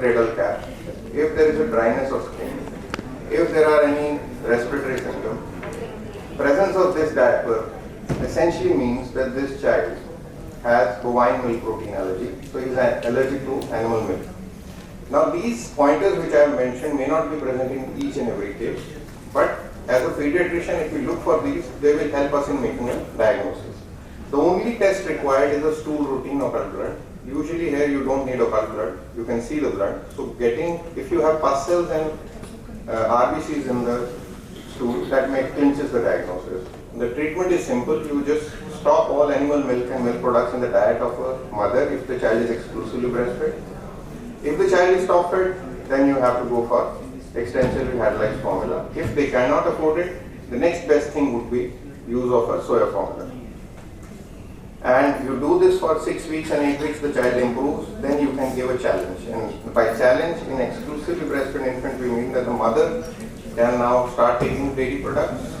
cradle cap, if there is a dryness of skin, if there are any respiratory symptoms, presence of this diaper essentially means that this child has bovine milk protein allergy, so he is allergic to animal milk. Now these pointers which I have mentioned may not be present in each and every case, but as a pediatrician, if we look for these, they will help us in making a diagnosis. The only test required is a stool routine occult blood. Usually here you don't need occult blood, you can see the blood. So if you have pus cells and RBCs in the stool, that clinches the diagnosis. The treatment is simple, you just stop all animal milk and milk products in the diet of a mother if the child is exclusively breastfed. If the child is top fed, then you have to go for extensively hydrolyzed formula. If they cannot afford it, the next best thing would be use of a soya formula. And you do this for 6 weeks and 8 weeks, the child improves, then you can give a challenge. And by challenge, in exclusively breastfed infant, we mean that the mother can now start taking dairy products.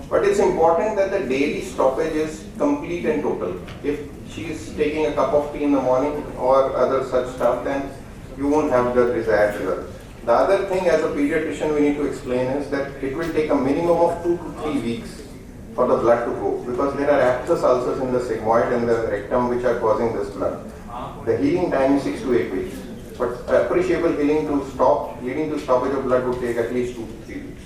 But it's important that the daily stoppage is complete and total. If she is taking a cup of tea in the morning or other such stuff, then you won't have the desired result. The other thing as a pediatrician we need to explain is that it will take a minimum of 2 to 3 weeks for the blood to go, because there are abscess ulcers in the sigmoid and the rectum which are causing this blood. The healing time is 6 to 8 weeks, but appreciable healing to stop, leading to stoppage of blood would take at least 2 to 3 weeks.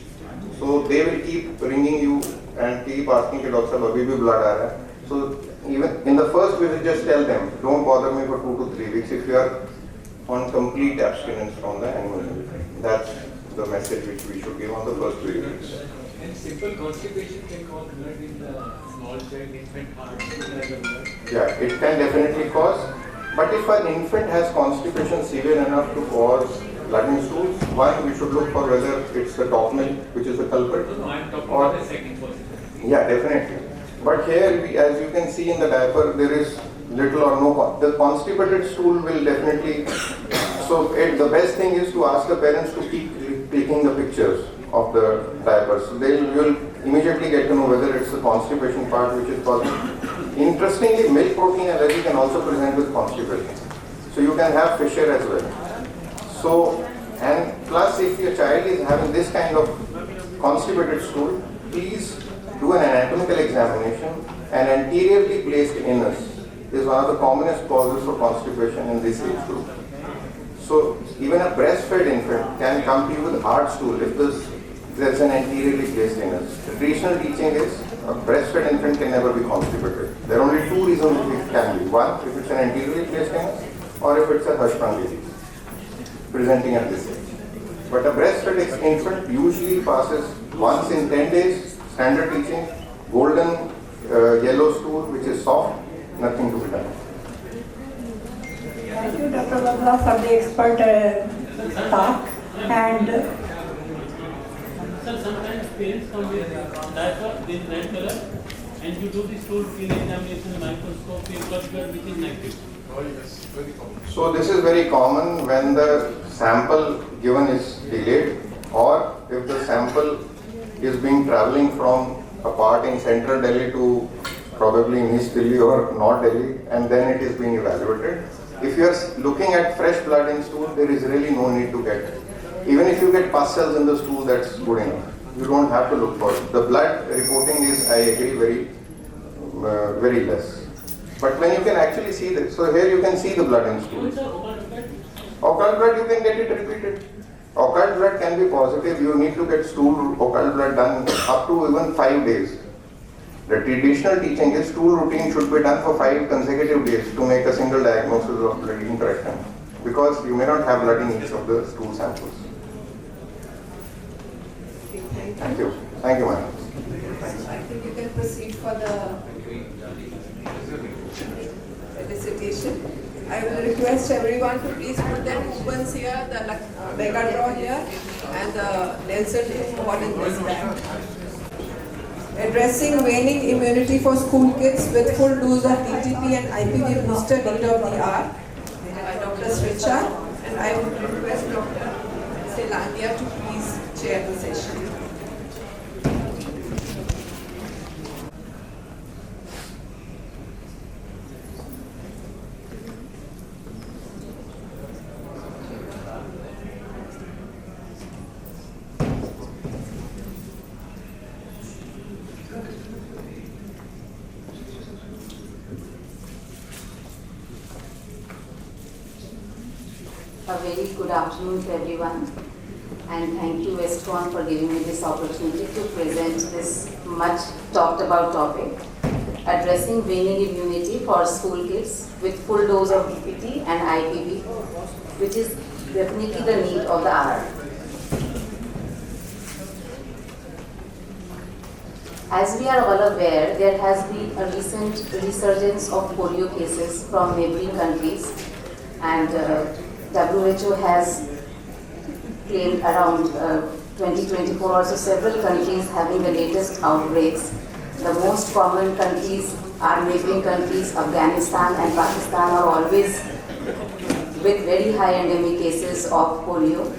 So they will keep ringing you and keep asking the doctor, abhi bhi blood aa raha hai. So even in the first visit, just tell them, don't bother me for 2 to 3 weeks if you are on complete abstinence from the animal milk. That's the message which we should give on the first 3 weeks. And simple constipation can cause blood in the small child, infant heart. Yeah, it can definitely cause. But if an infant has constipation severe enough to cause blood in stools, one, we should look for whether it's the top milk which is the culprit. No, I'm talking about the second possibility. Yeah, definitely. But here, as you can see in the diaper, there is little or no. The constipated stool will definitely. So the best thing is to ask the parents to keep taking the pictures of the diapers. So you will immediately get to know whether it's the constipation part which is causing. Interestingly, milk protein allergy can also present with constipation. So you can have fissure as well. So, and plus if your child is having this kind of constipated stool, please do an anatomical examination. An anteriorly placed anus is one of the commonest causes for constipation in this age group. So even a breastfed infant can come to you with hard stool if there's an anteriorly placed anus. The traditional teaching is a breastfed infant can never be constipated. There are only 2 reasons it can be. One, if it's an anteriorly placed anus, or if it's a Hirschsprung disease presenting at this age. But a breastfed infant usually passes once in 10 days, standard teaching, golden yellow stool which is soft, nothing to be done. Thank you, Dr. Babla, for the expert talk. And sir, sometimes parents come with diaper with red color, and you do the stool clean examination in microscope, you got blood which is negative. Oh yes, very common. So this is very common when the sample given is delayed, or if the sample is being traveling from a part in central Delhi to probably in East Delhi or North Delhi, and then it is being evaluated. If you are looking at fresh blood in stool, there is really no need to get. Even if you get pus cells in the stool, that's good enough. You don't have to look for it. The blood reporting is, I agree, very less. But when you can actually see this, so here you can see the blood in stool. Occult blood, you can get it repeated. Occult blood can be positive. You need to get stool occult blood done up to even 5 days. The traditional teaching is stool routine should be done for 5 consecutive days to make a single diagnosis of blood interaction, because you may not have blood in each of the stool samples. Thank you. Thank you, madam. I think you can proceed for the elicitation. I will request everyone to please put their coupons here, the mega draw here, and the Nelson ball in this bag. Addressing waning immunity for school kids with full dose of DTP and IPV booster need of the hour by Dr. Sricha, and I would request Dr. Selandia to please chair the session. A very good afternoon to everyone, and thank you Westcon for giving me this opportunity to present this much talked about topic, addressing waning immunity for school kids with full dose of DPT and IPV, which is definitely the need of the hour. As we are all aware, there has been a recent resurgence of polio cases from neighboring countries, and WHO has claimed around 2024 also several countries having the latest outbreaks. The most common countries are neighboring countries. Afghanistan and Pakistan are always with very high endemic cases of polio,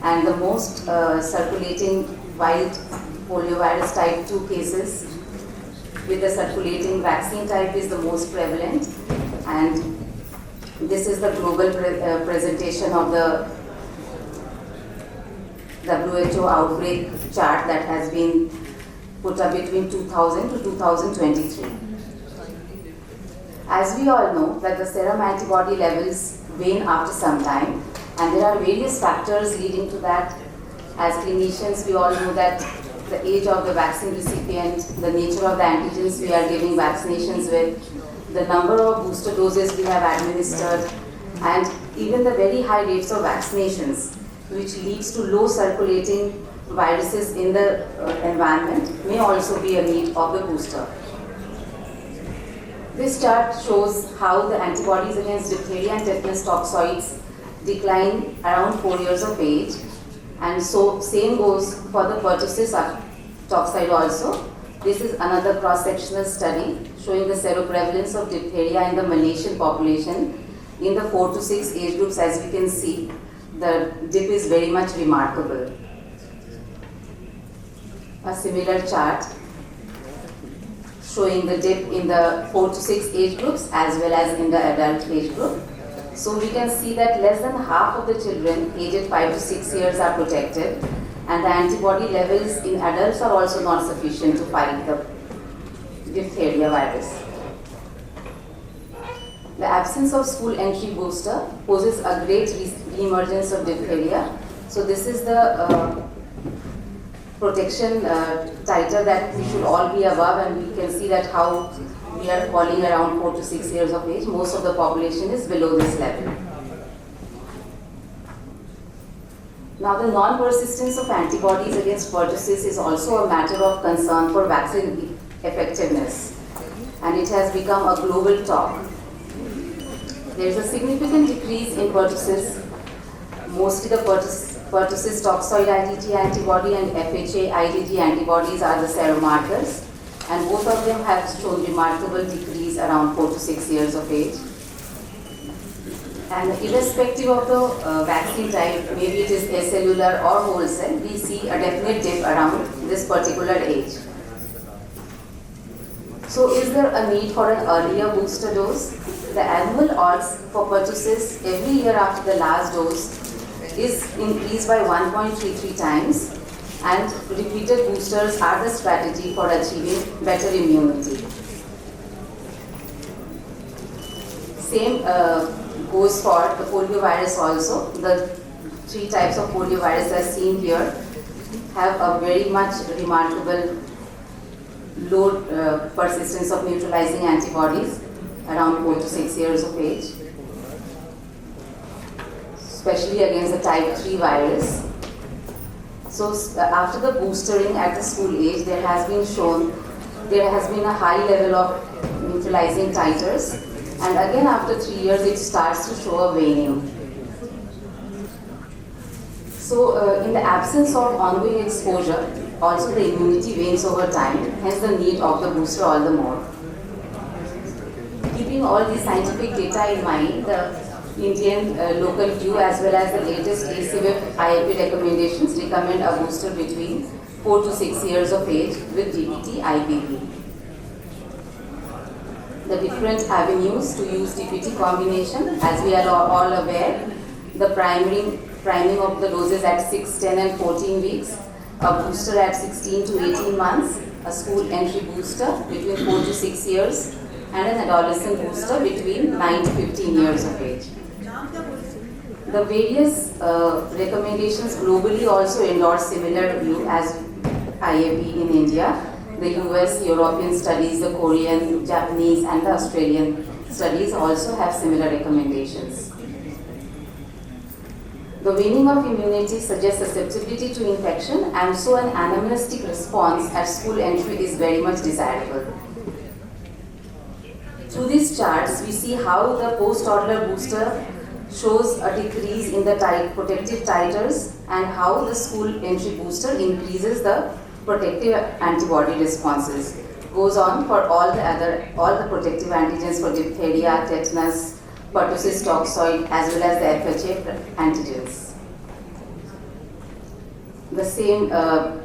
and the most circulating wild polio virus type 2 cases with the circulating vaccine type is the most prevalent. And this is the global presentation of the WHO outbreak chart that has been put up between 2000 to 2023. As we all know that the serum antibody levels wane after some time, and there are various factors leading to that. As clinicians, we all know that the age of the vaccine recipient, the nature of the antigens we are giving vaccinations with, the number of booster doses we have administered, and even the very high rates of vaccinations, which leads to low circulating viruses in the environment, may also be a need of the booster. This chart shows how the antibodies against diphtheria and tetanus toxoids decline around 4 years of age, and so same goes for the pertussis toxoid also. This is another cross-sectional study showing the seroprevalence of diphtheria in the Malaysian population in the 4 to 6 age groups. As we can see, the dip is very much remarkable. A similar chart showing the dip in the 4 to 6 age groups as well as in the adult age group. So we can see that less than half of the children aged 5 to 6 years are protected, and the antibody levels in adults are also not sufficient to fight the diphtheria virus. The absence of school entry booster poses a great re-emergence of diphtheria. So this is the protection titer that we should all be above, and we can see that how we are falling around 4 to 6 years of age. Most of the population is below this level. Now, the non-persistence of antibodies against pertussis is also a matter of concern for vaccine effectiveness, and it has become a global talk. There is a significant decrease in pertussis. Mostly the pertussis toxoid IgG antibody and FHA IgG antibodies are the seromarkers, and both of them have shown remarkable decrease around 4 to 6 years of age. And irrespective of the vaccine type, maybe it is acellular or whole cell, we see a definite dip around this particular age. So is there a need for an earlier booster dose? The annual odds for pertussis every year after the last dose is increased by 1.33 times, and repeated boosters are the strategy for achieving better immunity. Same goes for the polio virus also. The 3 types of polio virus as seen here have a very much remarkable low persistence of neutralizing antibodies around 4 to 6 years of age, especially against the type 3 virus. So after the boostering at the school age, there has been a high level of neutralizing titers, and again after 3 years it starts to show a waning. So in the absence of ongoing exposure, also the immunity wanes over time, hence the need of the booster all the more. Keeping all these scientific data in mind, the Indian local view as well as the latest ACWIP IIP recommendations recommend a booster between 4 to 6 years of age with DPT IPV. The different avenues to use DPT combination, as we are all aware, the priming of the doses at 6, 10 and 14 weeks, a booster at 16 to 18 months, a school entry booster between 4 to 6 years, and an adolescent booster between 9 to 15 years of age. The various recommendations globally also endorse similar view as IAP in India. The US, European studies, the Korean, Japanese and the Australian studies also have similar recommendations. The waning of immunity suggests susceptibility to infection, and so an anamnestic response at school entry is very much desirable. Through these charts, we see how the post-toddler booster shows a decrease in the protective titers and how the school entry booster increases the protective antibody responses. Goes on for all the protective antigens for diphtheria, tetanus, pertussis toxoid as well as the FHA antigens. The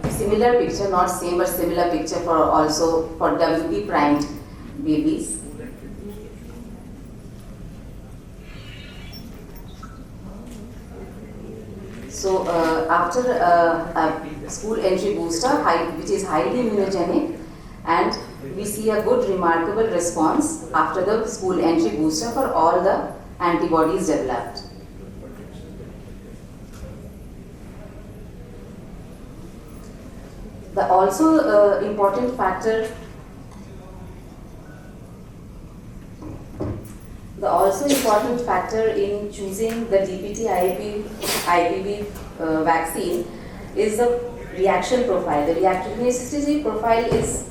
similar picture, not same but similar picture for WP primed babies. So after a school entry booster, which is highly immunogenic, and we see a good remarkable response after the school entry booster for all the antibodies developed. The also important factor in choosing the DPT IPV vaccine is the reaction profile. The reactogenicity profile is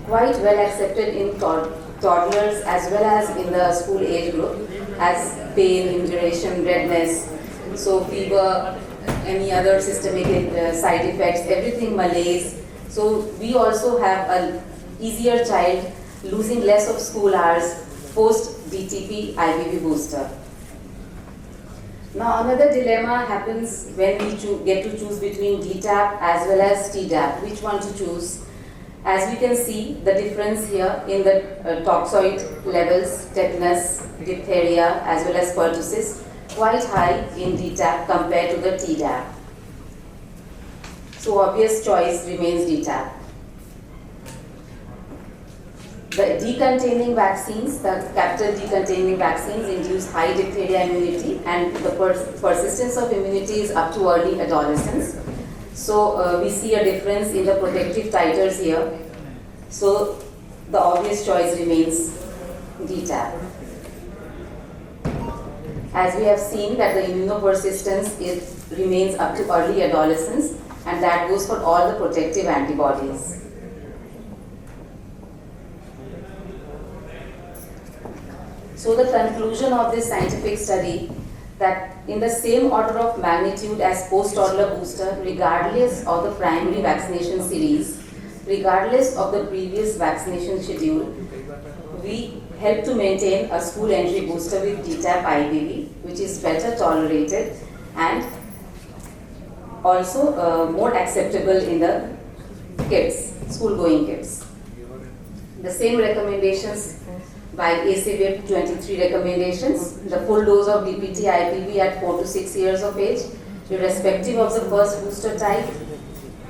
quite well accepted in toddlers as well as in the school age group, as pain, induration, redness, so fever, any other systemic side effects, everything, malaise. So we also have an easier child losing less of school hours post DTP IPV booster. Now another dilemma happens when we get to choose between DTaP as well as Tdap, which one to choose. As we can see, the difference here in the toxoid levels, tetanus, diphtheria as well as pertussis, quite high in DTaP compared to the Tdap. So obvious choice remains DTaP. The D-containing vaccines, the capital D-containing vaccines induce high diphtheria immunity, and the persistence of immunity is up to early adolescence. So we see a difference in the protective titers here. So the obvious choice remains DTaP. As we have seen that the immunopersistence remains up to early adolescence, and that goes for all the protective antibodies. So the conclusion of this scientific study, that in the same order of magnitude as post-toddler booster, regardless of the primary vaccination series, regardless of the previous vaccination schedule, we help to maintain a school entry booster with DTaP IPV, which is better tolerated and also more acceptable in the kids, school-going kids. The same recommendations by ACVIP 23 recommendations, the full dose of DPT IPV at 4 to 6 years of age, irrespective of the first booster type.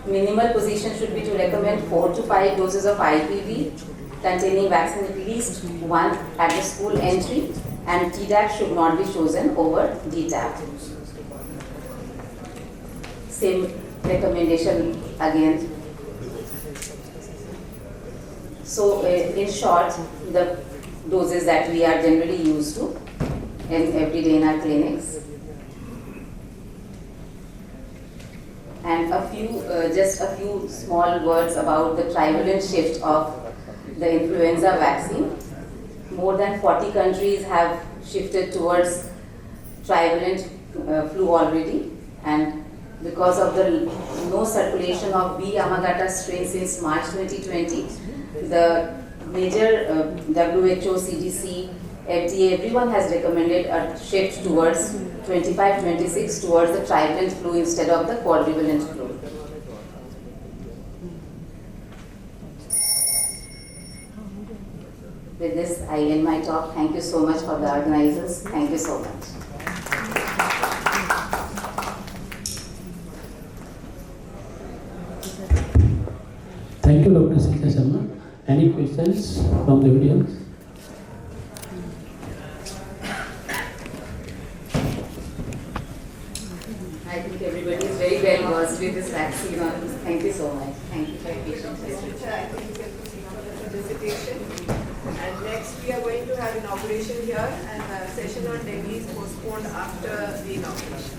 Minimal position should be to recommend 4 to 5 doses of IPV containing vaccine at least one at the school entry, and Tdap should not be chosen over DTaP. Same recommendation again. So in short, the doses that we are generally used to every day in our clinics. And just a few small words about the trivalent shift of the influenza vaccine. More than 40 countries have shifted towards trivalent flu already, and because of the no circulation of B. Yamagata strain since March 2020, the major WHO, CDC, FDA, everyone has recommended a shift towards 25-26 towards the trivalent flu instead of the quadrivalent flu. With this, I end my talk. Thank you so much for the organizers. Thank you so much. Thank you, Dr. Sita Sharma. Any questions from the audience? was with this vaccine on. Thank you so much. Thank you for your patience. Richard, I think you can proceed on the felicitation. And next we are going to have inauguration here, and the session on Delhi is postponed after the inauguration.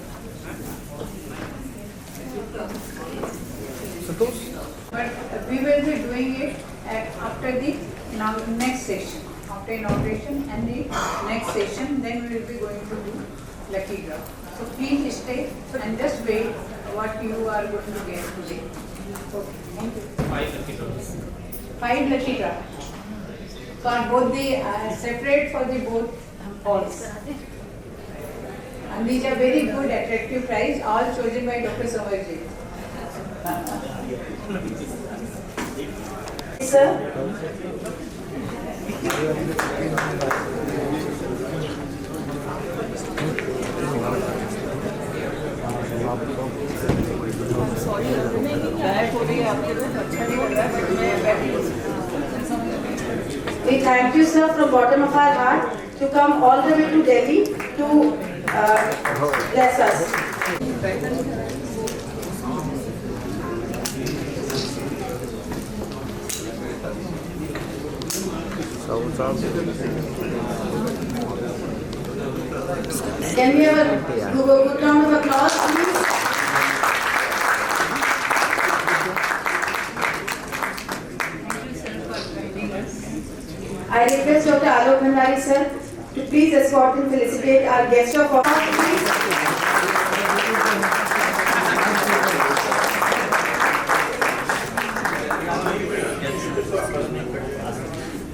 But we will be doing it after the next session, after inauguration and the next session, then we will be going to do lucky draw. So please stay and just wait what you are going to get today. Okay, thank you. 5 lucky draws. 5 lucky draw. For both the separate for the both halls. And these are very good attractive prize, all chosen by Dr. Samarji. Sir. We thank you, sir, from bottom of our heart to come all the way to Delhi to bless us. Can we have a good round of applause, please? I request Dr. Alok Bhandari, sir, to please escort and felicitate our guest of honor, please.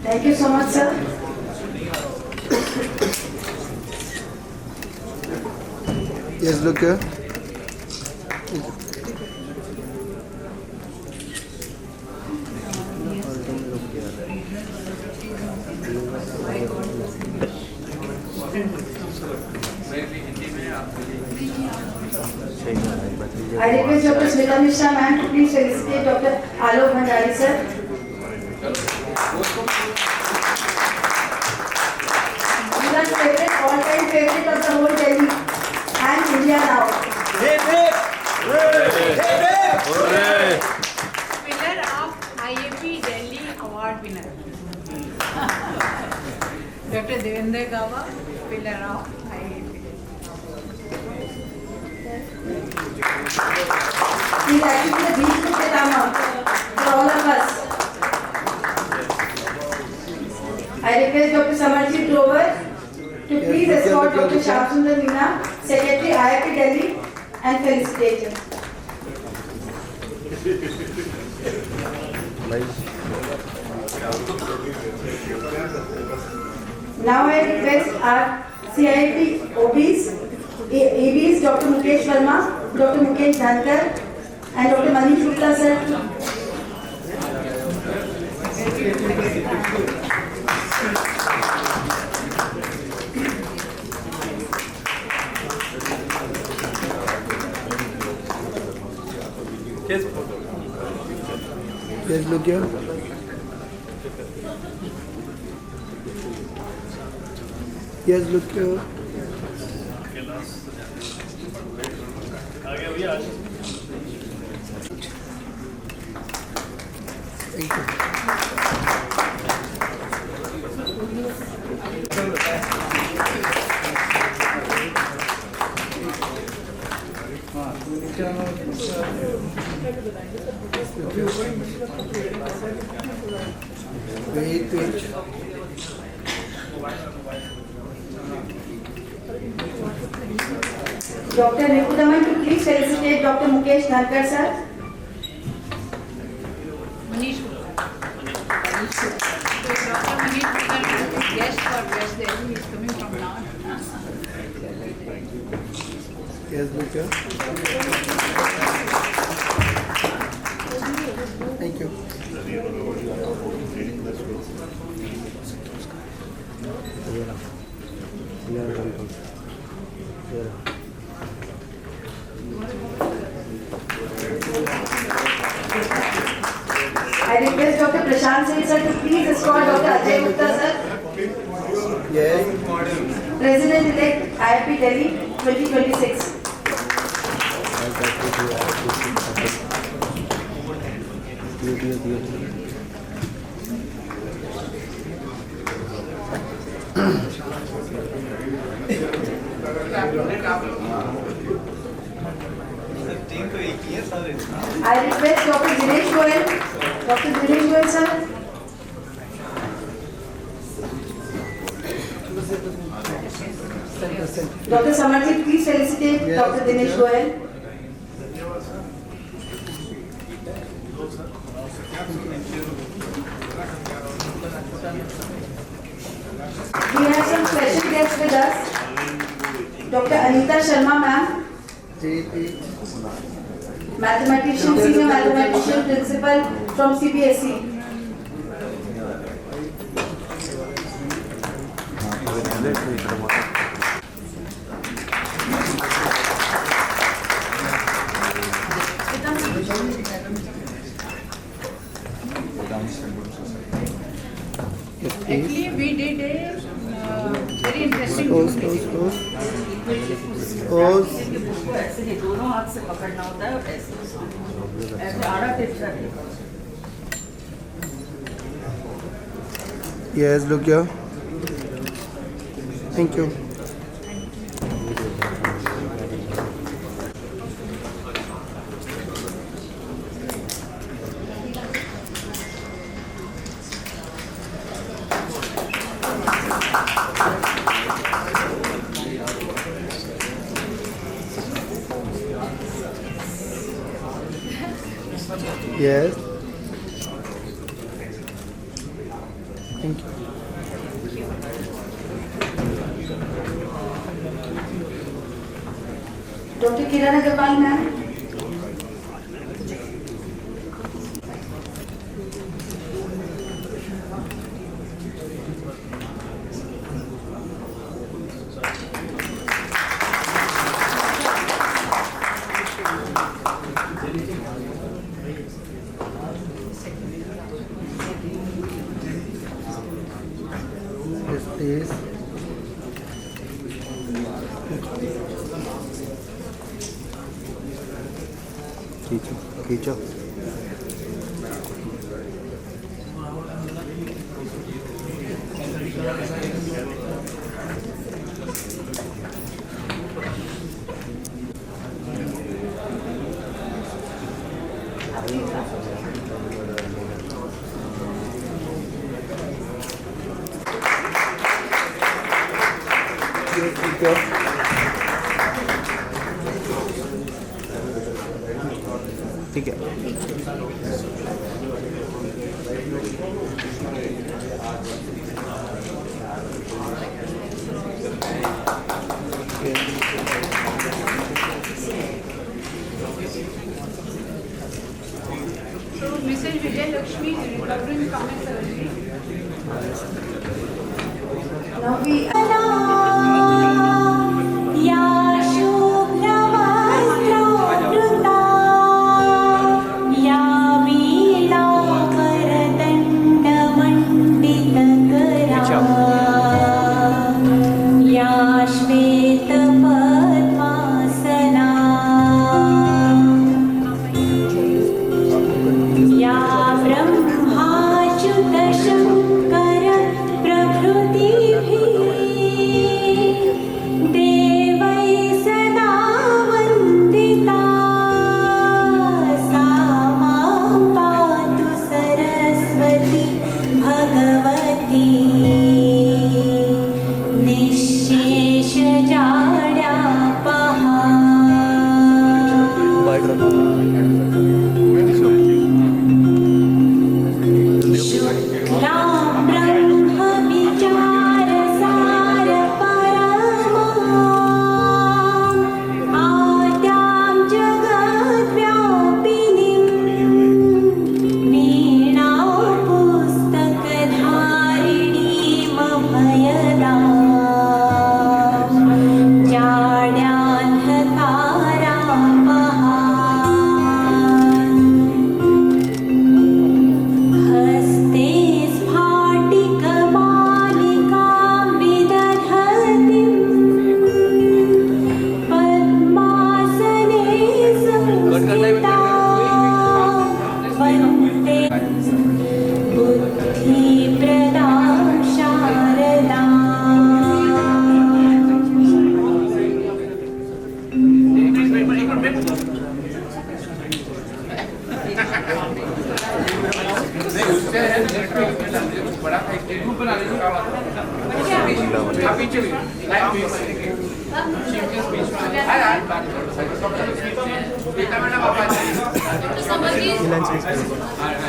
Thank you so much, sir. Yes, look here. I request Dr. Smita Mishra ma'am to please felicitate Dr. Alok Bhandari, sir. Shrila's favorite, all-time favorite of the whole Delhi and India now. Pillar of IAP Delhi Award winner. Dr. Devendra Gava, pillar of IAP. He's actually the Bhishma Pitama for all of us. I request Dr. Samarji Grover to please escort Dr. Shamsundar Meena, Secretary IIT Delhi, and felicitate him. Now I request our CIT OBs, ABs, Dr. Mukesh Verma, Dr. Mukesh Dhankar, and Dr. Manish Gupta, sir. Yes, look here. Yes, look here. Thank you. Wait. Dr. Nikudaman to please felicitate Dr. Mukesh Dhankar, sir. Manish Gupta. So Dr. Manish Gupta is guest for West Delhi. He is coming from now. Yes, look here. Thank you. I request Dr. Prashant Singh, sir, to please escort Dr. Ajay Gupta, sir, Yes. President-elect IIP Delhi 2026. I request Dr. Dinesh Goyal. Dr. Dinesh Goyal, sir. Dr. Samarjit, please felicitate Dr. Dinesh Goyal. We have some special guests with us. Dr. Anita Sharma, ma'am. Mathematician, senior mathematician, principal from CBSE. Actually, we did a very interesting Close. दोनों हाथ से पकड़ना होता है और ऐसे आड़ा texture है. Yes, look here. Thank you. Yes. Thank you. Dr. Kiran Agarwal, ma'am. Yes, please. खींचो. ठीक है. So, Mrs. Vijay Lakshmi is recovering from a surgery. Now we ब्रह्माच्युत Shankar प्रभृति भी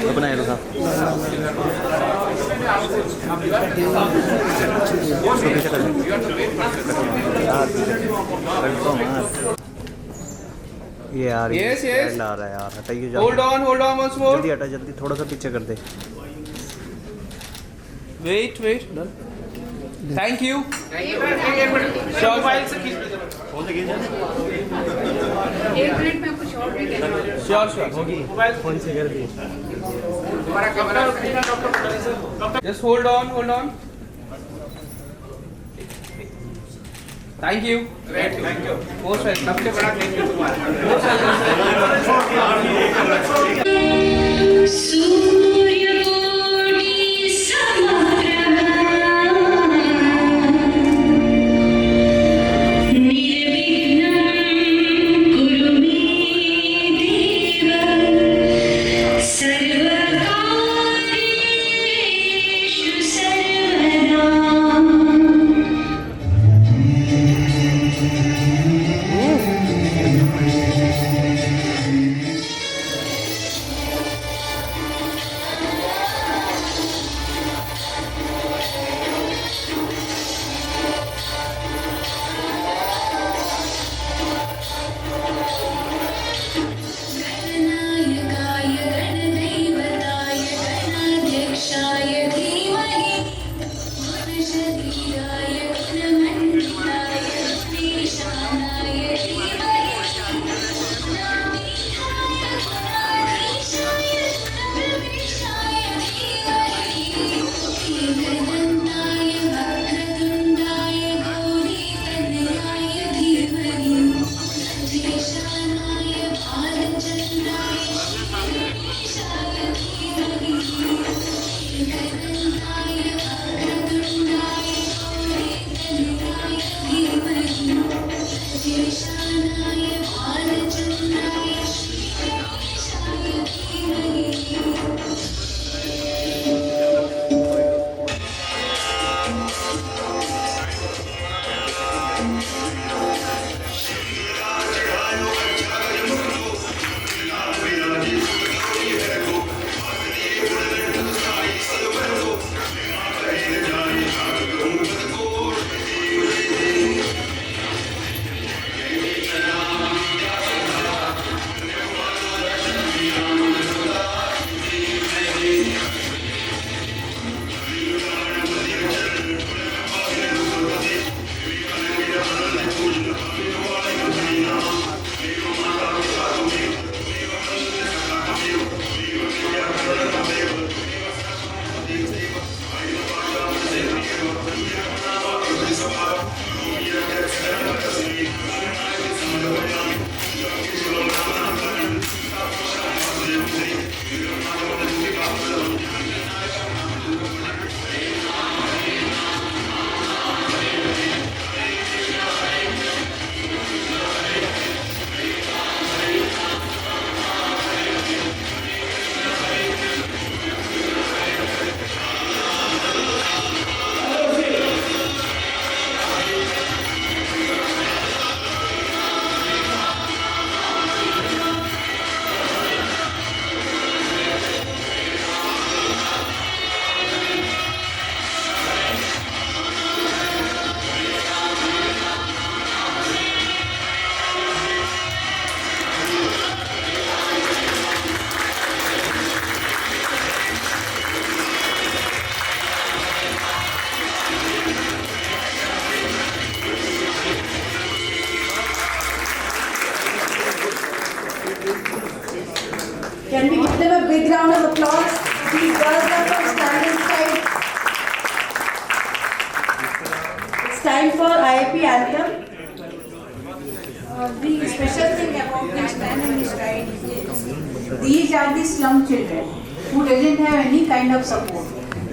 अपना है रुका ये यार Yes, ये yes. ला रहा है यार हटाइए Hold on once more. जल्दी हटा जल्दी थोड़ा सा पीछे कर दे Wait. Done. Thank you. Sure. एक मिनट में कुछ और भी कहना Sure. फोन से कर दी Just hold on. Thank you. Great. Thank you. Most welcome. सबसे बड़ा thank you तुम्हारा. Can we give them a big round of applause? These girls are from standing side. It's time for IIP anthem. The special thing about this man and his bride is these are the slum children who doesn't have any kind of support.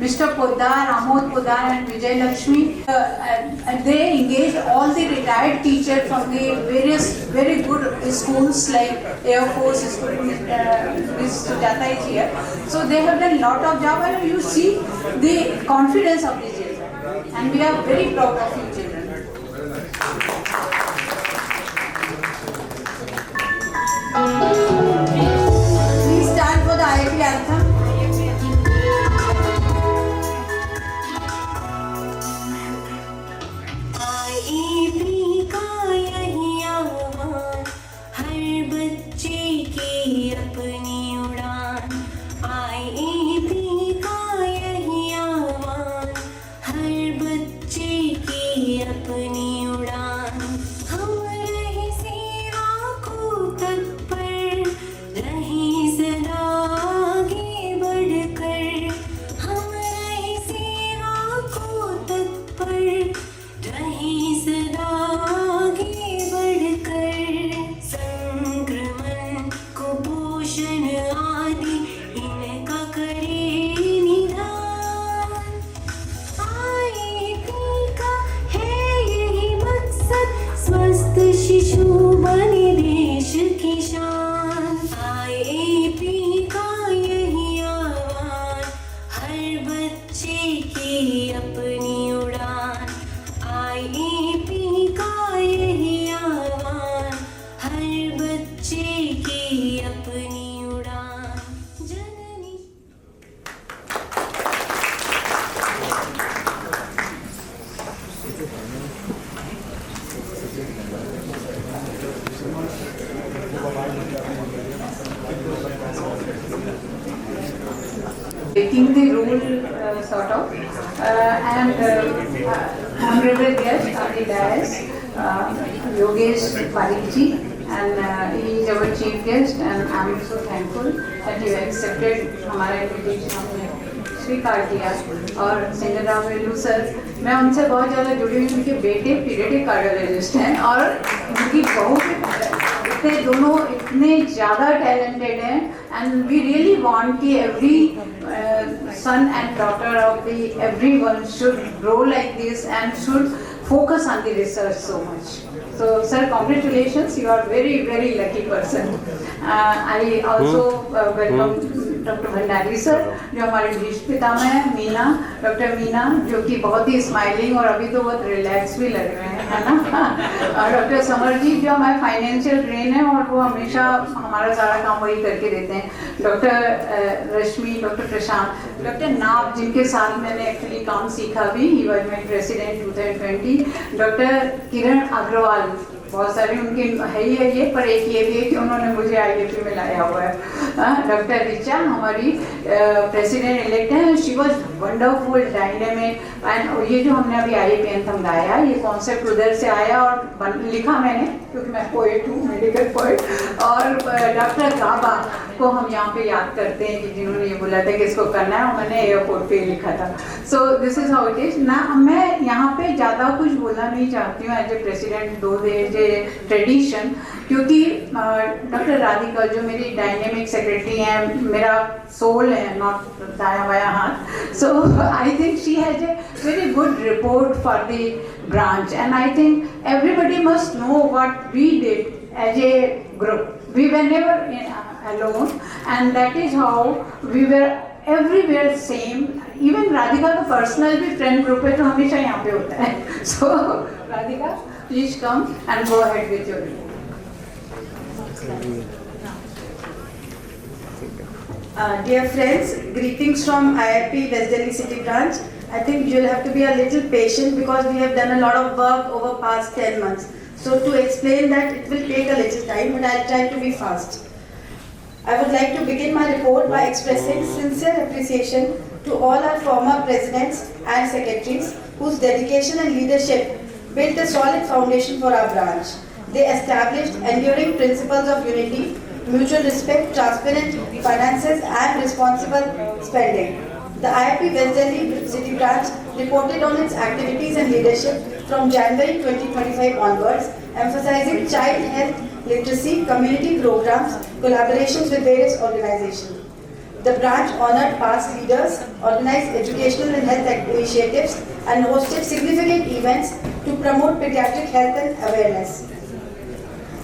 Mr. Poddar, Amod Poddar and Vijay Lakshmi. They engaged all the retired teachers from the various very good schools like Air Force, Miss Sujata is here. So they have done a lot of job, and you see the confidence of the children. And we are very proud of you children. Please stand for the IIT anthem. Breaking the rule, sort of, and honorable guest on the dais, Yogesh Parikji, and he is our chief guest, and I am so thankful that you accepted हमारा invitation, हमने स्वीकार किया. और सिंगराम वेलू sir, मैं उनसे बहुत ज़्यादा जुड़ी हुई, उनके बेटे पीरियडिक कार्डियोलॉजिस्ट हैं और उनकी बहू इतने दोनों इतने ज़्यादा टैलेंटेड हैं. And we really want कि every son and daughter of the everyone should grow like this and should focus on the research so much. So sir, congratulations, you are very very lucky person. I also welcome doctor Bhandari sir जो हमारे भीष्म पितामह हैं, Meena, doctor Meena जो कि बहुत ही smiling और अभी तो बहुत रिलैक्स भी लग रहे हैं, है ना. और डॉक्टर समर जी जो हमारे फाइनेंशियल ब्रेन है और वो हमेशा हमारा सारा काम वही करके देते हैं. Doctor Rashmi, doctor Prashant, doctor Nav जिनके साथ मैंने एक्चुअली काम सीखा भी, he was my president 2020. Doctor Kiran Agarwal, बहुत सारे उनके है ही है ये, पर एक ये भी है कि उन्होंने मुझे IIT में लाया हुआ है. डॉक्टर रिचा हमारी प्रेसिडेंट इलेक्ट है. She was wonderful, dynamic. And ये जो हमने अभी IIT एंथम गाया, ये कॉन्सेप्ट उधर से आया और लिखा मैंने, क्योंकि मैं पोएट हूँ, मेडिकल पोएट. और डॉक्टर गाबा को हम यहाँ पे याद करते हैं कि जिन्होंने ये बोला था कि इसको करना है, और मैंने एयरपोर्ट पे लिखा था. So this is how it is ना. मैं यहाँ पे ज़्यादा कुछ बोलना नहीं चाहती हूँ एज ए प्रेसिडेंट, दो ट्रेडिशन, क्योंकि डॉक्टर राधिका जो मेरी डायनेमिक सेक्रेटरी हैं, मेरा सोल है, नॉट दाया बाया हाथ. So I think she has a very good report for the branch, and I think everybody must know what we did as a group. We were never alone, and that is how we were everywhere same. Even Radhika का personal भी friend group है, तो हमेशा यहाँ पे होता है. So Radhika, please come and go ahead with your report. Dear friends, greetings from IIP West Delhi City Branch. I think you'll have to be a little patient because we have done a lot of work over past 10 months. So to explain that, it will take a little time, but I'll try to be fast. I would like to begin my report by expressing sincere appreciation to all our former presidents and secretaries whose dedication and leadership built a solid foundation for our branch. They established enduring principles of unity, mutual respect, transparent finances and responsible spending. The IIP West Delhi City Branch reported on its activities and leadership from January 2025 onwards, emphasizing child health literacy, community programs, collaborations with various organizations. The branch honored past leaders, organized educational and health initiatives, and hosted significant events to promote pediatric health and awareness.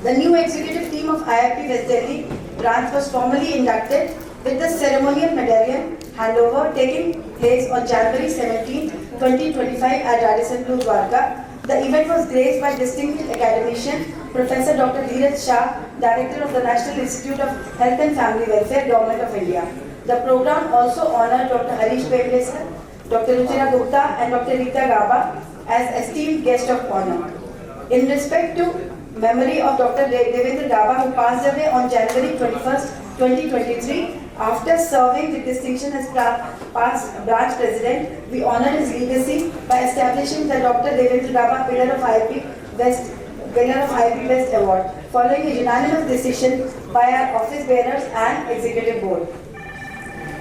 The new executive team of IIP West Delhi branch was formally inducted with the ceremonial medallion handover taking place on January 17, 2025 at Radisson Blu, Dwarka. The event was graced by distinguished academician Professor Dr. Dheeraj Shah, Director of the National Institute of Health and Family Welfare, Government of India. The program also honored Dr. Harish Pevle sir, Dr. Ruchira Gupta and Dr. Rita Gaba as esteemed guest of honor. In respect to memory of Dr. Devendra Gaba, who passed away on January 21st, 2023, after serving with distinction as past branch president, we honor his legacy by establishing the Dr. Devendra Gaba Pillar of IIP West Award, following a unanimous decision by our office bearers and executive board.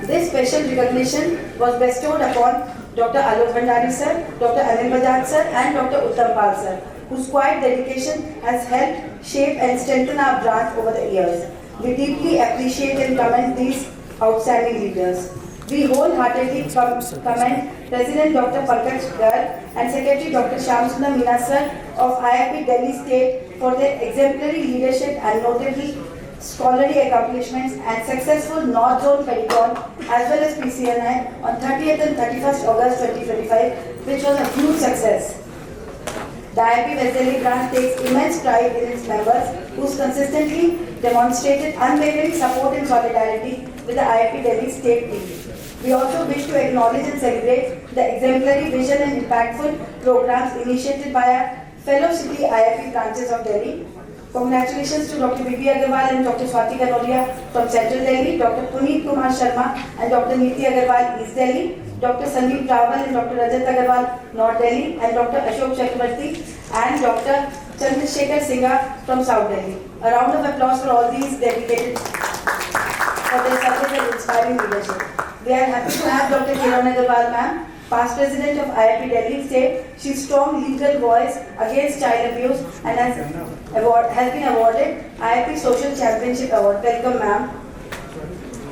This special recognition was bestowed upon Dr. Alok Bhandari sir, Dr. Anil Bajaj sir and Dr. Uttam Pal sir, whose quiet dedication has helped shape and strengthen our branch over the years. We deeply appreciate and commend these outstanding leaders. We wholeheartedly commend President Dr. Pankaj Garg and Secretary Dr. Shyamsundar Meena sir of IIP Delhi State for their exemplary leadership and notable scholarly accomplishments and successful North Zone Pedicon as well as PCNI on 30th and 31st August 2025, which was a huge success. The IIP West Delhi branch takes immense pride in its members, who consistently demonstrated unwavering support and solidarity with the IIP Delhi state team. We also wish to acknowledge and celebrate the exemplary vision and impactful programs initiated by our fellow city IIP branches of Delhi. Congratulations to Dr. B.B. Agarwal and Dr. Swati Kanodia from Central Delhi, Dr. Puneet Kumar Sharma and Dr. Niti Agarwal, East Delhi, Dr. Sandeep Rawal and Dr. Rajat Agarwal, North Delhi, and Dr. Ashok Chakrabarti and Dr. Chandrasekhar Singha from South Delhi. A round of applause for all these dedicated for their service and inspiring leadership. We are happy to have Dr. Kiran Agarwal ma'am, past president of IIP Delhi State. She's strong legal voice against child abuse and has been awarded IIP Social Championship Award. Welcome ma'am.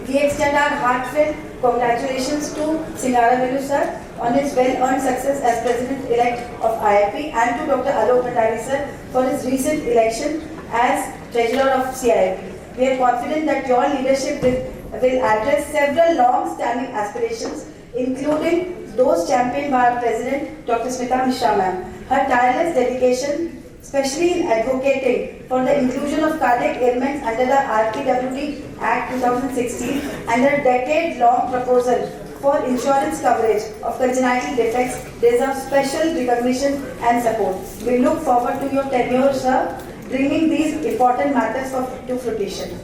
We extend our heartfelt congratulations to Singara Velu sir on his well-earned success as President-elect of IIP and to Dr. Alok Bhandari sir for his recent election as Treasurer of CIIP. We are confident that your leadership will address several long-standing aspirations, including those championed by our President, Dr. Smita Mishra ma'am. Her tireless dedication, especially in advocating for the inclusion of cardiac ailments under the RPWD Act 2016 and her decade-long proposal for insurance coverage of congenital defects deserves special recognition and support. We look forward to your tenure, sir, bringing these important matters to fruition.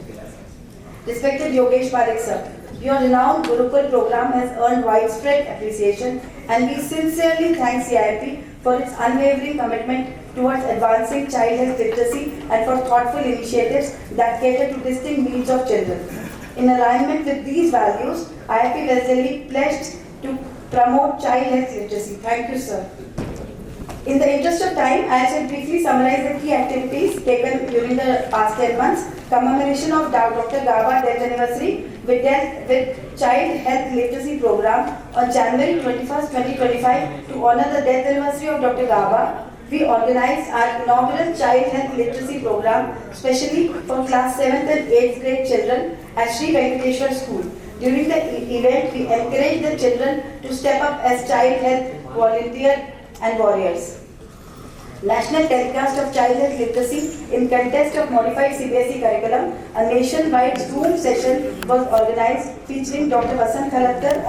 Respected Yogesh Parekh sir, your renowned Gurukul program has earned widespread appreciation, and we sincerely thank CIP for its unwavering commitment towards advancing child health literacy and for thoughtful initiatives that cater to distinct needs of children. In alignment with these values, IIP West Delhi pledged to promote child health literacy. Thank you, sir. In the interest of time, I shall briefly summarize the key activities taken during the past 10 months. Commemoration of Dr. Gaba death anniversary with Child Health Literacy Program on January 21st, 2025 to honor the death anniversary of Dr. Gaba. We organized our inaugural Child Health Literacy Program specially for class 7th and 8th grade children at Sri Venkateshwar School. During the event, we encouraged the children to step up as child health volunteers and warriors. National telecast of child health literacy in contest of modified CBSE curriculum, a nationwide Zoom session was organized featuring Dr. Vasant Khalatkar,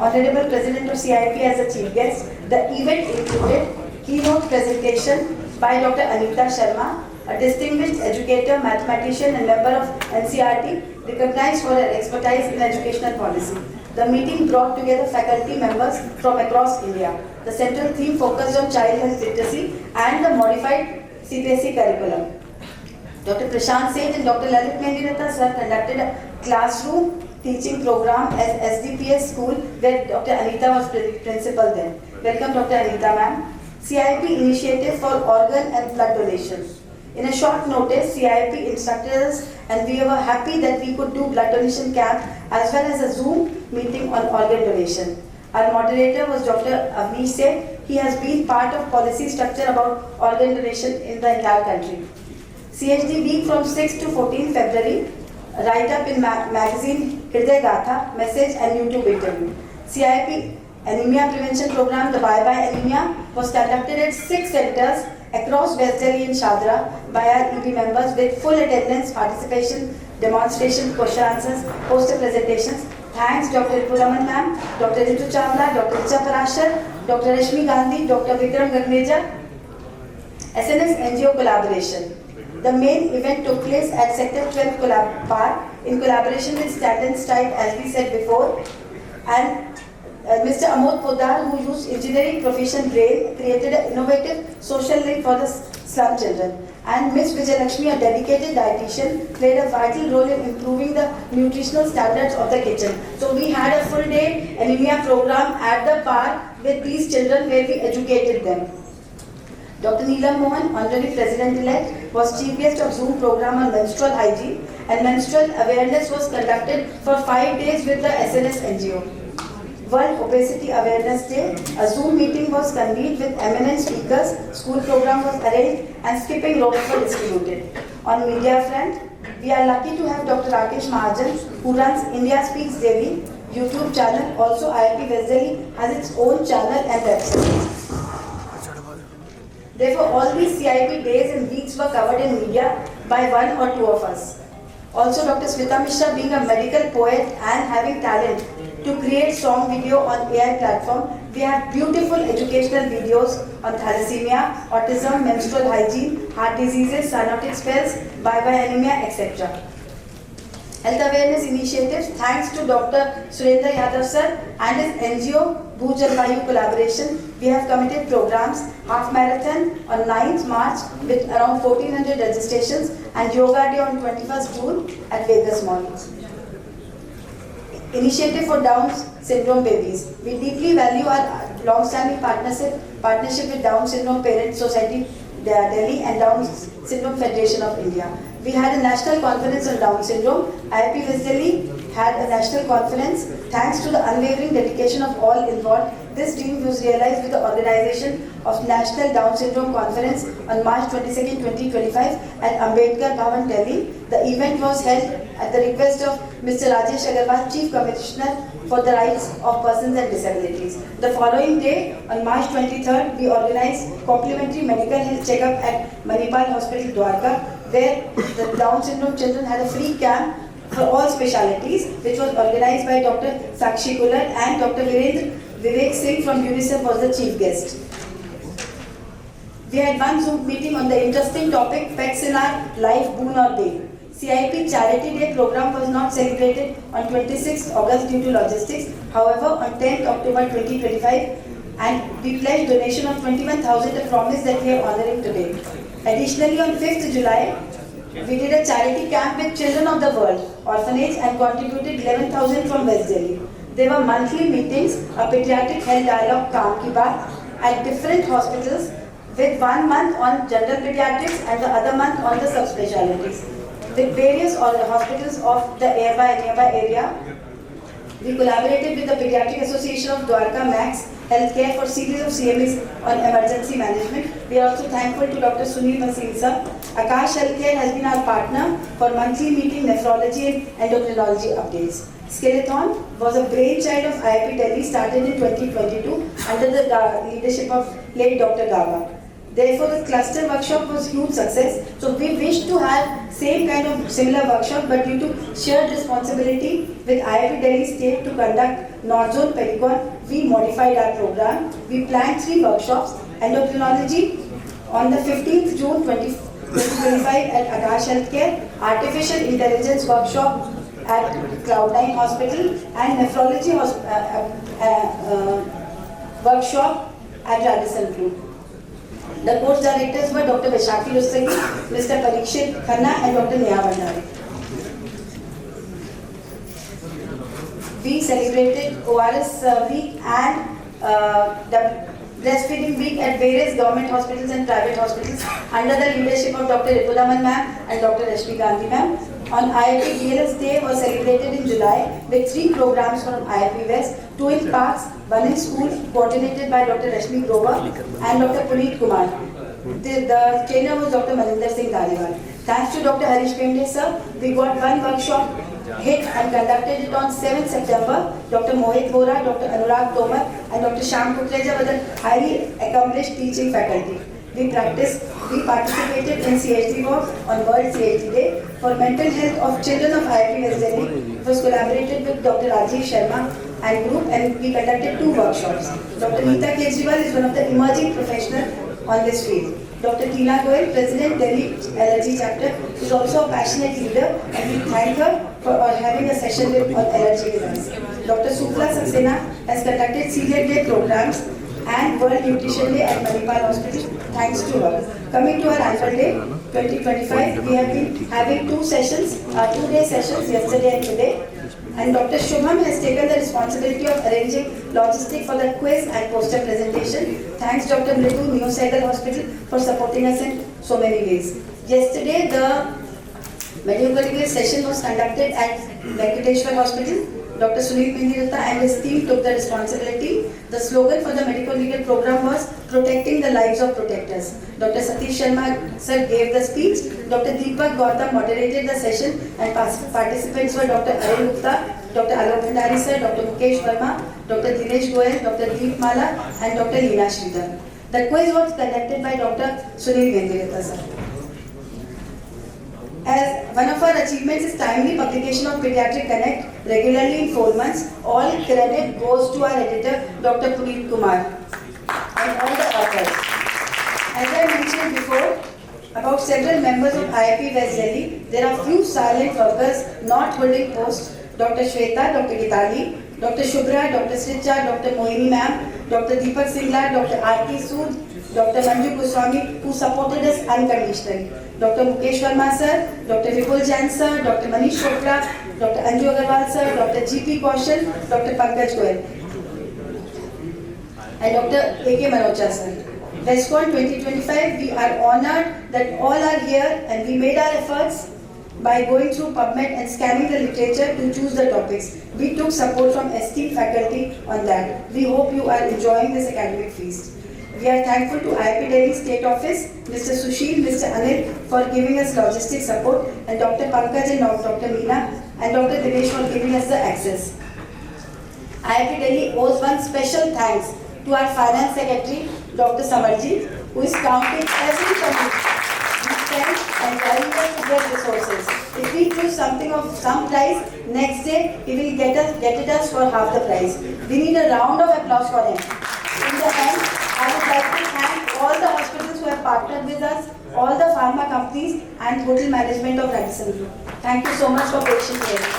Honorable President of CIP as a chief guest. The event included keynote presentation by Dr. Anita Sharma, a distinguished educator, mathematician and member of NCRT, recognized for her expertise in educational policy. The meeting brought together faculty members from across India. The central theme focused on child health literacy and the modified CBSE curriculum. Dr. Prashant Seth and Dr. Lalit Mehndiratta sir conducted a classroom teaching program at SDPS school where Dr. Anita was principal then. Welcome Dr. Anita ma'am. CIP initiative for organ and blood donation. In a short notice, CIP instructed us and we were happy that we could do blood donation camp as well as a Zoom meeting on organ donation. Our moderator was Dr. Avnish Seth. He has been part of policy structure about organ donation in the entire country. CHD week from 6 to 14 February, write-up in magazine Hriday Gatha, message and YouTube interview. CIP anemia prevention program, the Bye Bye Anemia, was conducted at 6 centers across West Delhi and Shadra by our EB members with full attendance, participation, demonstration, question answers, poster presentations. Thanks Dr. Puraman ma'am, Dr. Ritu Chavla, Dr. Richa Parashar, Dr. Rashmi Gandhi, Dr. Vikram Gagneja. SNS NGO collaboration. The main event took place at Sector 12 Park in collaboration with Stand and Stride, as we said before, and Mr. Amod Poddar, who used engineering profession brain, created an innovative social link for the slum children. And Ms. Vijayalakshmi, a dedicated dietitian, played a vital role in improving the nutritional standards of the kitchen. So we had a full day anemia program at the park with these children where we educated them. Dr. Neelam Mohan, Honorary President-elect, was chief guest of Zoom program on menstrual hygiene, and menstrual awareness was conducted for 5 days with the SNS NGO. World Obesity Awareness Day, a Zoom meeting was convened with eminent speakers, school program was arranged, and skipping ropes were distributed. On media front, we are lucky to have Dr. Rakesh Mahajan, who runs India Speaks Daily YouTube channel. Also, IIT West Delhi has its own channel and website. Therefore, all these CIP days and weeks were covered in media by one or two of us. Also, Dr. Smita Mishra, being a medical poet and having talent to create song video on AI platform, we have beautiful educational videos on thalassemia, autism, menstrual hygiene, heart diseases, cyanotic spells, Bye-Bye anemia, etc. Health awareness initiatives, thanks to Dr. Surendra Yadav sir and his NGO Bhuj Jalvayu collaboration, we have committed programs, half marathon on 9th March with around 1400 registrations and Yoga Day on 21st June at Vegas Mall. Initiative for Down Syndrome babies. We deeply value our long-standing partnership with Down Syndrome Parent Society Delhi and Down Syndrome Federation of India. We had a national conference on Down syndrome. IIP West Delhi had a national conference. Thanks to the unwavering dedication of all involved, this dream was realized with the organization of National Down Syndrome Conference on March 22, 2025 at Ambedkar Bhavan, Delhi. The event was held at the request of Mr. Rajesh Agarwal, Chief Commissioner for the Rights of Persons and Disabilities. The following day, on March 23rd, we organized complimentary medical health checkup at Manipal Hospital, Dwarka, where the Down syndrome children had a free camp for all specialities, which was organized by Dr. Sakshi Kular and Dr. Vivek Singh from UNICEF was the chief guest. We had one Zoom meeting on the interesting topic, pets in our life, boon or bane. CIP Charity Day program was not celebrated on 26th August due to logistics. However, on 10th October 2025, and we pledged donation of 21,000, a promise that we are honoring today. Additionally, on 5th July, we did a charity camp with Children of the World Orphanage and contributed 11,000 from West Delhi. There were monthly meetings, a pediatric health dialogue Kaam Ki Baat at different hospitals, with 1 month on general pediatrics and the other month on the subspecialties. With various hospitals of the nearby area, we collaborated with the Pediatric Association of Dwarka Max Healthcare for series of CMEs on emergency management. We are also thankful to Dr. Sunil Masin sir. Akash Healthcare has been our partner for monthly meeting, nephrology and endocrinology updates. Skeleton was a brainchild of IIP Delhi, started in 2022 under the leadership of late Dr. Gaba. Therefore, the cluster workshop was huge success. So we wish to have same kind of similar workshop, but due to shared responsibility with IIT Delhi State to conduct North Zone Pericon, we modified our program. We planned 3 workshops: endocrinology on the 15th June 2025 at Akash Healthcare, artificial intelligence workshop at Cloud9 Hospital, and nephrology workshop at Radisson Group. The course directors were Dr. Vaishakhi Lusagi, Mr. Parikshit Khanna and Dr. Neha Bhandari. We celebrated ORS week and the breastfeeding week at various government hospitals and private hospitals under the leadership of Dr. Ripulaman ma'am and Dr. Rashmi Gandhi ma'am. On IIP BLS Day was celebrated in July with 3 programs from IIP West, 2 in parks, 1 in schools, coordinated by Dr. Rashmi Grover and Dr. Puneet Kumar. The trainer was Dr. Maninder Singh Dhaliwal. Thanks to Dr. Harish Pende sir, we got 1 workshop hit and conducted it on 7th September. Dr. Mohit Vora, Dr. Anurag Tomar and Dr. Shyam Kukreja were the highly accomplished teaching faculty. We participated in CHD work on World CHD Day for mental health of children of IIP West Delhi. It was collaborated with Dr. Rajiv Sharma and group, and we conducted 2 workshops. Dr. Neeta Kejriwal is one of the emerging professionals on this field. Dr. Teena Goyal, President Delhi Allergy Chapter, is also a passionate leader, and we thank her for having a session on allergy with us. Dr. Supla Saxena has conducted celiac day programs and World Nutrition Day at Manipal Hospital. Thanks to her. Coming to our annual day 2025, we have been having 2 sessions, 2-day sessions yesterday and today. And Dr. Shubham has taken the responsibility of arranging logistics for the quiz and poster presentation. Thanks Dr. Mridu, New Cycle Hospital for supporting us in so many ways. Yesterday, the medical session was conducted at Venkateshwar Hospital. Dr. Sunil Mendirata and his team took the responsibility. The slogan for the medical legal program was protecting the lives of protectors. Dr. Satish Sharma sir gave the speech. Dr. Deepak Gautam moderated the session, and participants were Dr. Arun Gupta, Dr. Alok Bhandari sir, Dr. Mukesh Verma, Dr. Dinesh Goyal, Dr. Deep Mala and Dr. Leena Sridhar. The quiz was conducted by Dr. Sunil Mendirata sir. As one of our achievements is timely publication of Pediatric Connect regularly in 4 months, all credit goes to our editor, Dr. Puneet Kumar, and all the authors. As I mentioned before, about several members of IIP West Delhi, there are few silent workers not holding posts. Dr. Shweta, Dr. Gitali, Dr. Shubhra, Dr. Sricha, Dr. Mohini ma'am, Dr. Deepak Singla, Dr. R.K. Sood, Dr. Manju Goswami, who supported us unconditionally. Dr. Mukesh Verma sir, Dr. Vipul Jain sir, Dr. Manish Chopra, Dr. Anju Agarwal sir, Dr. G.P. Kaushal, Dr. Pankaj Goyal, and Dr. A.K. Manocha sir. Westcon 2025, we are honored that all are here, and we made our efforts by going through PubMed and scanning the literature to choose the topics. We took support from esteemed faculty on that. We hope you are enjoying this academic feast. We are thankful to IIP Delhi State Office, Mr. Sushil, Mr. Anil for giving us logistic support, and Dr. Pankaj and Dr. Meena and Dr. Dinesh for giving us the access. IIP Delhi owes one special thanks to our Finance Secretary, Dr. Samarji, who is counting every penny we spend and telling us to get resources. If we choose something of some price, next day he will get it us for half the price. We need a round of applause for him. In the end, I would like to thank all the hospitals who have partnered with us, all the pharma companies and hotel management of Radisson Group. Thank you so much for patient hearing.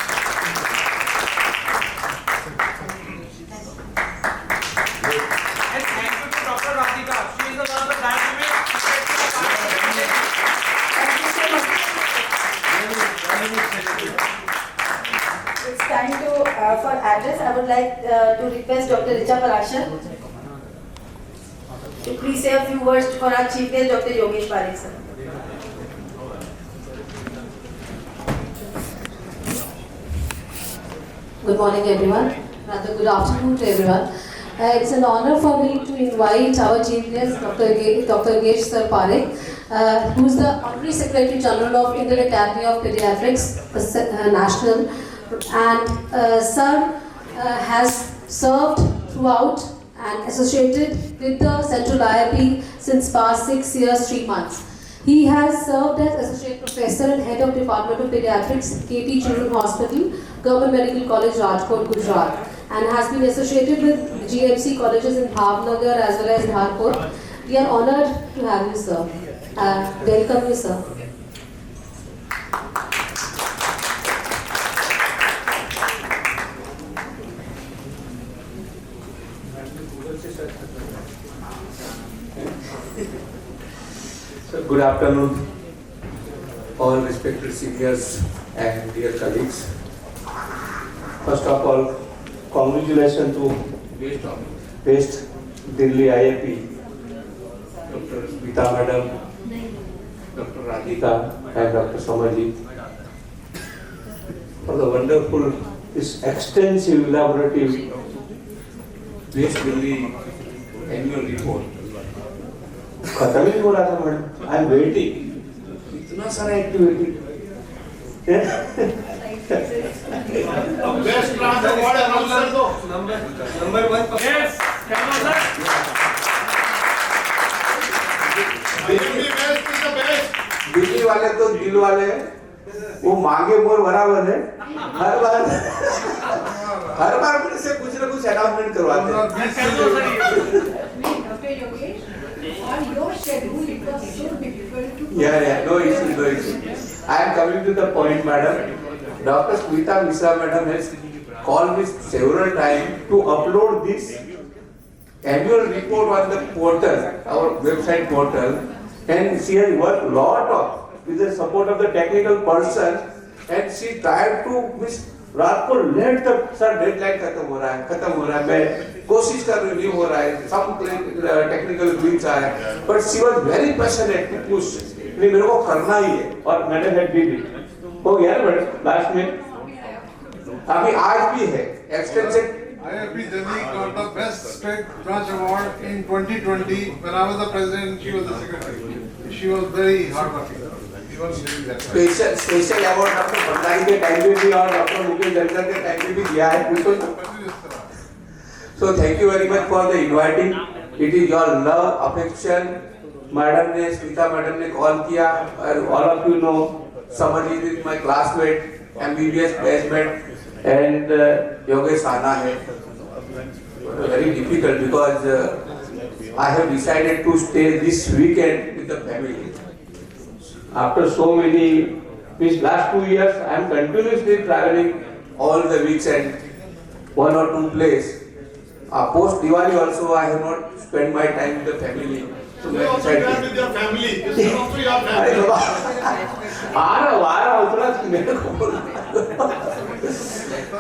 And thank you to Dr. Radhika. She is one of the brand women. Thank you so much. It's time to for address. I would like to request Dr. Richa Parashar to please say a few words for our chief guest, Dr. Yogesh Parekh sir. Good morning, everyone. Rather, good afternoon to everyone. It's an honor for me to invite our chief guest, Dr. Yogesh Sir Parekh, who is the Honorary Secretary General of Indian Academy of Pediatrics, National, and Sir has served throughout and associated with the Central IIP since past 6 years, 3 months. He has served as Associate Professor and Head of Department of Pediatrics, KT Children Hospital, Government Medical College, Rajkot, Gujarat, and has been associated with GMC colleges in Bhavnagar as well as Dharpur. We are honored to have you, sir. Welcome you, sir. So, good afternoon, all respected seniors and dear colleagues. First of all, congratulations to West Delhi IAP, Dr. Smita Madam, Dr. Radhika and Dr. Samarjit for the wonderful, this extensive elaborative West Delhi annual report. खत्म ही नहीं हो रहा था madam, I am waiting, इतना सारा activity. Best branch award announce कर दो, number 1 पर। Yes, come on, sir. Delhi वाले तो दिल वाले हैं, वो मांगे मोर बराबर है, हर बार मेरे से कुछ ना कुछ अनाउंसमेंट करवाते हैं। Dr. Yogesh, on your schedule it was so difficult to. Yeah, no issue, no issue. I am coming to the point, madam. Dr. Smita Mishra madam has called me several times to upload this annual report on the portal, our website portal, and she has worked a lot of with the support of the technical person, and she tried to miss रात को late तक sir deadline खत्म हो रहा है मैं कोशिश कर रही नहीं हो रहा है सब टेक्निकल ग्लिच आ रहा है but she was very passionate to push नहीं मेरे को करना ही है और मैंने हेड भी दी हो गया ना मैडम लास्ट में अभी आज भी है extensive IIP Delhi got the best state branch award in 2020 when I was the president. She was the secretary. She was very hardworking. She was doing that. Special award doctor Bhandari के time पे भी और doctor Mukesh Dulquer के time पे भी दिया है बिल्कुल so thank you very much for the inviting it is your love affection madam ने स्मिता मैडम ने कॉल किया और all of you know Samarjeet is my classmate MBBS batchmate and Yogesh Sana है very difficult because I have decided to stay this weekend with the family. After so many, means last 2 years, I am continuously traveling all the weeks and one or two places. Post Diwali also, I have not spent my time with the family. So You also travel with your family. This is also your family. आ रहा उतना मेरे को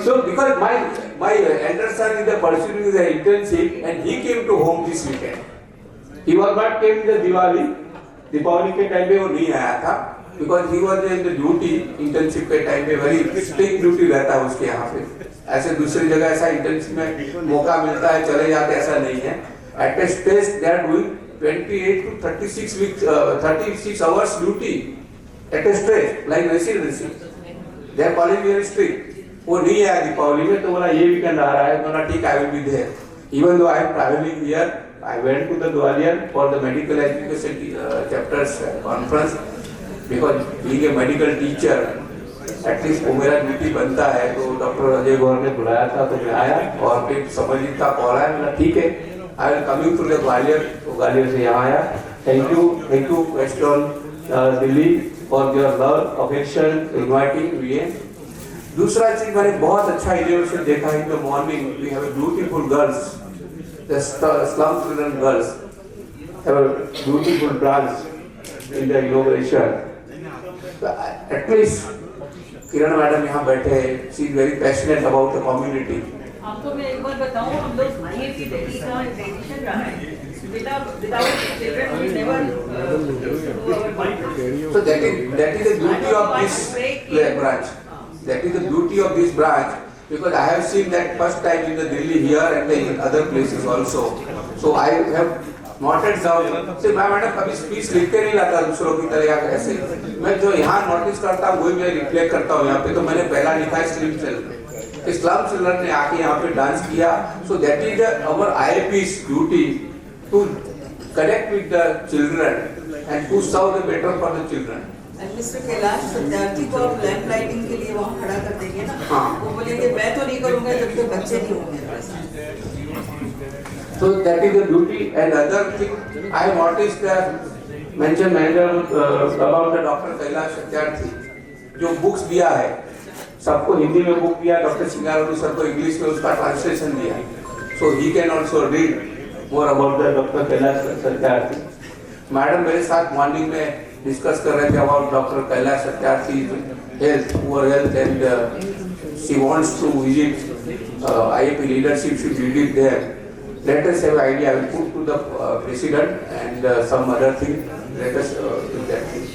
So because my elder son is pursuing the internship and he came to home this weekend. He was not came the Diwali के time पे वो नहीं आया था because he was in the duty internship के टाइम पे very strict duty रहता है उसके यहाँ पे ऐसे दूसरी जगह ऐसा internship में मौका मिलता है चले जाते ऐसा नहीं है at a stage they are doing 28 to 36 weeks 36 hours duty at a stage like residency they are calling very strict वो नहीं आया दीपावली में तो बोला ये वीकेंड आ रहा है तो ना ठीक I will be there even though I am travelling here I went to the Gwalior for the medical education chapters conference because being a medical teacher at least वो मेरा ड्यूटी बनता है तो डॉक्टर अजय गौर ने बुलाया था तो मैं आया और फिर समझित का कॉल आया बोला ठीक है I will coming to the Gwalior तो ग्वालियर से यहाँ आया thank you western Delhi for your love affection inviting we दूसरा चीज मैंने बहुत अच्छा इनोवेशन देखा in the morning we have beautiful girls the slum children girls have a beautiful branch in the innovation at least Kiran madam यहाँ बैठे हैं she is very passionate about the community आपको मैं एक बार बताऊं हम लोग आईआईटी दिल्ली का ट्रेडिशन रहा है without children we never do our work. So that is the beauty of this branch. That is the beauty of this branch because I have seen that first time in the Delhi here and in other places also. So I have noted down. See, मैं madam कभी speech लिख के नहीं लाता दूसरों की तरह या ऐसे मैं जो यहाँ नोटिस करता हूँ वही मैं रिफ्लेक्ट करता हूँ यहाँ पे तो मैंने पहला लिखा है स्लिम चिल्ड्रन इस्लाम चिल्ड्रन ने आके यहाँ पे डांस किया so that is our IAP's duty to connect with the children and to serve the better for the children. Mister Kailash विद्यार्थी को आप लैंप लाइटिंग के लिए वहाँ खड़ा कर देंगे ना वो बोलेंगे मैं तो नहीं करूँगा जब तक बच्चे नहीं होंगे So that is the beauty and other thing I noticed that mention about the Dr. Kailash Satyarthi जो बुक्स दिया है सबको हिंदी में बुक दिया डॉक्टर सिंगारोडी सर को इंग्लिश में उसका ट्रांसलेशन दिया so he can also read more about the Dr. Kailash Satyarthi madam मेरे साथ मॉर्निंग में डिस्कस कर रहे थे about doctor Kailash Satyarthi health poor health and she wants to visit IAP leadership should visit there Let us have idea. I will put to the president and some other thing. Let us do that thing.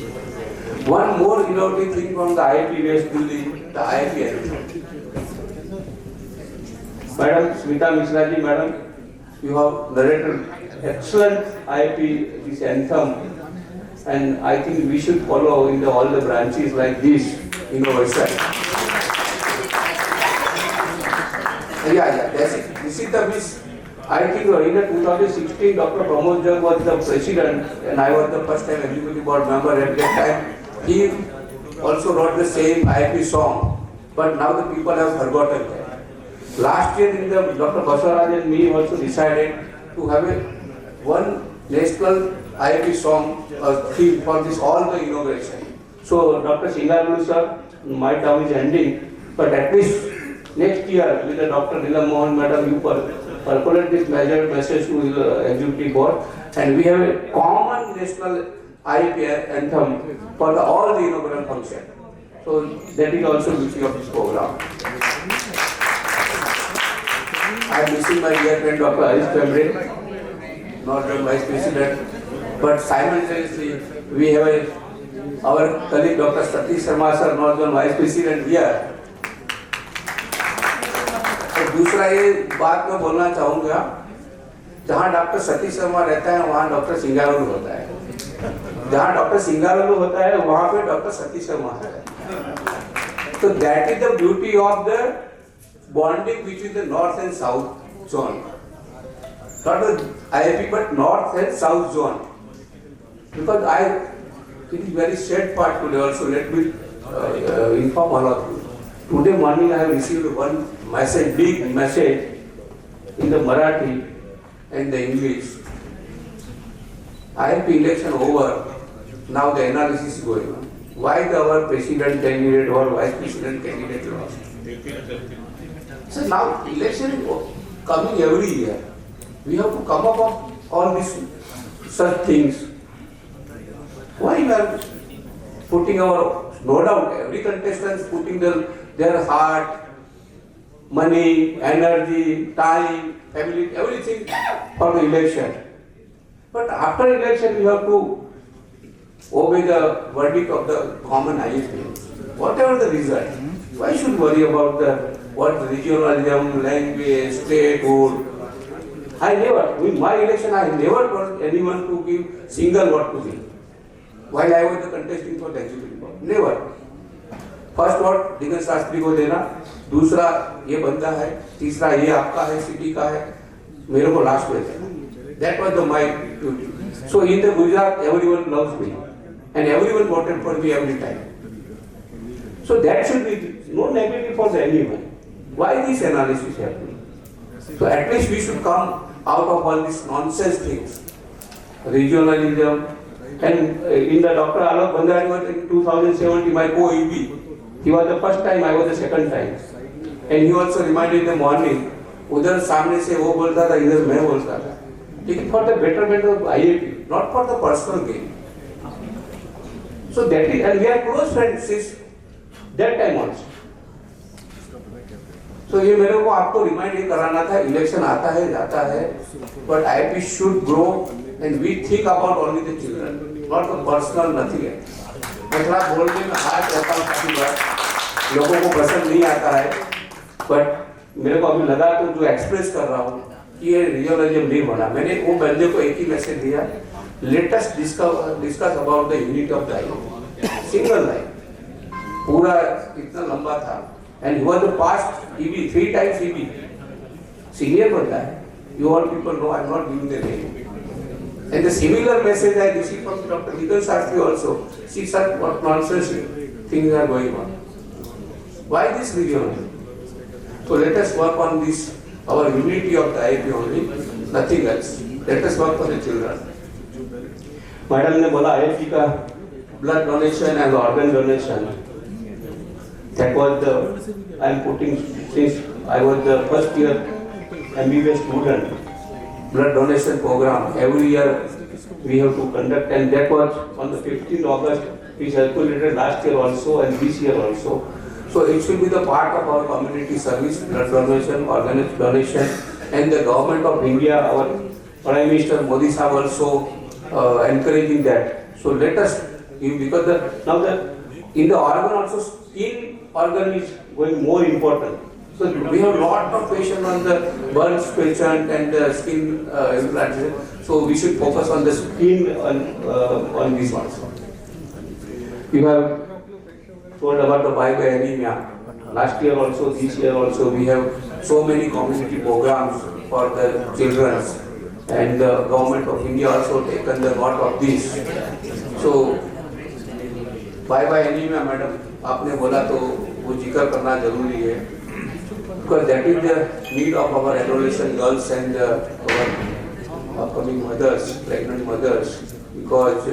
One more innovative thing from the IIT West Building, the IIT anthem. Madam Smita Mishra ji, madam, you have narrated excellent IIT this anthem, and I think we should follow in all the branches like this innovation. Yeah, that's it. This is the miss. I think in the 2016, Dr. Pramod Jag was the president and I was the first time executive board member at that time. He also wrote the same IIP song, but now the people have forgotten that. Last year, Dr. Baswaraj and me also decided to have one national IIP song theme for this all the innovation. So, Dr. Singarulu sir, my term is ending, but at least next year with the Dr. Nilam Mohan madam, you percolate this message to the executive board, and we have a common national IIP anthem for all the inaugural function. So that is also beauty of this program. I am missing my dear friend Dr. Harish Pembre, not the Vice President, but simultaneously we have our colleague Dr. Satish Sharma sir, not the Vice President here. दूसरा ये बात मैं बोलना चाहूँगा, जहाँ doctor Satish Sharma रहता है वहाँ डॉक्टर सिंगारलू होता है, जहाँ डॉक्टर सिंगारलू होता है वहाँ पे डॉक्टर सतीश शर्मा है. So that is the beauty of the bonding between the north and south zone, not the IIP but north and south zone. Because it is very sad part today also. Let me inform all of you. Today morning I have received one message, big message in the Marathi and the English. IIP election over, now the analysis is going on. Why our president candidate or vice president candidate lost? So now election is coming every year. We have to come up with all these such things. Why we are putting our, no doubt every contestant is putting their heart, money, energy, time, family, everything for the election. But after election, we have to obey the verdict of the common IIP. Whatever the result, why should worry about what regionalism, language, statehood? I never, in my election, I never told anyone to give single vote to me while I was the contesting for the executive board. Never. First vote Digant Shastri को देना, दूसरा ये बंदा है, तीसरा ये आपका है, सिटी का है, मेरे को लास्ट में देना. That was the my duty. So in the Gujarat, everyone loves me, and everyone voted for me every time. So that should be no negative for anyone. Why this analysis happening? So at least we should come out of all these nonsense things, regionalism, and in the Dr. Alok Bandari was in 2017 my co-EB. He was the first time, I was the second time. And he also reminded in the morning, उधर सामने से वो बोलता था, इधर मैं बोलता था. लेकिन for the betterment of IIT, not for the personal gain. So that is, and we are close friends since that time also. So ये मेरे को आपको remind ये कराना था, election आता है, जाता है, but IIT should grow and we think about only the children, not the personal, nothing else. मैं थोड़ा बोलने में हाथ रहता हूँ काफी बार, लोगों को पसंद नहीं आता है, but मेरे को अभी लगा तो जो एक्सप्रेस कर रहा हूँ कि ये रियलिज्म नहीं बना. मैंने वो बंदे को एक ही मैसेज दिया, let us discuss about the unity of the IIT, single line, पूरा इतना लंबा था, and he was the past EB, 3 times EB, senior बंदा है. You all people know, I am not giving the name. And the similar message I received from Dr. Nikhil Shastri also. See, sir, what nonsense things are going on. Why this region? So let us work on this, our unity of the IIT only, nothing else. Let us work for the children. Madam ने बोला IIT का blood donation and organ donation. That was the, I am putting since I was the first year MBBS student. Blood donation program every year we have to conduct, and that was on the 15th August. We calculated last year also and this year also. So it should be the part of our community service, blood donation, organ donation, and the government of India, our Prime Minister Modi Sahib also encouraging that. So let us give, because now in the organ also skin organ is going more important. So we have lot of patients on the burns patient and the skin implantation. So we should focus on the skin on these ones. You have told about the bye-bye anemia. Last year also, this year also, we have so many community programs for the children, and the government of India also taken the lot of this. So bye-bye anemia, madam, आपने बोला तो वो जिक्र करना जरूरी है, because that is the need of our adolescent girls and our upcoming mothers, pregnant mothers, because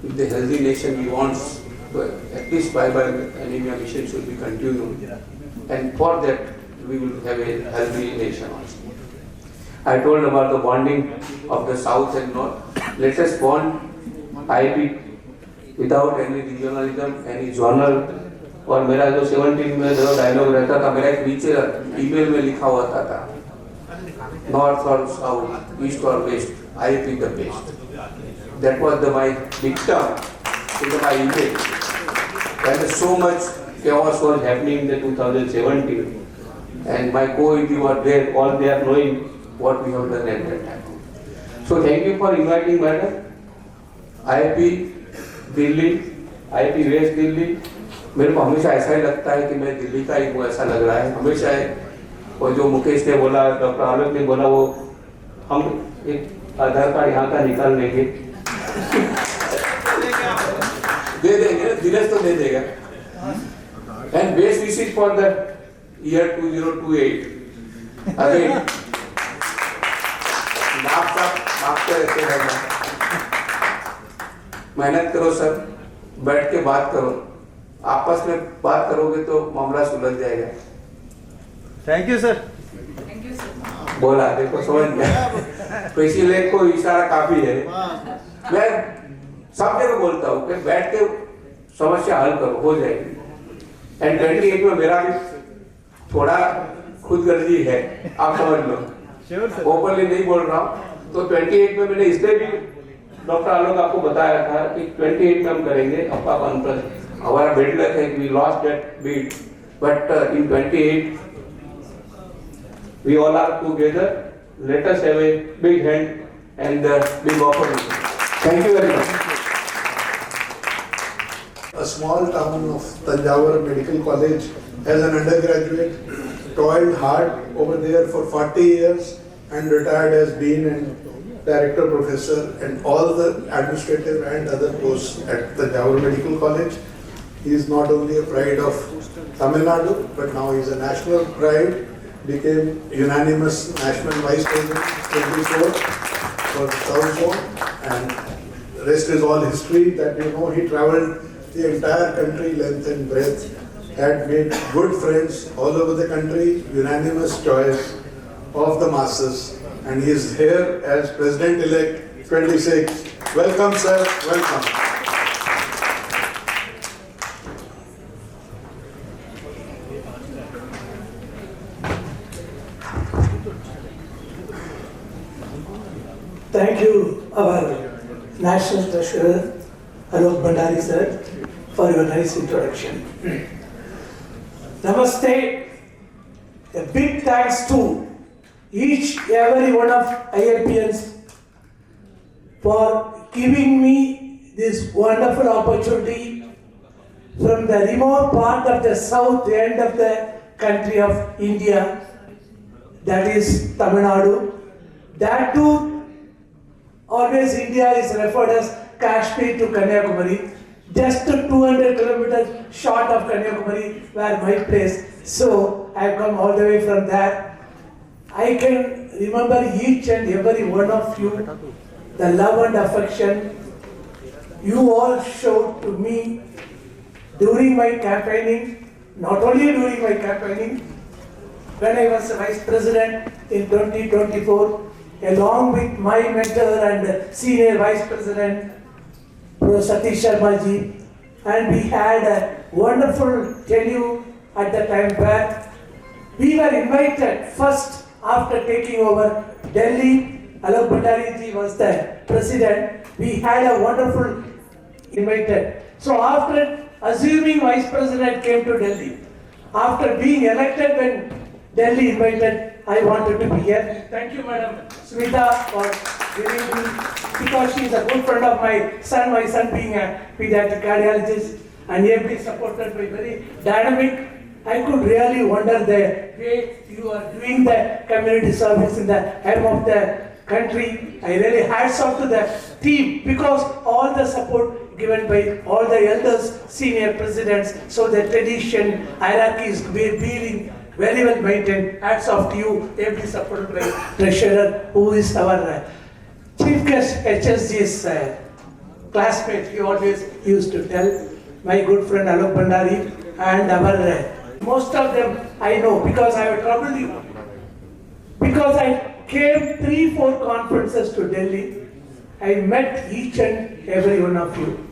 if the healthy nation we want, so at least bye-bye anemia mission should be continued, and for that we will have a healthy nation also. I told about the bonding of the South and North. Let us bond IIP without any regionalism, any zonal. और मेरा जो 17 में जो dialogue रहता था, मेरा एक नीचे ईमेल में लिखा हुआ था, नॉर्थ और साउथ, ईस्ट और waste, IIP the best. That was my dictum in my email. And so much chaos was happening in the 2017, and my co-ED were there, all they are knowing what we have done at that time. So thank you for inviting madam. IIP Delhi, IIP west Delhi, मेरे को हमेशा ऐसा ही लगता है कि मैं दिल्ली का ही हूँ, ऐसा लग रहा है हमेशा है। और जो मुकेश ने बोला, डॉक्टर आलोक ने बोला, वो हम एक आधार कार्ड यहाँ का निकाल लेंगे दे देंगे, दिनेश तो दे देगा। And best wishes for the year 2028 again भागते रहते हैं, मेहनत करो सर, बैठ के बात करो, आपस में बात करोगे तो मामला सुलझ जाएगा। Thank you sir. Thank you, sir. बोला, देखो समझ गया, तो इसीलिए को इशारा काफी है। मैं सब जगह बोलता हूँ कि बैठ के समस्या हल करो, हो जाएगी। एंड 28 में मेरा भी थोड़ा खुदगर्जी है, आप समझ लो, ओपनली नहीं बोल रहा हूँ। तो 28 में मैंने इसलिए भी डॉक्टर आलोक आपको बताया था कि 28 में हम करेंगे अप्पा कॉन्फ्रेंस। हमारा बेड लक है कि we lost that beat, but in 28 we all are together. Let us have a big hand and big offering. Thank you very much. A small town of Tanjavur Medical College, as an undergraduate, toiled hard over there for 40 years and retired as dean and director professor and all the administrative and other posts at Tanjavur Medical College. He is not only a pride of Tamil Nadu, but now he is a national pride. Became unanimous national vice president 24 for South Zone, and rest is all history. That you know, he travelled the entire country length and breadth, had made good friends all over the country, unanimous choice of the masses, and he is here as President-elect 26. Welcome, sir. Welcome. Thank you, our National Treasurer, Alok Bhandari sir, for your nice introduction. Namaste. A big thanks to every one of IIPians for giving me this wonderful opportunity from the remote part of the south end of the country of India, that is Tamil Nadu. That too, always India is referred as Kashmir to Kanyakumari, just 200 kilometers short of Kanyakumari, where my place. So I have come all the way from there. I can remember each and every one of you, the love and affection you all showed to me during my campaigning, not only during my campaigning, when I was Vice President in 2024, along with my mentor and Senior Vice President, Professor Satish Sharma ji, and we had a wonderful tenure at the time where we were invited first after taking over Delhi, Alok Bhandari ji was the president. We had a wonderful invited. So after assuming vice president came to Delhi, after being elected when Delhi invited, I wanted to be here. Thank you, Madam Smita, for giving me, because she is a good friend of my son being a pediatric cardiologist, and ably supported by very dynamic. I could really wonder the way you are doing the community service in the help of the country. I really hats off to the team, because all the support given by all the elders, senior presidents, so the tradition, hierarchy is being very well maintained. Hats off to you, ably supported by treasurer, who is our chief guest, HSG's classmate. He always used to tell, my good friend Alok Bhandari, and our most of them I know, because I have troubled you. Because I came 3-4 conferences to Delhi, I met each and every one of you.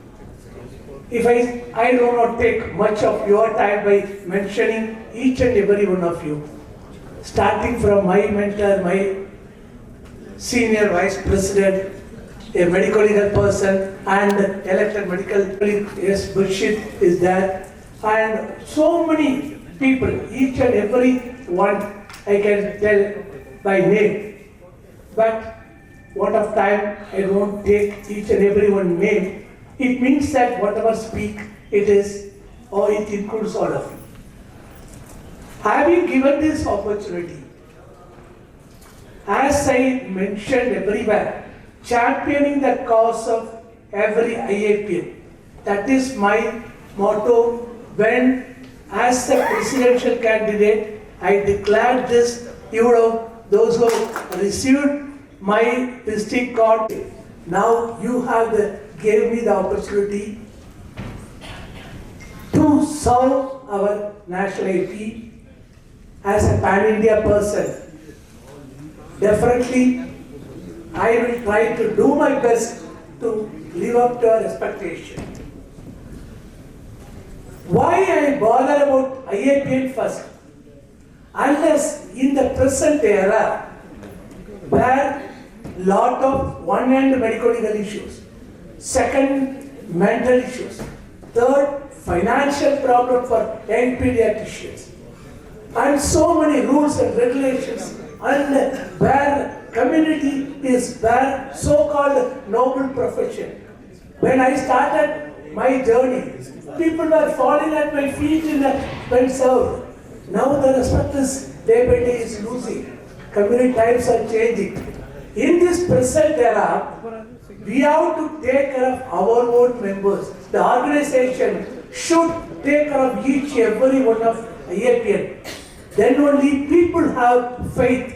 If I do not take much of your time by mentioning each and every one of you, starting from my mentor, my senior vice president, a medical legal person, and elected medical colleague, yes, Burshid is there, and so many people, each and every one I can tell by name. But what of time, I won't take each and every one name. It means that whatever speak, it is, or it includes all of you. Having given this opportunity, as I mentioned everywhere, championing the cause of every IAPN. That is my motto when, as the presidential candidate, I declared this. You know, those who received my visiting card, now you have gave me the opportunity to serve our national AP as a pan-India person. Definitely, I will try to do my best to live up to our expectation. Why I bother about IAPN first? Unless in the present era, where lot of one hand medical legal issues, second mental issues, third financial problem for young pediatricians, and so many rules and regulations, and where community is where so-called noble profession. When I started my journey, people were falling at my feet when served. Now the respect is day by day is losing. Community times are changing. In this present era, we have to take care of our own members. The organization should take care of each every one of IAPN. Then only people have faith.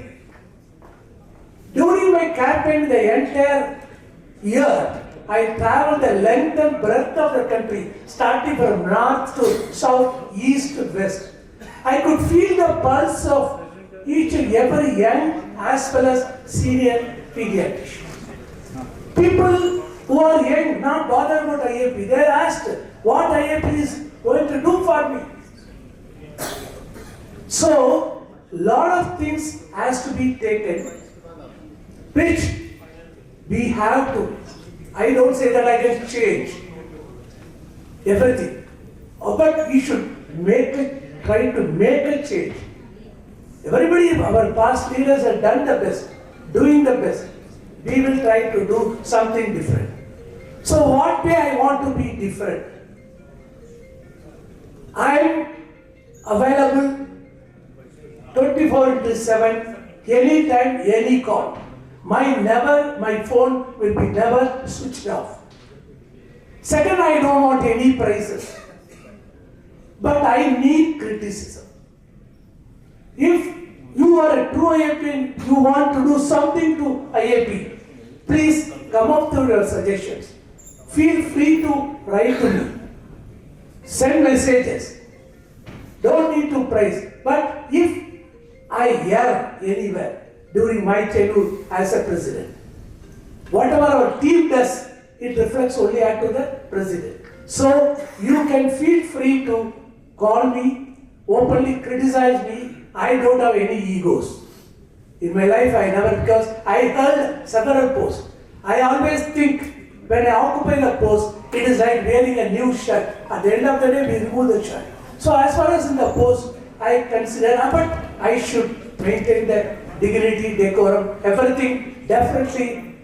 During my campaign the entire year, I traveled the length and breadth of the country, starting from north to south, east to west. I could feel the pulse of each and every young as well as senior pediatrician. People who are young, not bothered about IAP, they are asked what IAP is going to do for me. So, lot of things has to be taken, which we have to. I don't say that I can change everything, but we should try to make a change. Everybody, our past leaders have done the best, doing the best. We will try to do something different. So what way I want to be different? I am available 24/7, anytime, any call. My phone will be never switched off. Second, I don't want any prizes, but I need criticism. If you are a true IAP, you want to do something to IAP, please come up with your suggestions. Feel free to write to me. Send messages. Don't need to praise. But if I err anywhere during my childhood as a president, whatever our team does, it reflects only onto the president. So you can feel free to call me, openly criticize me. I don't have any egos. In my life, I never, because I held several posts. I always think when I occupy the post, it is like wearing a new shirt. At the end of the day, we remove the shirt. So as far as in the post, I consider, but I should maintain the dignity, decorum, everything. Definitely,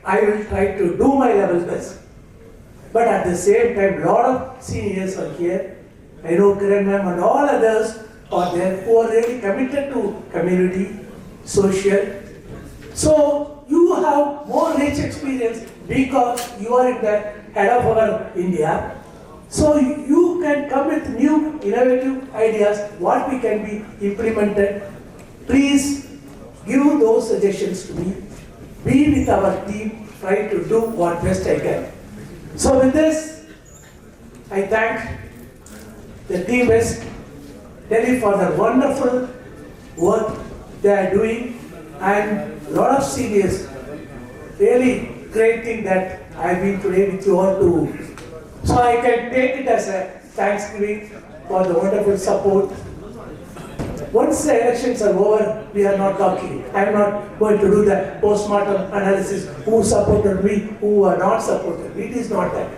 I will try to do my level best. But at the same time, a lot of seniors are here. I know Kiran ma'am and all others are there who are really committed to community, social. So you have more rich experience because you are in the head of our India. So you can come with new innovative ideas, what we can be implemented. Please give those suggestions to me. Be with our team, try to do what best I can. So with this, I thank the team West Delhi for the wonderful work they are doing, and a lot of seniors. Really great thing that I've been today with you all too. So I can take it as a thanksgiving for the wonderful support. Once the elections are over, we are not talking. I am not going to do the post-mortem analysis, who supported me, who are not supported me. It is not that.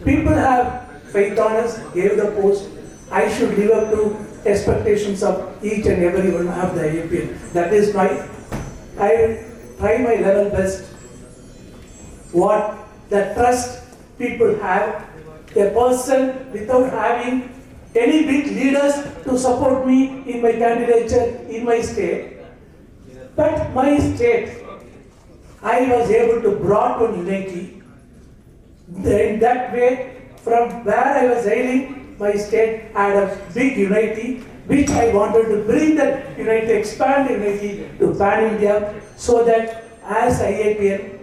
People have faith on us, gave the post. I should live up to expectations of each and every one of the IAPN. That is why I try my level best. What the trust people have, a person without having any big leaders to support me in my candidature in my state. But my state, I was able to brought on unity. In that way, from where I was hailing, my state had a big unity, which I wanted to bring that unity, expand unity to pan-India, so that as IAPN,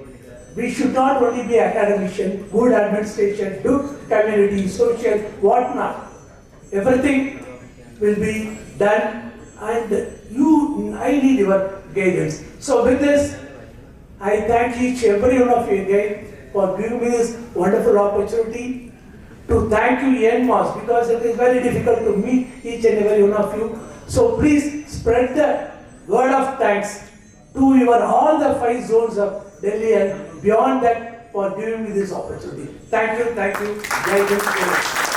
we should not only be academician, good administration, good community, social, whatnot. Everything will be done, and I need your guidance. So with this, I thank each every one of you again for giving me this wonderful opportunity to thank you en masse, because it is very difficult to meet each and every one of you. So please spread the word of thanks to your all the 5 zones of Delhi and beyond that for giving me this opportunity. Thank you, thank you. Jai Hind.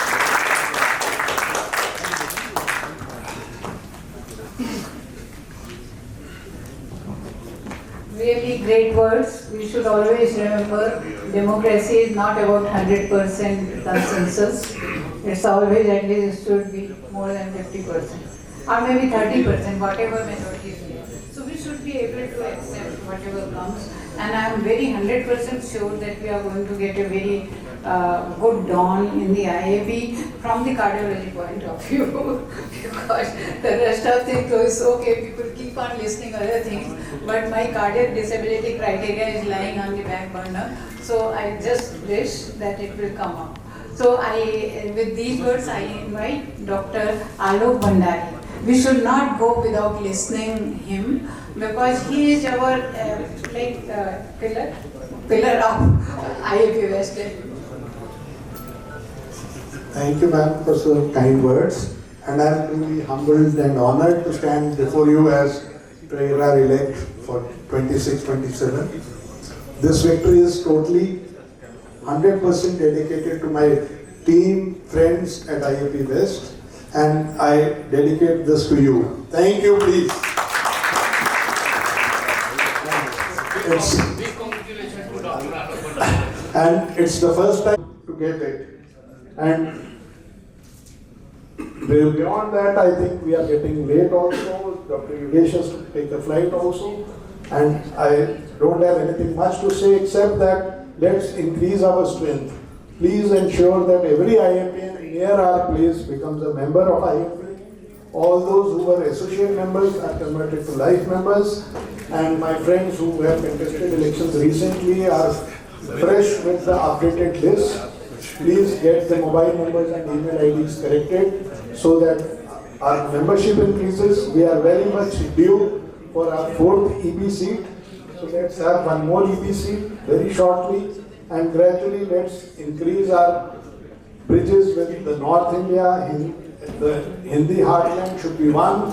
Really great words. We should always remember democracy is not about 100% consensus. It's always at least should be more than 50% or maybe 30%, whatever majority is there. So we should be able to accept whatever comes. And I am very 100% sure that we are going to get a very good dawn in the IAB from the cardiology point of view, because the rest of things is okay, people keep on listening other things, but my cardiac disability criteria is lying on the back burner, so I just wish that it will come up. So with these words, I invite Dr. Alok Bhandari. We should not go without listening him, because he is our pillar of IAP West. Thank you, ma'am, for so kind words. And I am truly humbled and honored to stand before you as Treasurer-elect for 26-27. This victory is totally 100% dedicated to my team, friends at IAP West, and I dedicate this to you. Thank you, please. And it's the first time to get it. And beyond that, I think we are getting late also. Dr. Yogesh has to take a flight also. And I don't have anything much to say except that let's increase our strength. Please ensure that every IAPN near our place becomes a member of IAPN. All those who were associate members are converted to life members. And my friends who have contested elections recently are fresh with the updated list. Please get the mobile numbers and email IDs corrected so that our membership increases. We are very much due for our 4th EB seat. So let's have one more EB seat very shortly, and gradually let's increase our bridges with the North India, the Hindi heartland should be one,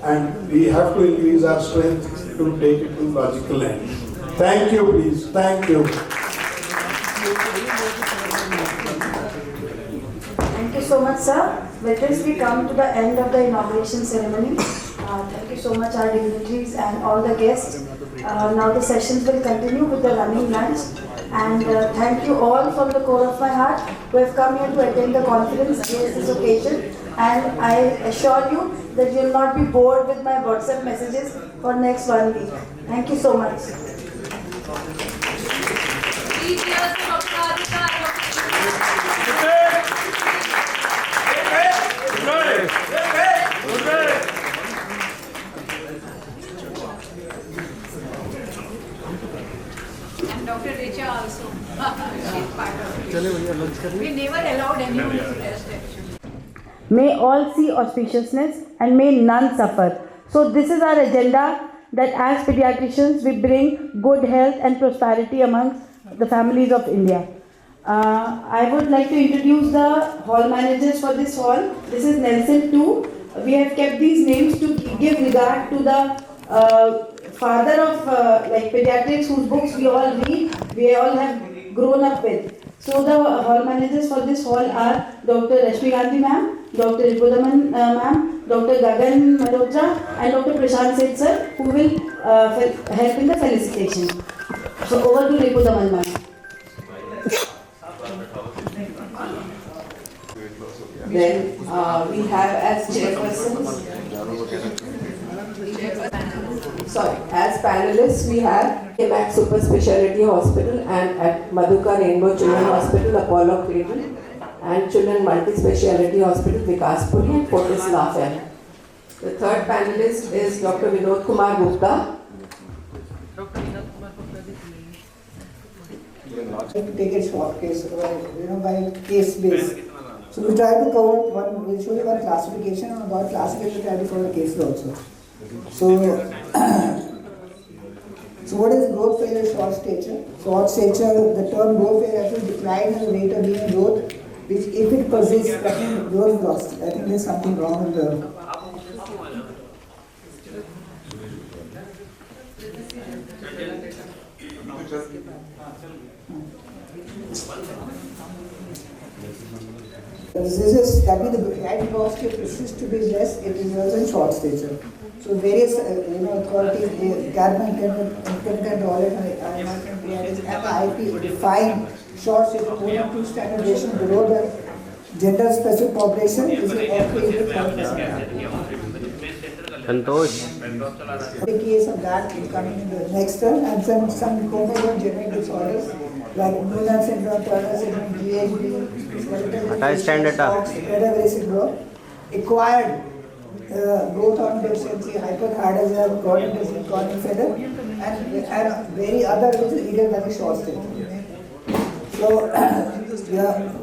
and we have to increase our strength to take it to logical end. Thank you, please. Thank you. Thank you so much, sir. With this, we come to the end of the inauguration ceremony. Thank you so much, our dignitaries and all the guests. Now the sessions will continue with the running lunch. And thank you all from the core of my heart who have come here to attend the conference against this occasion. And I assure you that you will not be bored with my WhatsApp messages for next 1 week. Thank you so much. And Dr. Richa also. She's part of it. We never allowed anyone to rest actually. May all see auspiciousness and may none suffer. So this is our agenda, that as pediatricians we bring good health and prosperity amongst the families of India. I would like to introduce the hall managers for this hall. This is Nelson 2. We have kept these names to give regard to the father of pediatrics whose books we all read, we all have grown up with. So the hall managers for this hall are Dr. Rashmi Gandhi ma'am, Dr. Ripudaman ma'am, Dr. Gagan Malhotra and Dr. Prashant Seth sir, who will help in the felicitation. So over to Ripudaman ma'am. Then we have as chairpersons, as panelists we have at Super Speciality Hospital and at Madhuka Rainbow Children Hospital, Apollo Cradle and Children Multi Speciality Hospital, Vikaspuri and Fortis Lafayette. The third panelist is Dr. Vinod Kumar Gupta. Take a short case, by case base. So we try to cover one, we'll show you one classification, and about classification we try to cover cases also. So, so what is growth failure short stature? Short stature, the term growth failure actually declines in the rate of being growth, which if it persists, that means growth lost. I think there's something wrong with the. This is, that means the height velocity persists to be less, it results in short stature. So various authorities, government and IP define short stature more than 2 standard deviations below the gender specific population. This is the case of that is coming in the next term, and some chromosome genetic disorders like Noonan syndrome, Turner syndrome, GHD, skeletal syndrome, acquired growth hormone deficiency, hyperthyroidism, chronic disease, chronic fever, and very other which is idiopathic short stature. So,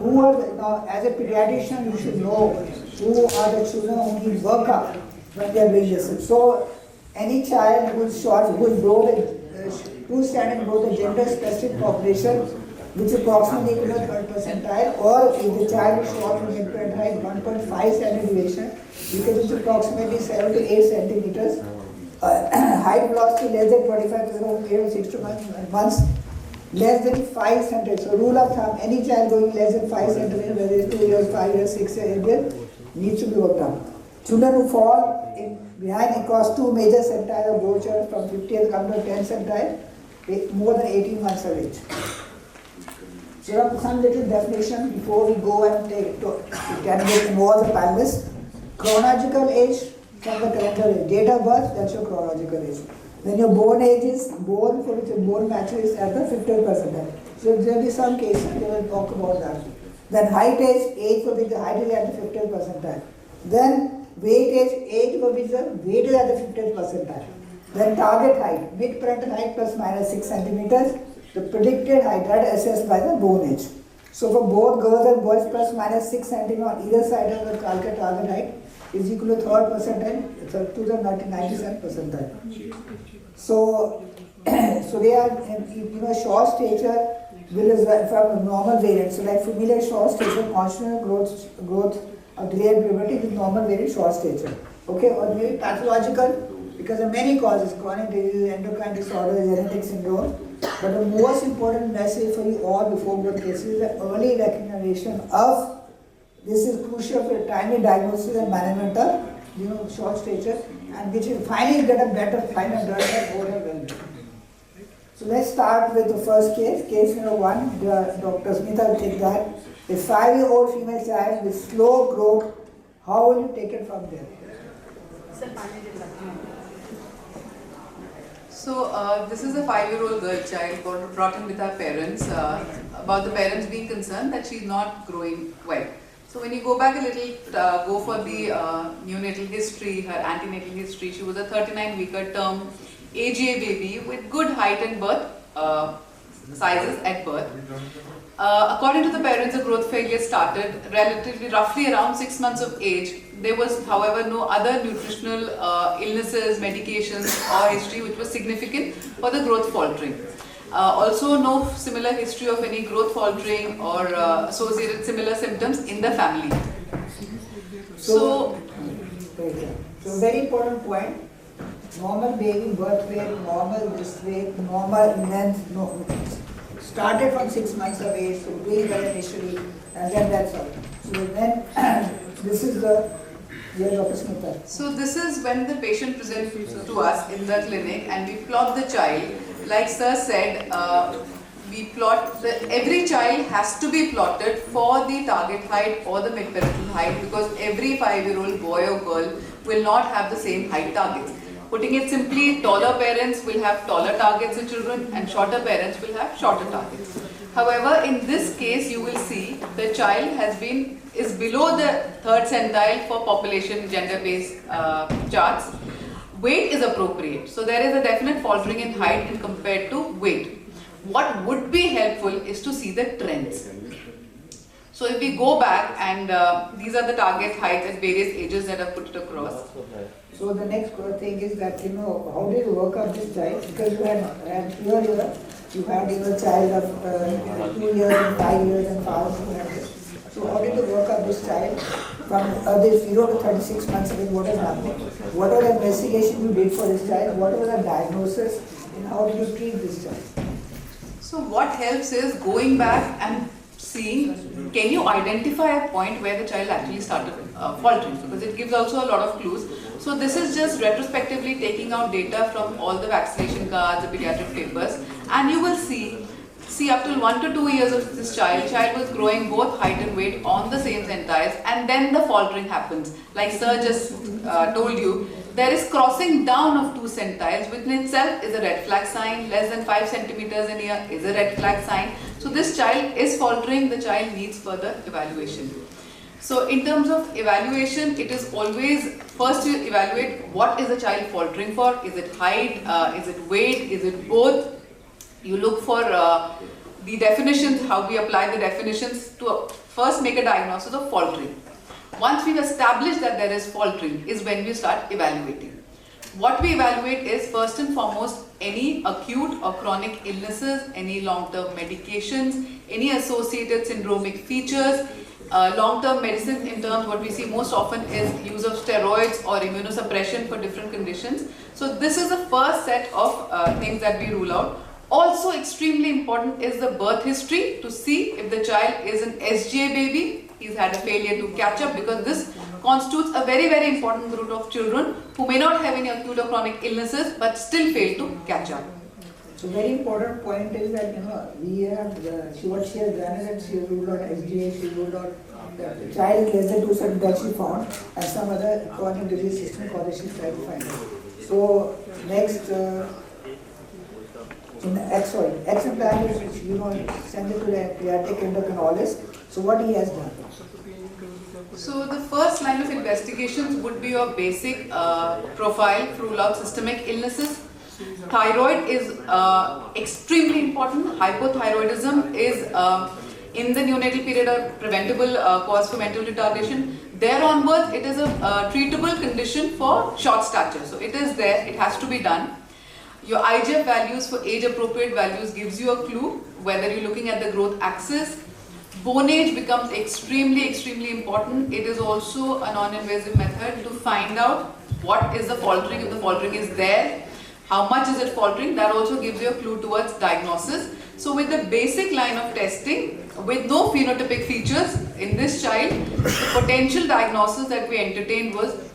who are now as a pediatrician you should know who are the children who need workup when they are doing this. So, any child who is short, who is below the 2 standard below the gender specific population, which is approximately equal to 3rd percentile, or if the child is short from hip to height 1.5 standard deviation, because it's approximately 7 to 8 centimeters. Height velocity less than 25% over a period of 6 to 9 months, less than 5 centimeters. So rule of thumb, any child going less than 5 centimeters, whether it's 2 years, 5 years, 6 years, needs to be worked on. Children who fall behind across 2 major centiles of growth curve from 50th come to 10 centile, more than 18 months of age. So some little definition before we go and take candidates involve the panelists. Chronological age from the calendar age. Date of birth, that's your chronological age. Then your born age is born for which your born maturity is at the 50th percentile. So there will be some cases, we will talk about that. Then height age for which the height is at the 50th percentile. Then weight age for which the weight is at the 50th percentile. Then target height, mid-parental height plus minus 6 centimeters. The predicted height that assessed by the bone age. So for both girls and boys, plus minus 6 centimeters on either side of the target height is equal to 3rd percentile to the 97th percentile. So, so they are short stature will is from a normal variant. So like familiar short stature, constitutional growth of delayed puberty with normal very short stature. Okay, or maybe pathological because of many causes, chronic disease, endocrine disorders, genetic syndrome. But the most important message for you all before both cases is the early recognition of this is crucial for timely diagnosis and management of short stature, and which will finally get a better final drug and overall well-being. So let's start with the first case. Case number 1, Dr. Smita will take that. A 5-year-old female child with slow growth. How will you take it from there? So this is a 5-year-old girl child brought in with her parents. About the parents being concerned that she's not growing well. So when you go back a little, go for the neonatal history, her antenatal history. She was a 39-week term AGA baby with good height and birth sizes at birth. According to the parents, the growth failure started roughly around 6 months of age. There was, however, no other nutritional illnesses, medications or history which was significant for the growth faltering. Also no similar history of any growth faltering or associated similar symptoms in the family. So very important point. Normal baby birth weight, normal wrist weight, normal length, started from 6 months of age, so doing well initially, and then that's all. So then, this is the Dr. Smita. So this is when the patient presents to us in the clinic and we plot the child. Like sir said, we plot every child has to be plotted for the target height or the mid-parental height because every 5-year-old boy or girl will not have the same height targets. Putting it simply, taller parents will have taller targets in children and shorter parents will have shorter targets. However, in this case, you will see the child is below the 3rd centile for population gender-based charts. Weight is appropriate. So there is a definite faltering in height in compared to weight. What would be helpful is to see the trends. So if we go back and these are the target heights at various ages that are put across. So the next thing is that, how did you work out this child? Because you had you had your child of 2 years and 5 years and 5 years. So how did you work out this child from this 0 to 36 months of age? What is happening? What was the investigation you did for this child? What was the diagnosis and how did you treat this child? So what helps is going back and seeing, can you identify a point where the child actually started faltering, because it gives also a lot of clues. So this is just retrospectively taking out data from all the vaccination cards, the pediatric papers, and you will see up till 1 to 2 years of this child was growing both height and weight on the same centiles, and then the faltering happens. Like sir just told you, there is crossing down of 2 centiles, which in itself is a red flag sign. Less than 5 centimeters in here is a red flag sign. So this child is faltering, the child needs further evaluation. So in terms of evaluation, it is always first you evaluate what is the child faltering for. Is it height, is it weight, is it both? You look for the definitions, how we apply the definitions to first make a diagnosis of faltering. Once we've established that there is faltering is when we start evaluating. What we evaluate is first and foremost any acute or chronic illnesses, any long-term medications, any associated syndromic features, long-term medicine in terms what we see most often is use of steroids or immunosuppression for different conditions. So this is the first set of things that we rule out. Also extremely important is the birth history to see if the child is an SGA baby, he's had a failure to catch up, because this constitutes a very, very important group of children who may not have any acute or chronic illnesses but still fail to catch up. So very important point is that we have what she has done is that she ruled out SGA, she ruled out the child is less than 2 cm that she found, and some other chronic disease system causes she tried to find out. So next in action plan is send it to the pediatric endocrinologist. So what he has done? So the first line of investigations would be your basic profile to rule out systemic illnesses. Thyroid is extremely important. Hypothyroidism is in the neonatal period a preventable cause for mental retardation. There onwards, it is a treatable condition for short stature. So it is there, it has to be done. Your IGF values for age appropriate values gives you a clue whether you're looking at the growth axis. bonage becomes extremely important. It is also a non-invasive method to find out what is the faltering, if the faltering is there, how much is it faltering. That also gives you a clue towards diagnosis. So with the basic line of testing, with no phenotypic features in this child, the potential diagnosis that we entertained was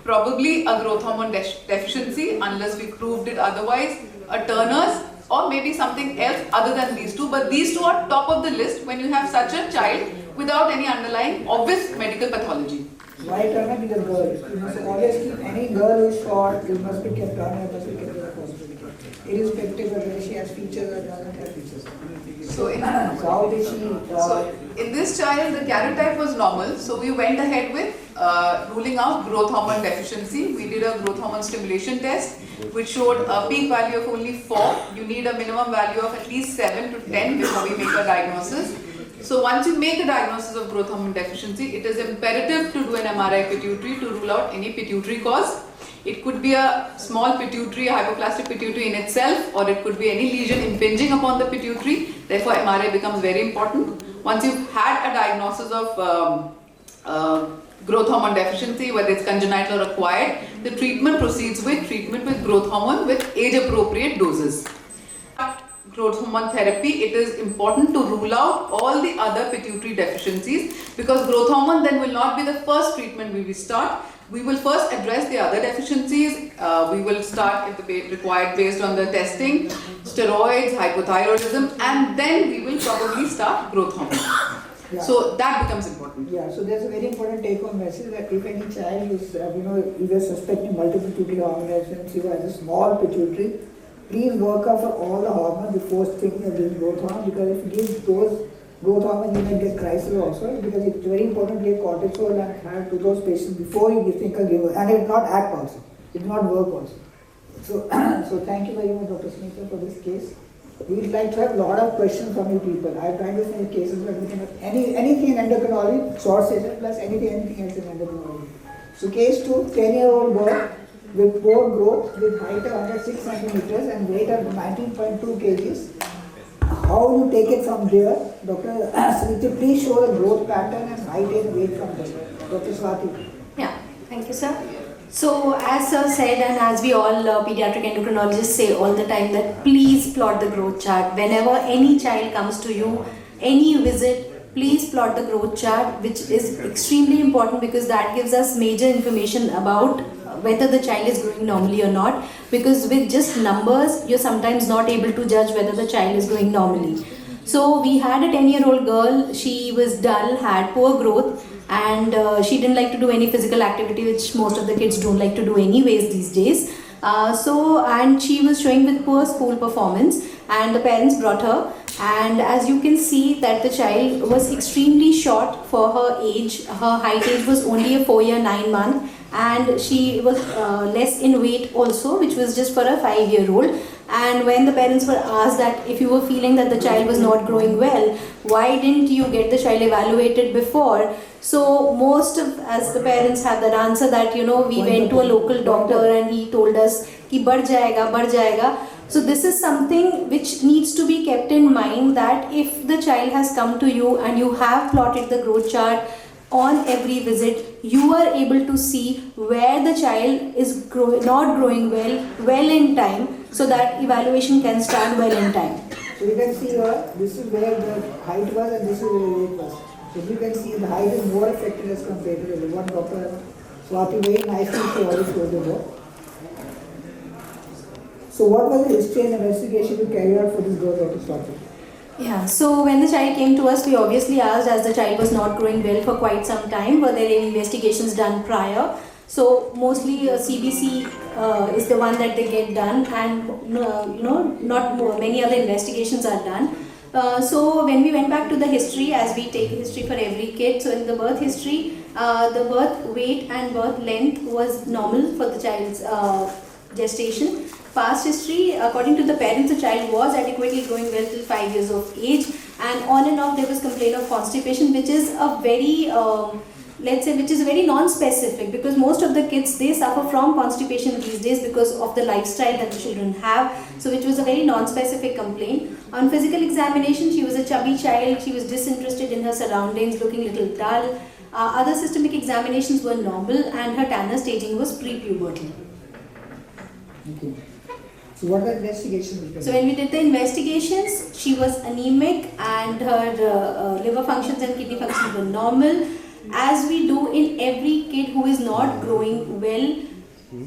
probably a growth hormone deficiency, unless we proved it otherwise, a Turner's, or maybe something else other than these two. But these two are top of the list when you have such a child without any underlying obvious medical pathology. Why Turner? Because girl. You must always keep any girl who is short, you must be kept Turner, must be kept in a hospital. Irrespective of whether she has features or doesn't have features. So how did she? So in this child, the karyotype was normal. So we went ahead with ruling out growth hormone deficiency. We did a growth hormone stimulation test, which showed a peak value of only 4. You need a minimum value of at least 7 to 10 before we make a diagnosis. So once you make a diagnosis of growth hormone deficiency, it is imperative to do an MRI pituitary to rule out any pituitary cause. It could be a small pituitary, a hypoplastic pituitary in itself, or it could be any lesion impinging upon the pituitary. Therefore, MRI becomes very important. Once you've had a diagnosis of growth hormone deficiency, whether it's congenital or acquired, the treatment proceeds with treatment with growth hormone with age-appropriate doses. Growth hormone therapy, it is important to rule out all the other pituitary deficiencies, because growth hormone then will not be the first treatment we will start. We will first address the other deficiencies. We will start, if the required, based on the testing, steroids, hypothyroidism, and then we will probably start growth hormone. Yeah. So that becomes important. Yeah, so there's a very important take-home message that if any child is, either suspecting multiple pituitary hormone deficiency or has a small pituitary, please work out for all the hormones before thinking of giving growth hormone, because if you give those growth hormone, you may get crisis also, because it's very important to give cortisol and have to those patients before you think of giving, and it will not act also, it will not work also. So, so thank you very much, Dr. Smita, for this case. We would like to have a lot of questions from you people. I have tried to find cases where we can have anything in endocrinology, short session plus anything else in endocrinology. So case 2, 10-year-old girl with poor growth, with height of 106 centimeters and weight of 19.2 kgs. How you take it from there? Dr. Smita, please show the growth pattern and height and weight from there. Dr. Swati. Yeah, thank you, sir. So as sir said, and as we all pediatric endocrinologists say all the time, that please plot the growth chart. Whenever any child comes to you, any visit, please plot the growth chart, which is extremely important, because that gives us major information about whether the child is growing normally or not, because with just numbers, you're sometimes not able to judge whether the child is growing normally. So we had a 10-year-old girl, she was dull, had poor growth, and she didn't like to do any physical activity, which most of the kids don't like to do anyways these days. And she was showing with poor school performance, and the parents brought her, and as you can see that the child was extremely short for her age. Her height age was only a 4 year 9 month, and she was less in weight also, which was just for a 5-year-old. And when the parents were asked that if you were feeling that the child was not growing well, why didn't you get the child evaluated before? So most of us, the parents, have that answer that, we went to a local doctor and he told us ki बढ़ जाएगा. So this is something which needs to be kept in mind, that if the child has come to you and you have plotted the growth chart on every visit, you are able to see where the child is not growing well in time, so that evaluation can start well in time. So you can see here, this is where the height was and this is where the weight was. So you can see the height is more affected as compared to the one. Dr. Swati very nicely already showed the work. So what was the history and investigation you carried out for this girl, Dr. Swati? Yeah, so when the child came to us, we obviously asked, as the child was not growing well for quite some time, were there any investigations done prior? So mostly CBC is the one that they get done, and not many other investigations are done. So when we went back to the history, as we take history for every kid, so in the birth history, the birth weight and birth length was normal for the child's gestation. Past history, according to the parents, the child was adequately growing well till 5 years of age, and on and off there was complaint of constipation, which is a very let's say, which is very non-specific, because most of the kids, they suffer from constipation these days because of the lifestyle that the children have. So which was a very non-specific complaint. On physical examination, she was a chubby child, she was disinterested in her surroundings, looking a little dull. Other systemic examinations were normal, and her Tanner staging was pre-pubertal. Okay. So what are the investigations? So when we did the investigations, she was anemic and her liver functions and kidney functions were normal. As we do in every kid who is not growing well,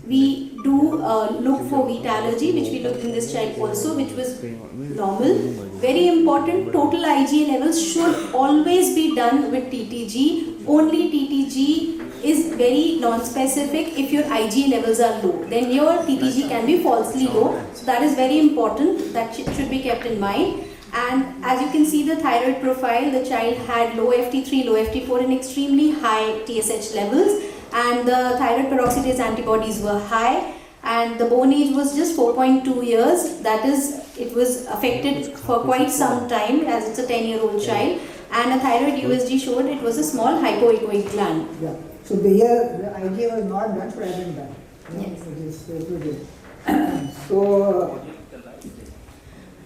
we do look for wheat allergy, which we looked in this child also, which was normal. Very important, total IgA levels should always be done with TTG. Only TTG is very non-specific. If your IgA levels are low, then your TTG can be falsely low. So that is very important, that should be kept in mind. And as you can see the thyroid profile, the child had low FT3, low FT4 and extremely high TSH levels, and the thyroid peroxidase antibodies were high, and the bone age was just 4.2 years. That is, it was affected for quite some time, as it's a 10-year-old child, and a thyroid USG showed it was a small hypoechoic gland. Yeah. So the IgA was not done, but I didn't done. Yes. It is very good.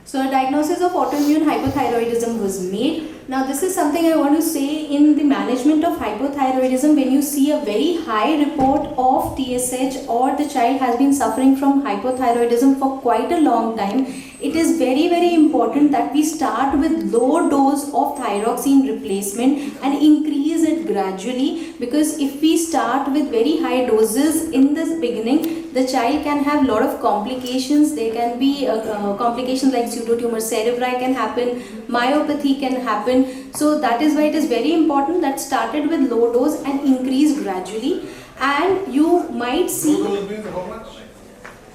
So a diagnosis of autoimmune hypothyroidism was made. Now this is something I want to say in the management of hypothyroidism. When you see a very high report of TSH or the child has been suffering from hypothyroidism for quite a long time, it is very, very important that we start with low dose of thyroxine replacement and increase it gradually, because if we start with very high doses in the beginning, the child can have a lot of complications. There can be complications like pseudotumor cerebri can happen, myopathy can happen. So that is why it is very important that started with low dose and increase gradually. And you might see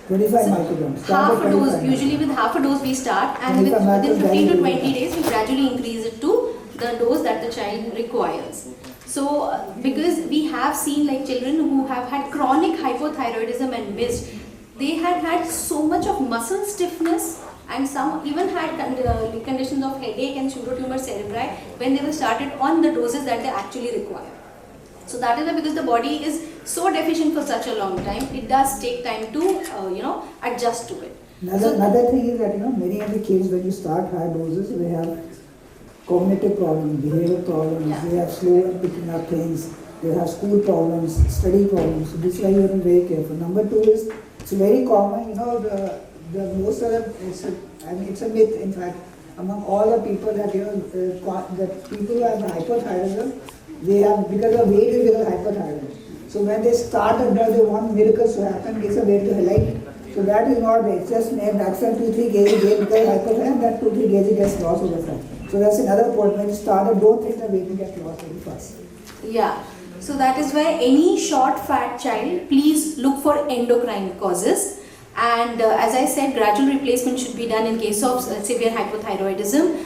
25 micrograms. Half a dose, usually with half a dose we start, and within 15 to 20 days we gradually increase it to the dose that the child requires. So because we have seen like children who have had chronic hypothyroidism and missed, they had so much of muscle stiffness, and some even had conditions of headache and pseudotumor cerebri when they were started on the doses that they actually require. So that is why, because the body is so deficient for such a long time, it does take time to adjust to it. Another thing is that many of the kids, when you start high doses, they have cognitive problems, behavioral problems, they have slow in picking up things, they have school problems, study problems. So this is why you have to be very careful. Number two is, it's very common, the most of them, it's a myth in fact, among all the people that that people who have hypothyroidism, they have, because of weight is because of hypothyroidism. So when they start a drug, they want miracles to happen, it's a way to highlight. So that is not there. It's just named action 2-3 kg gain because of hypothyroidism, that 2-3 kg gets lost over time. So that's another point. When you start, don't think the weight will get lost very fast. Yeah. So that is why any short fat child, please look for endocrine causes. And as I said, gradual replacement should be done in case of severe hypothyroidism.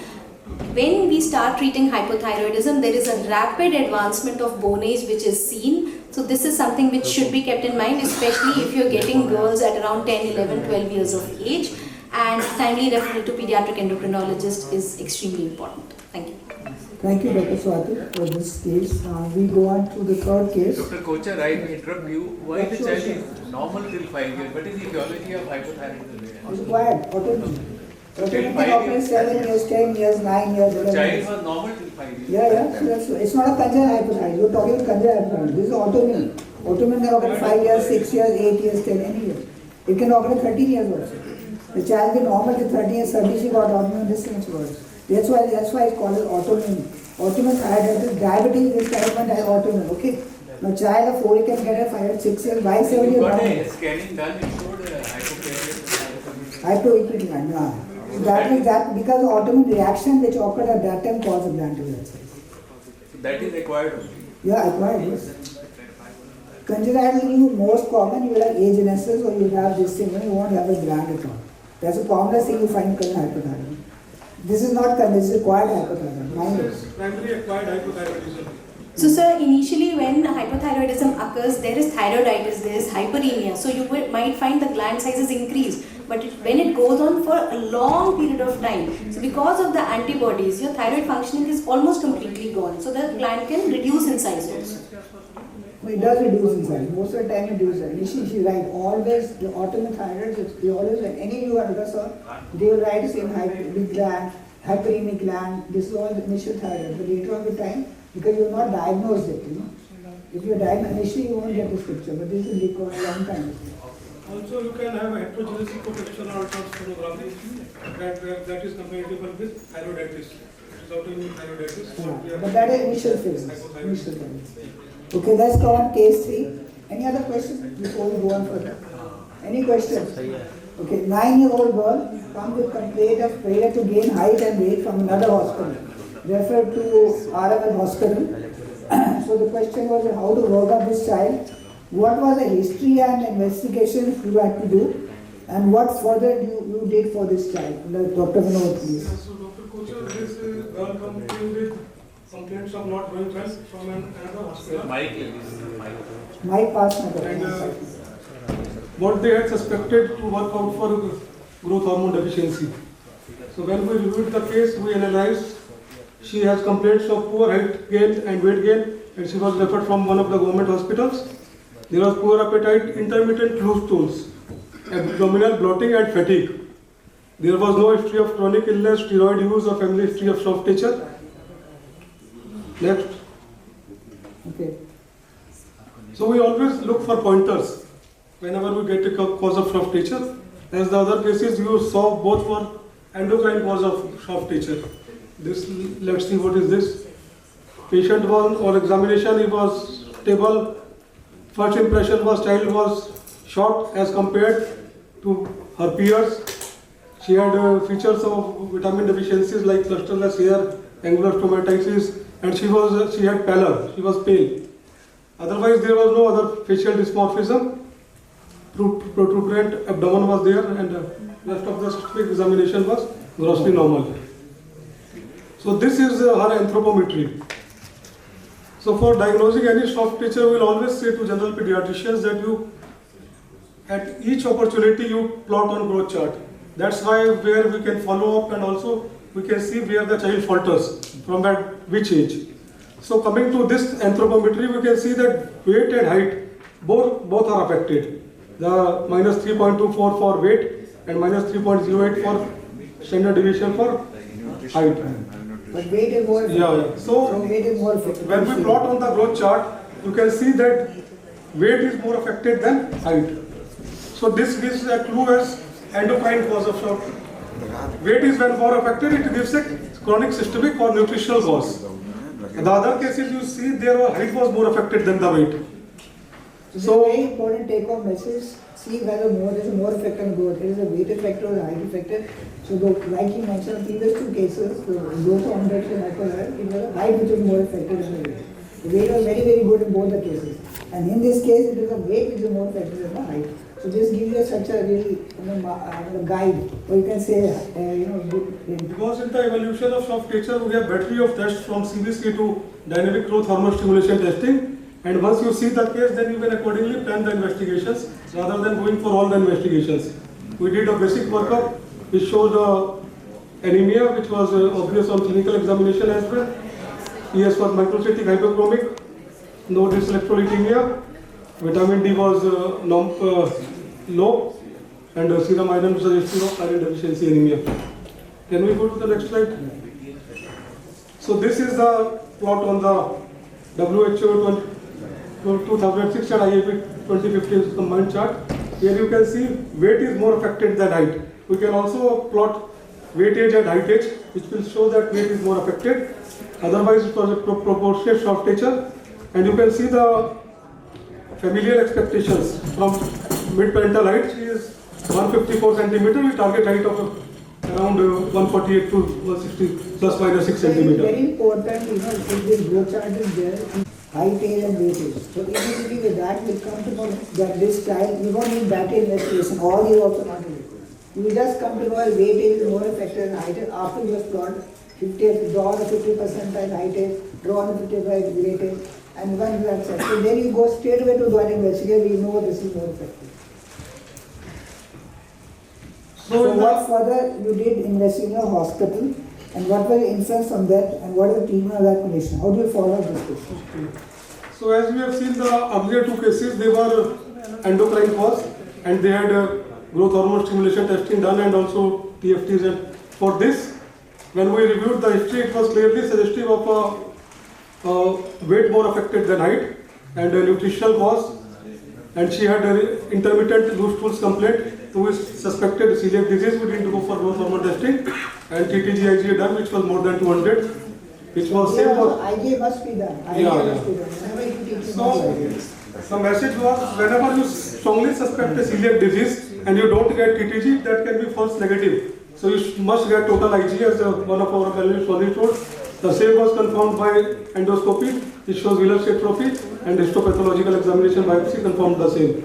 When we start treating hypothyroidism, there is a rapid advancement of bone age which is seen. So this is something which should be kept in mind, especially if you're getting girls at around 10, 11, 12 years of age. And timely referral to pediatric endocrinologist is extremely important. Thank you. Thank you, Dr. Swati, for this case. We go on to the third case. Dr. Kochar, I may interrupt you. Why the child is normal till 5 years? What is the etiology of hypothyroidism? It's required, autonomy. Autonomy can operate 7 years, 10 years, 9 years. The child was normal till 5 years. Yeah. So it's not a congenital hypothyroidism. You're talking about congenital hypothyroidism. This is autonomy. Autonomy can occur 5 years, 6 years, 8 years, 10, any year. It can occur 13 years also. The child is normal till 30 years, 30 she got autonomy, this thing works. That's why it's called autonomy. Autonomous thyroiditis, diabetes is type 1 autonomy, okay? Now child of 4 can get a 5 6 years, by 7 years. Got a scanning done, it showed hypoechoic gland. So that means that because of autoimmune reaction which occurred at that time cause the gland to be excised. So that is required only? Yeah, acquired, yes. Congenitally, most common you will have agenesis or you have this thing, you won't have a gland at all. That's the commonest thing you find in hypothyroidism. This is not condition, this is acquired hypothyroidism. Primary acquired hypothyroidism. So sir, initially when hypothyroidism occurs, there is thyroiditis, there is hyperemia. So you might find the gland size is increased. but when it goes on for a long period of time, so because of the antibodies, your thyroid functioning is almost completely gone. So the gland can reduce in size also. It does reduce in size. Most of the time it reduces. Initially she's right. Always the autoimmune thyroid, they always, any new ultrasound, they will write the same big gland, hyperemic gland. This is all the initial thyroid. But later on the time, because you have not diagnosed it, If you are diagnosed initially, you won't get this picture. But this will require a long time. Also, you can have heterogeneous potential ultrasonography that is compatible with thyroiditis. Autoimmune thyroiditis. But that is initial phase. Okay, let's go on case 3. Any other questions before we go on further? Any questions? Okay, 9-year-old girl comes with complaint of failure to gain height and weight from another hospital. Referred to RML hospital. So the question was how to work up this child. What was the history and investigations you had to do, and what further you did for this child? Dr. Vinod, please. So, Dr. Kochar, this girl comes with complaints of not growing breast from another hospital. My partner. And what they had suspected to work out for growth hormone deficiency. So when we reviewed the case, we analyzed. She has complaints of poor height gain and weight gain, and she was referred from one of the government hospitals. There was poor appetite, intermittent loose stools, abdominal bloating and fatigue. There was no history of chronic illness, steroid use or family history of soft tissue. Next. Okay. So we always look for pointers whenever we get a cause of soft tissue. As the other cases you saw, both were endocrine cause of soft tissue. This, let's see what is this. Patient was on examination, he was stable. First impression was child was short as compared to her peers. She had features of vitamin deficiencies like clusterless hair, angular stomatitis, and she had pallor. She was pale. Otherwise, there was no other facial dysmorphism. Protuberant abdomen was there, and rest of the specific examination was grossly normal. So this is her anthropometry. So for diagnosing any soft tissue, we will always say to general pediatricians that you, at each opportunity, you plot on growth chart. That's why where we can follow up and also we can see where the child falters from at which age. So coming to this anthropometry, we can see that weight and height both are affected. The minus 3.24 for weight and minus 3.08 for standard deviation for height. But weight is more affected. Yeah. So weight is more affected. When we plot on the growth chart, you can see that weight is more affected than height. So this gives a clue as endocrine cause of shock. Weight is when more affected, it gives a chronic systemic or nutritional cause. In the other cases you see their height was more affected than the weight. So very important take home message, see whether there is more effect on growth. There is a weight effect or a height effect. So like you mentioned in previous 2 cases, the growth hormone and hyperthyroid, it was the height which was more affected than the weight. The weight was very, very good in both the cases. And in this case, it is the weight which is more affected than the height. So this gives you such a really guide, or you can say, good. Because in the evolution of soft tissue, we have battery of tests from CBC to dynamic growth hormone stimulation testing. And once you see the case, then you can accordingly plan the investigations rather than going for all the investigations. We did a basic workup which showed anemia, which was obvious on clinical examination as well. ES was microcytic hypochromic, no dyselectrolytemia. Vitamin D was low, and serum iron was suggestive of iron deficiency anemia. Can we go to the next slide? So this is the plot on the WHO 2006 and IAP 2015 combined chart. Here you can see weight is more affected than height. We can also plot weightage and heightage, which will show that weight is more affected. Otherwise, it was a proportionate soft tissue. And you can see the familial expectations from mid-parental height. She is 154 centimeter. We target height of around 148 to 160 plus minus 6 centimeter. Very important, if this growth chart is there, height age and weight age. So immediately with that will come to know that this child, you don't need that investigation, all you also not do. You will just come to know weight age is more affected than height age after you have plot 50, draw the 50% as height age, draw the 55 weight age, and when you accept it, then you go straight away to do an investigation, we know this is more effective. So what further you did invest in your hospital, and what were the insights from that, and what is the treatment of that condition? How do you follow this patient? So as we have seen the earlier two cases, they were endocrine cause, and they had growth hormone stimulation testing done and also TFTs. And for this, when we reviewed the history, it was clearly suggestive of weight more affected than height and a nutritional cause. And she had intermittent loose stools complaint, who is suspected celiac disease. We didn't go for growth hormone testing, and TTG IgA done, which was more than 200, which was same. IgA must be done. IgA must be done. So the message was, whenever you strongly suspect a celiac disease and you don't get TTG, that can be false negative. So you must get total IgA as one of our values for this road. The same was confirmed by endoscopy, which shows villus atrophy, and histopathological examination biopsy confirmed the same.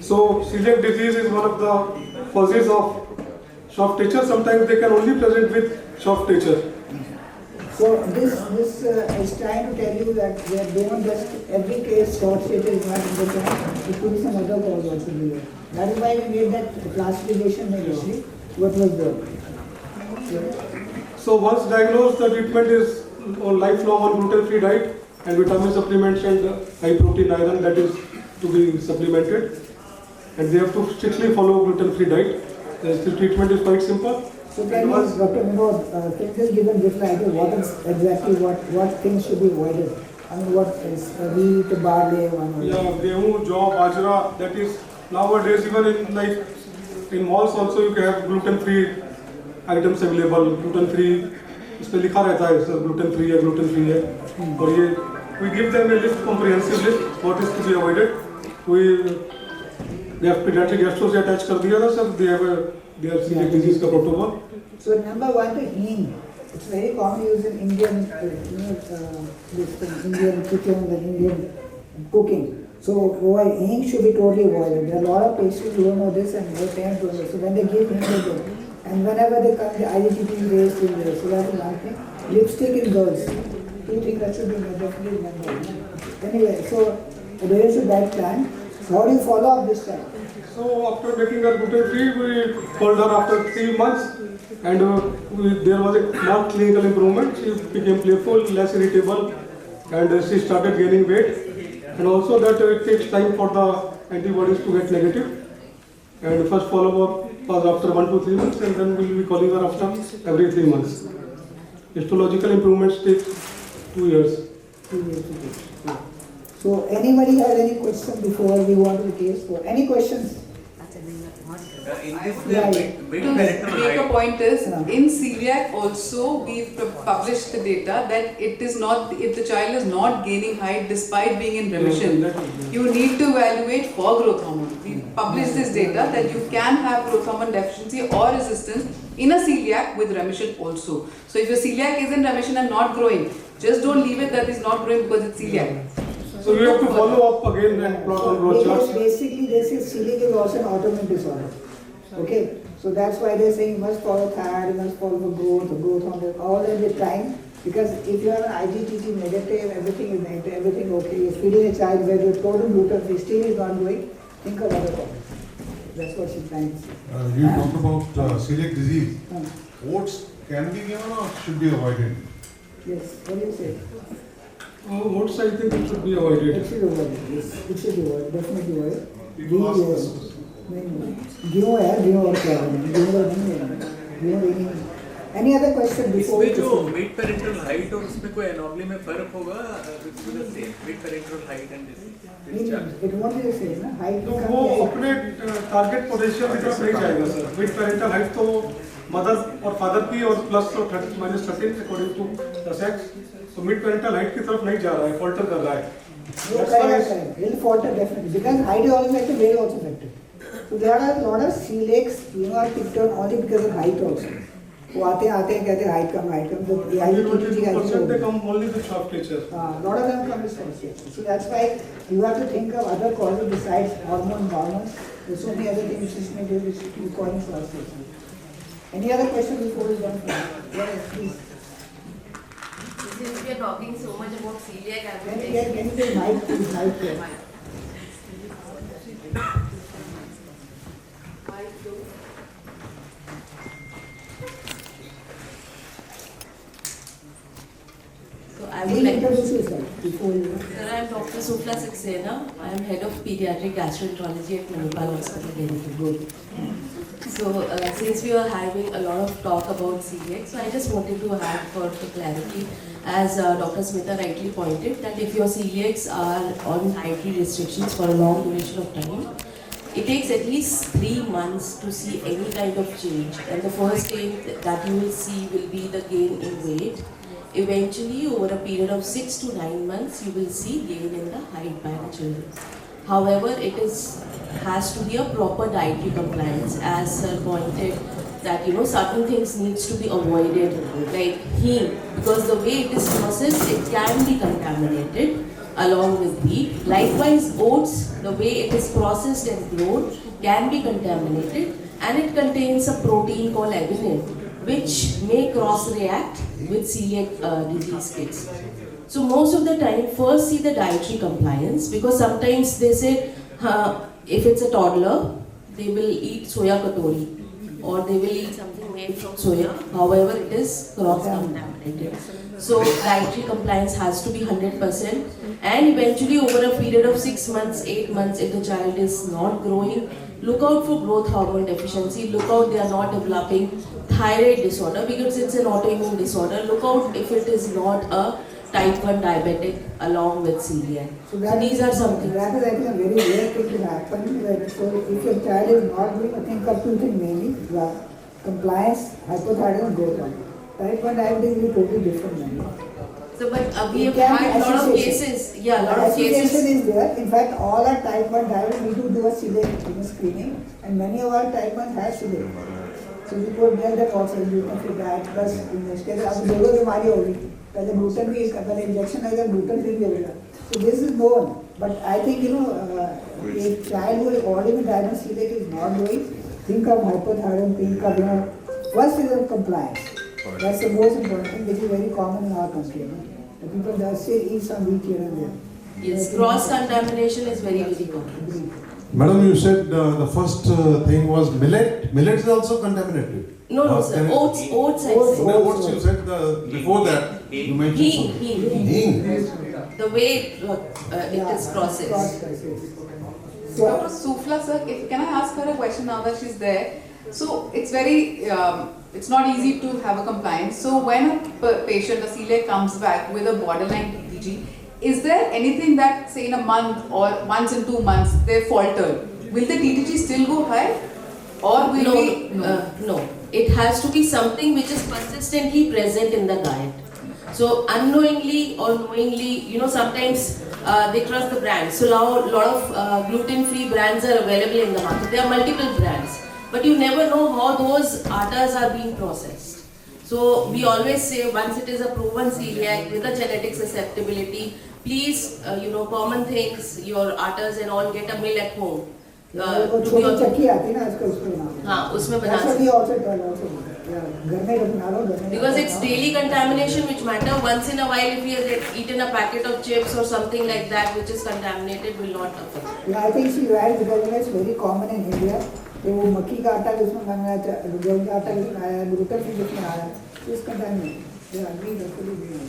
So celiac disease is one of the causes of soft tissue. Sometimes they can only present with soft tissue. So this is trying to tell you that they don't just every case short stature is not independent. It could be some other cause also there. That is why we made that classification initially. What was there? So once diagnosed, the treatment is lifelong on gluten-free diet and vitamin supplements and high protein iron that is to be supplemented. And they have to strictly follow gluten-free diet. The treatment is quite simple. So can you, Dr. Vinod, can you just give a little idea what is exactly what things should be avoided? I mean, what is wheat, barley, gehu, jaw, bajra. That is nowadays even in malls also you can have gluten-free items available. Gluten-free, इसपे लिखा रहता है sir gluten-free है, gluten-free है. और ये we give them a list, comprehensive list, what is to be avoided. They have pediatric gastro से attach कर दिया था sir. They have celiac disease का protocol. So number one, the hing. It's very common used in Indian, Indian kitchen and Indian cooking. So hing should be totally avoided. There are a lot of patients who don't know this and their parents don't know. So when they give hing, they do. And whenever they come, the IGTP is raised in there. So that's one thing. Lipstick in girls. Two things that should be definitely remembered. Anyway, so there is a diet plan. So how do you follow up this time? So after making her gluten-free, we called her after 3 months, and there was a marked clinical improvement. She became playful, less irritable, and she started gaining weight. And also that it takes time for the antibodies to get negative. And first follow-up was after 1 to 3 months, and then we will be calling her after every 3 months. Histological improvements take 2 years. 2 years. So anybody has any question before we go on to the case? So any questions? In this to make a point is, in celiac also we've published the data that it is not, if the child is not gaining height despite being in remission, you need to evaluate for growth hormone. We published this data that you can have growth hormone deficiency or resistance in a celiac with remission also. So if your celiac is in remission and not growing, just don't leave it that it's not growing because it's celiac. So we have to follow up again and plot on growth charts. Basically, they say celiac is also an autoimmune disorder. Okay, so that's why they're saying you must follow thyroid, you must follow growth hormone, all at the time. Because if you have an IgTP negative, everything is negative, everything okay. You're feeding a child where you're total gluten-free, still is not doing, think of other problems. That's what she's trying to say. You talked about celiac disease. Oats can be given or should be avoided? Yes, what do you say? Oats, I think it should be avoided. It should be avoided, yes. It should be avoided, definitely avoided. Any other question before? इसमें जो mid parental height और उसमें कोई anomaly में फर्क होगा? It will be the same. Mid parental height and this chart. It won't be the same, ना? Height तो वो अपने target potential की तरफ नहीं जाएगा सर. Mid parental height तो mother और father की और plus और -13 according to the sex. तो mid parental height की तरफ नहीं जा रहा है, falter कर रहा है. Correct. Will falter definitely because height is also affected, weight also affected. So there are a lot of celiacs, are picked on only because of height also. वो आते हैं कहते हैं height कम तो they come only with soft tissue. Lot of them come with soft tissue. So that's why you have to think of other causes besides hormones. There's so many other things which may do which you calling soft tissue. Any other question before we go? Yes, please. Since we are talking so much about celiac, I Can you say mic please, mic here. Please introduce yourself before you. Sir, I am Dr. Sufla Saxena. I am head of pediatric gastroenterology at Manipal Hospital, Delhi. So, since we are having a lot of talk about celiac, so I just wanted to add for clarity, as Dr. Smita rightly pointed, that if your celiacs are on dietary restrictions for a long duration of time, it takes at least 3 months to see any kind of change. And the first thing that you will see will be the gain in weight. Eventually, over a period of 6 to 9 months, you will see gain in the height by the children. However, it has to be a proper dietary compliance, as sir pointed that certain things needs to be avoided, like heme, because the way it is processed, it can be contaminated along with wheat. Likewise, oats, the way it is processed and grown, can be contaminated, and it contains a protein called adenine, which may cross-react with celiac disease kids. So most of the time, first see the dietary compliance, because sometimes they say, if it's a toddler, they will eat soya katori, or they will eat something made from soya, however it is cross-contaminated. So dietary compliance has to be 100%, and eventually over a period of 6 months, 8 months, if the child is not growing, look out for growth hormone deficiency, look out they are not developing thyroid disorder, because it's an autoimmune disorder, look out if it is not a type 1 diabetic along with celiac. So these are some things. That is, I think, a very rare thing to happen. So if your child is not doing, I think of two things mainly: compliance, hypothyroidism, and growth hormone. Type 1 diabetes is totally different. So, but we have had a lot of cases. Yeah, a lot of cases. Association is there. In fact, all our type 1 diabetes, we do a celiac screening, and many of our type 1 have celiac. So we could get that also gluten-free diet plus in this case, अब दोनों बीमारी होगी. पहले gluten भी इसका पहले injection है जब gluten free भी होगा. So this is known, but I think a child who is already diagnosed celiac is not doing. Think of hypothyroidism, think of first is compliance. That's the most important thing, which is very common in our country. The people that still eat some wheat here and there. Yes, cross-contamination is very, very common. Madam, you said the first thing was millet. Millet is also contaminated. No, sir. Oats I said. No, oats you said before that. You mentioned Hing. The way it is processed. Dr. Sufla sir, can I ask her a question now that she's there? So it's very, it's not easy to have a compliance. So when a patient, a celiac comes back with a borderline TTG, is there anything that, say in a month or once in 2 months, they falter? Will the TTG still go high? Or will we? No. It has to be something which is consistently present in the diet. So unknowingly or knowingly, sometimes they trust the brand. So now a lot of gluten-free brands are available in the market. There are multiple brands. But you never know how those attas are being processed. So we always say once it is a proven celiac with a genetic susceptibility, please, common things, your attas and all, get a mill at home. उसमें बना because it's daily contamination which matter. Once in a while, if he has eaten a packet of chips or something like that which is contaminated, will not affect. Yeah, I think she's right because it's very common in India. वो मक्की का आटा जिसमें बनाया था, गेहूं का आटा जिसमें आया, ग्लूटेन फ्री जिसमें आया, is contaminated. Yeah, agree, totally agree.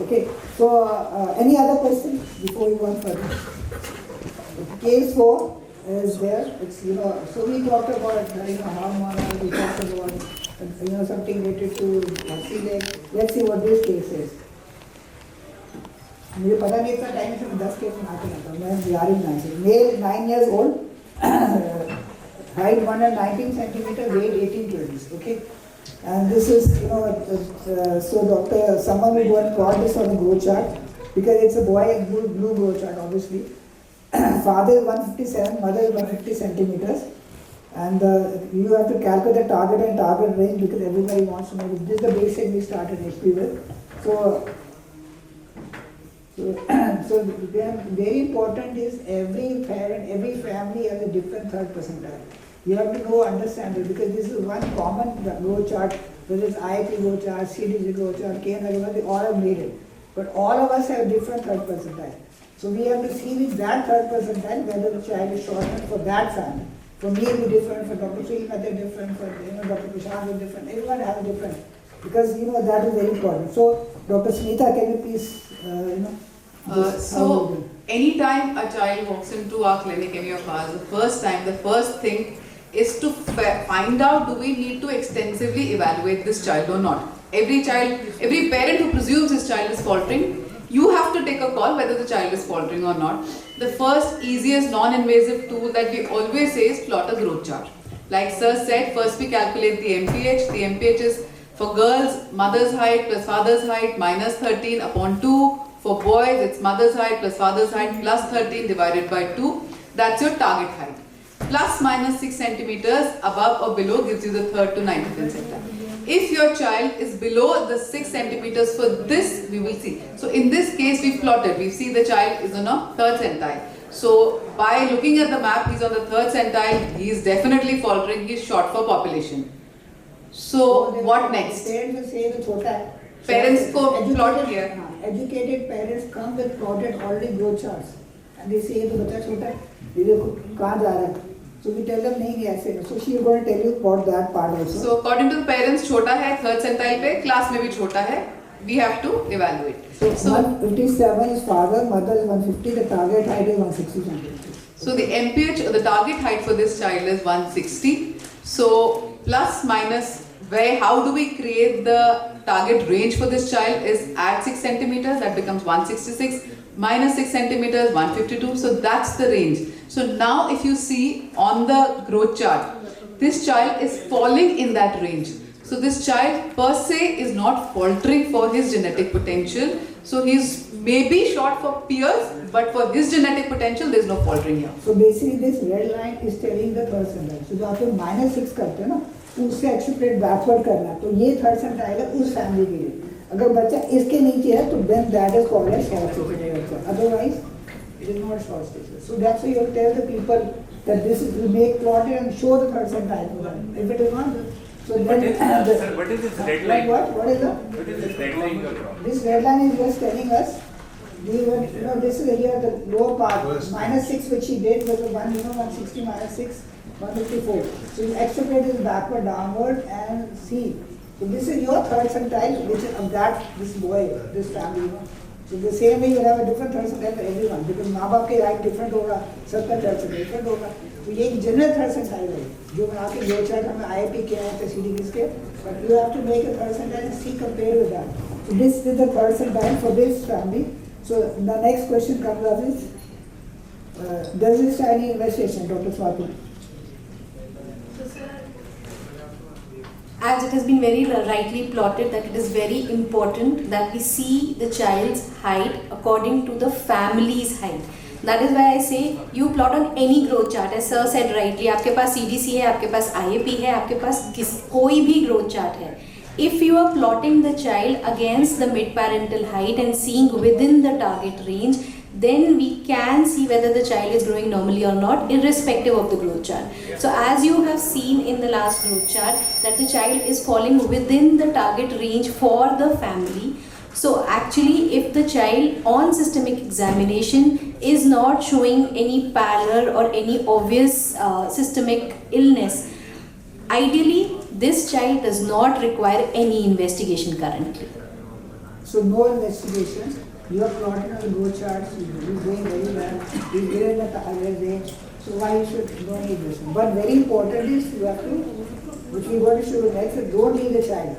Okay, so any other question before we go on further? Case 4 is there. It's so we talked about hormonal. We talked about something related to celiac. Let's see what this case is. मुझे पता नहीं इतना time से 10 case में आते रहता हूँ. मैं बिहारी में से male 9 years old, height 119 centimeter, weight 18 kgs. Okay, and this is so doctor, someone will go and plot this on the growth chart because it's a boy blue growth chart obviously. Father is 157, mother is 150 centimeters, and you have to calculate the target and target range because everybody wants to know. This is the basic we started HP with. So very important is every parent, every family has a different third percentile. You have to understand it because this is one common growth chart, whether it's IIT growth chart, CDG growth chart, KNR, they all have made it. But all of us have different third percentile. So we have to see with that third percentile whether the child is shortened for that family. For me it will be different, for Dr. Srinath it is different, for Dr. Prashant it is different. Everyone has different because that is very important. So Dr. Sunita, can you please, So, anytime a child walks into our clinic, any of ours, the first thing is to find out, do we need to extensively evaluate this child or not. Every parent who presumes his child is faltering, you have to take a call whether the child is faltering or not. The first, easiest, non-invasive tool that we always say is plot a growth chart. Like sir said, first we calculate the MPH. The MPH is for girls, mother's height plus father's height minus 13 upon 2. For boys, it's mother's height plus father's height plus 13 divided by 2. That's your target height. Plus minus 6 centimeters above or below gives you the 3rd to 9th percentile. If your child is below the 6 centimeters for this, we will see. So in this case, we plotted. We see the child is on a 3rd centile. So by looking at the map, he's on the 3rd centile. He is definitely faltering. He's short for population. So what next? Parents will say the chota. Parents को plot here. Educated parents come with plotted already growth charts, and they say the बच्चा छोटा है, ये देखो कहाँ जा रहा है. So we tell them नहीं ऐसे. So she is going to tell you about that part also. So according to the parents, छोटा है 3rd centile पे, class में भी छोटा है. We have to evaluate. So 157 is father, mother is 150. The target height is 160 centimeters. So the MPH, the target height for this child is 160. So plus minus, how do we create the target range for this child is add 6 centimeters, that becomes 166, minus 6 centimeters, 152. So that's the range. So now if you see on the growth chart, this child is falling in that range. So this child per se is not faltering for his genetic potential. So he's maybe short for peers, but for his genetic potential, there's no faltering here. So basically this red line is telling the percentile. So जो आप लोग -6 करते हैं ना, उससे extrapolate backward करना, तो ये 3rd centile है उस फैमिली के लिए. अगर बच्चा इसके नीचे है, तो then that is called as short status. Otherwise, it is not short status. So that's why you have to tell the people that this is, we make plotted and show the 3rd centile to them. If it is not, so then what is this red line? What is that? What is this red line you're drawing? This red line is just telling us, this is here the lower part, -6 which he did was 160 minus 6, 154. So you extrapolate this backward, downward and see. So this is your 3rd centile, which is of that, this boy, this family. So the same way you have a different 3rd centile for everyone, because माँ बाप के height different होगा, सबका 3rd centile different होगा. तो ये एक general 3rd centile है, जो मैं आपके growth chart हमें IIP के हैं, तस्वीरी किसके, but you have to make a 3rd centile and see compared with that. So this is the 3rd centile for this family. So the next question comes up is, does this any investigation, Dr. Swati? As it has been very rightly plotted that it is very important that we see the child's height according to the family's height. That is why I say you plot on any growth chart. As sir said rightly, आपके पास CDC है, आपके पास IAP है, आपके पास कोई भी growth chart है. If you are plotting the child against the mid-parental height and seeing within the target range, then we can see whether the child is growing normally or not, irrespective of the growth chart. So as you have seen in the last growth chart, that the child is falling within the target range for the family. So actually, if the child on systemic examination is not showing any pallor or any obvious systemic illness, ideally this child does not require any investigation currently. So no investigations. You are plotting on the growth charts, you are doing very well, you are given the target range, so why you should don't need this? But very important is you have to, which we want to show next, don't leave the child.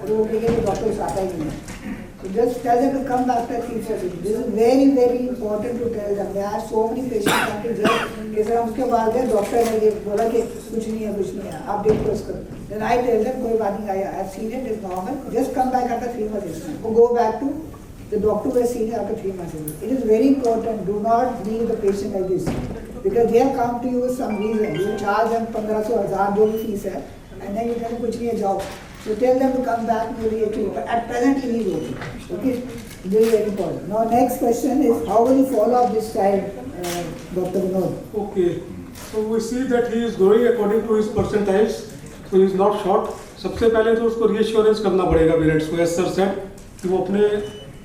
So just tell them to come back to 3:30. This is very, very important to tell them. There are so many patients come to just, जैसे हम उसके बाद गए, doctor ने ये बोला कि कुछ नहीं है, आप देखो इसको. Then I tell them कोई बात नहीं, I have seen it, it's normal. Just come back after 3 months. Go back to the doctor who has seen it after 3 months. It is very important. Do not leave the patient like this, because they have come to you with some reason. You charge them 1500 जो भी fees है, and then you tell them कुछ नहीं है, जाओ. So tell them to come back immediately. But at present, leave it. Okay, this is very important. Now next question is, how will you follow up this child, Dr. Vinod? Okay, so we see that he is growing according to his percentiles. So he is not short. सबसे पहले तो उसको reassurance करना पड़ेगा parents को, as sir said, कि वो अपने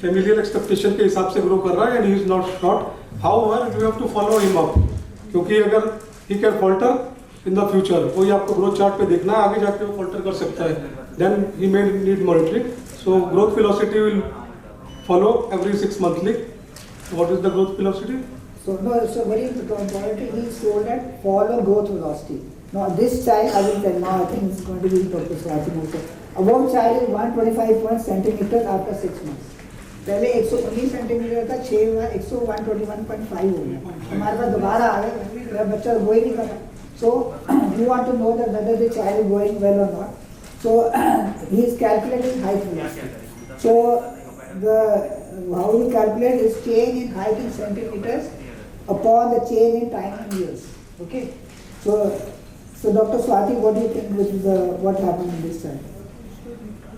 familial expectation के हिसाब से ग्रो कर रहा है and he is not short. However, you have to follow him up, क्योंकि अगर he can falter in the future, कोई आपको growth chart पे देखना है, आगे जाके वो falter कर सकता है, then he may need monitoring. So growth velocity will follow every 6 monthly. What is the growth velocity? So no, so very important. He is told that follow growth velocity. Now this child, I will tell now, I think it's going to be Dr. Swati also. Above child is 125 centimeters after 6 months. पहले 119 centimetre था, 6 हुआ, 121.5 हो गया. हमारे पास दोबारा आ गया, मेरा बच्चा वो ही नहीं कर रहा. So you want to know that whether the child is going well or not. So he is calculating height velocity. So how we calculate is change in height in centimeters upon the change in time in years. Okay. So Dr. Swati, what do you think what happened in this child?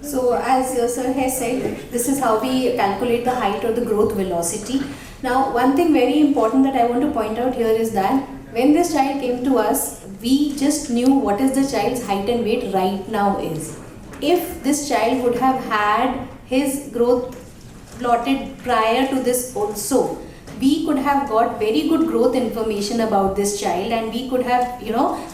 So as sir has said, this is how we calculate the height or the growth velocity. Now one thing very important that I want to point out here is that when this child came to us, we just knew what is the child's height and weight right now is. If this child would have had his growth plotted prior to this also, we could have got very good growth information about this child, and we could have,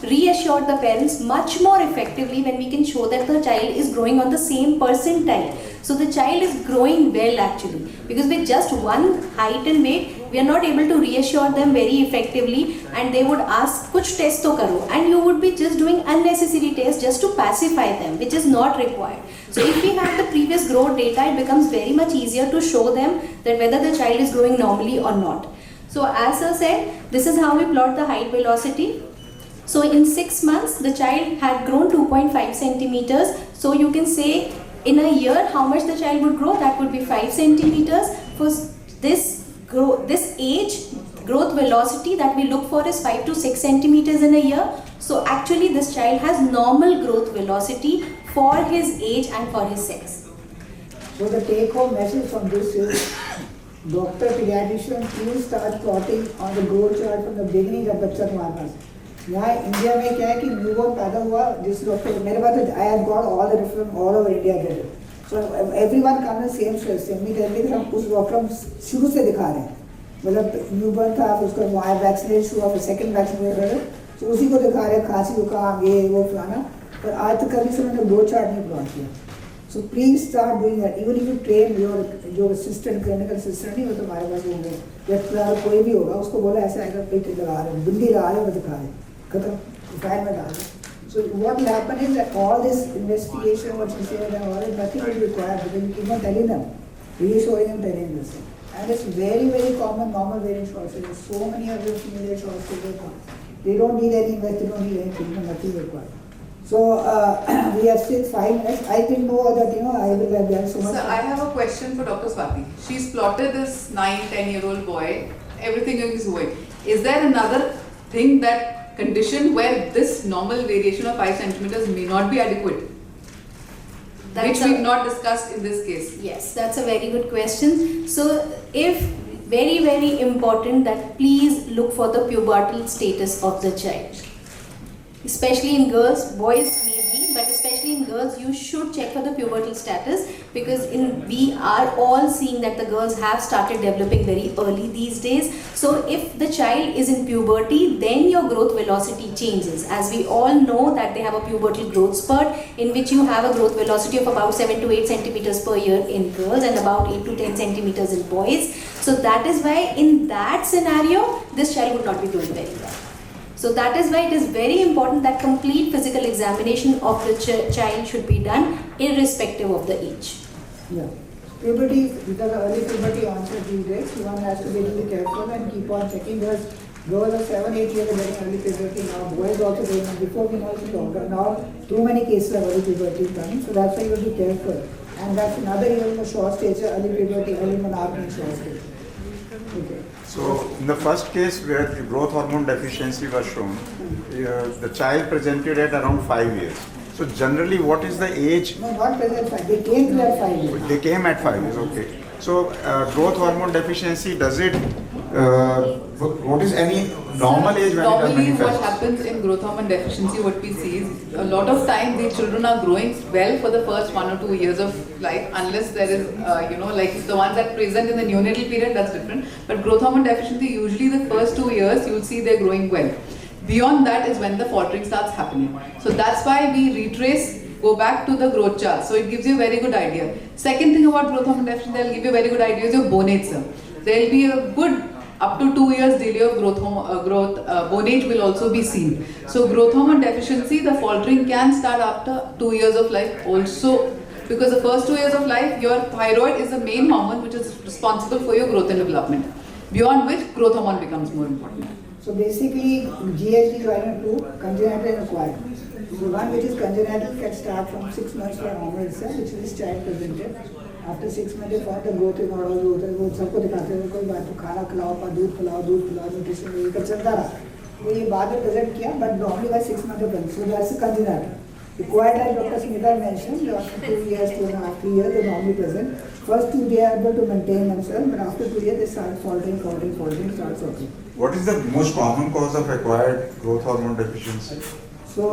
reassured the parents much more effectively when we can show that the child is growing on the same percentile. So the child is growing well actually, because with just one height and weight, we are not able to reassure them very effectively, and they would ask, kuch test to karo, and you would be just doing unnecessary tests just to pacify them, which is not required. So if we have the previous growth data, it becomes very much easier to show them that whether the child is growing normally or not. So as I said, this is how we plot the height velocity. So in 6 months, the child had grown 2.5 centimeters. So you can say in a year how much the child would grow, that would be 5 centimeters. For this age, growth velocity that we look for is 5 to 6 centimeters in a year. So actually this child has normal growth velocity for his age and for his sex. So the take home message from this is, Doctor Pediatrician, please start plotting on the growth chart from the beginning of बच्चा तुम्हारे पास. यहाँ India में क्या है कि newborn पैदा हुआ जिस डॉक्टर मेरे पास I have got all the reference all over India there. So everyone comes the same question. Me tell me हम उस डॉक्टर हम शुरू से दिखा रहे हैं. मतलब न्यूबॉर्न था उसका वहाँ वैक्सीनेशन हुआ फिर सेकंड वैक्सीनेशन तो उसी को दिखा रहे हैं खांसी जुकाम ये वो फलाना. पर आज तक कभी से मैंने ग्रोथ चार्ट नहीं प्लॉट किया. So please start doing that. Even if you train your assistant, clinical assistant नहीं हो तो हमारे पास होंगे. या कोई भी होगा उसको बोला ऐसे आएगा पेट लगा रहे हैं बिल्ली लगा रहे हैं दिखा रहे हैं खत्म फाइल में डाल. So what will happen is that all this investigation, what you say, and all is nothing will be required because you keep on telling them, reassuring them, telling this. And it's very, very common, normal variant shortages. So many of your female shortages come. They don't need any invest, they don't need any treatment, nothing required. So we have still 5 minutes. I didn't know that, I will have done so much. Sir, I have a question for Dr. Swati. She's plotted this 9-10-year-old boy. Everything is going. Is there another thing that condition where this normal variation of 5 centimeters may not be adequate? Which we've not discussed in this case. Yes, that's a very good question. So if very, very important that please look for the pubertal status of the child. Especially in girls, boys maybe, but especially in girls, you should check for the pubertal status because we are all seeing that the girls have started developing very early these days. So if the child is in puberty, then your growth velocity changes. As we all know that they have a pubertal growth spurt in which you have a growth velocity of about 7 to 8 centimeters per year in girls and about 8 to 10 centimeters in boys. So that is why in that scenario, this child would not be doing very well. So that is why it is very important that complete physical examination of the child should be done irrespective of the age. Yeah. Puberty, because early puberty onset these days, one has to be really careful and keep on checking because girls are 7-8 years of getting early puberty now, boys also going on before we know it's longer. Now too many cases of early puberty coming, so that's why you have to be careful. And that's another even a short stage, early puberty, early menarche short stage. Okay. So, in the first case where the growth hormone deficiency was shown, the child presented at around 5 years. So, generally, what is the age? No, not present 5. They came at 5 years. They came at 5 years, okay. So, growth hormone deficiency, does it, what is any normal age when Normally, it what happens in growth hormone deficiency, what we see is a lot of time the children are growing well for the first 1 or 2 years of life, unless there is, like the ones that present in the neonatal period, that's different. But growth hormone deficiency, usually the first 2 years, you will see they're growing well. Beyond that is when the faltering starts happening. So that's why we retrace go back to the growth chart. So it gives you a very good idea. Second thing about growth hormone deficiency, they'll give you a very good idea is your bone age, sir. There will be a good up to 2 years delay of bone age will also be seen. So growth hormone deficiency, the faltering can start after 2 years of life also, because the first 2 years of life, your thyroid is the main hormone which is responsible for your growth and development, beyond which growth hormone becomes more important. So basically, GHD 1 and 2, congenital and acquired. The one which is congenital can start from 6 months for normal itself, which is child presented. After 6 months, they find the growth in order to वो सबको दिखाते हैं कोई बात तो खाना खिलाओ पर दूध पिलाओ न्यूट्रिशन ये कर चलता रहा वो ये बाद में प्रेजेंट किया but normally by 6 months of so that's a congenital. Required as Dr. Smita mentioned, after 2 years, 2.5, 3 years they normally present. First 2 they are able to maintain themselves, but after 2 years they start faltering, start faltering. What is the most common cause of acquired growth hormone deficiency? So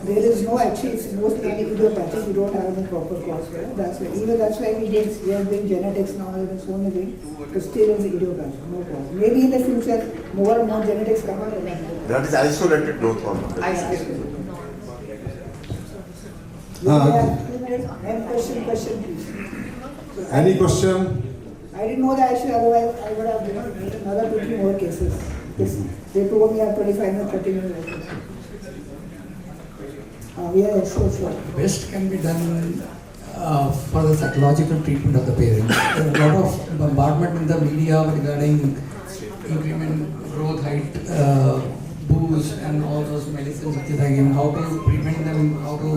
there is no actually, it's mostly any idiopathic, we don't have any proper cause for it. That's why we are doing genetics now and so many things, but still it's idiopathic, no cause. Maybe in the future more and more genetics come out. That is isolated growth hormone deficiency. Isolated. Any question please. Any question? I didn't know that actually, otherwise I would have given another 2-3 more cases. They told me I have 25 minutes, 30 minutes. Yeah, sure. Best can be done for the psychological treatment of the parents. There are a lot of bombardment in the media regarding increment, growth, height, boost, and all those medicines which are given. How to prevent them? How to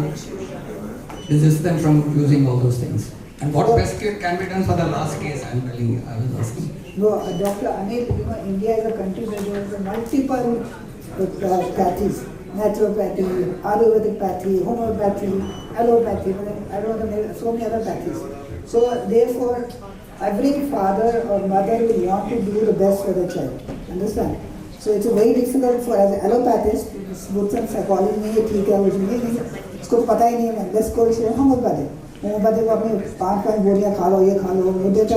resist them from using all those things? And what best can be done for the last case? I was asking. No, Dr. Anil, India is a country where there is multiple pathies. Naturopathy, Ayurvedic pathy, homeopathy, allopathy, I don't know, so many other pathies. So therefore, every father or mother will want to do the best for the child. Understand? So it's very difficult for as an allopathist, books and psychology में ये ठीक है कुछ नहीं इसको पता ही नहीं है बस कोई से होम्योपैथी को अपने 5 गोलियां खा लो ये खा लो मुझे तो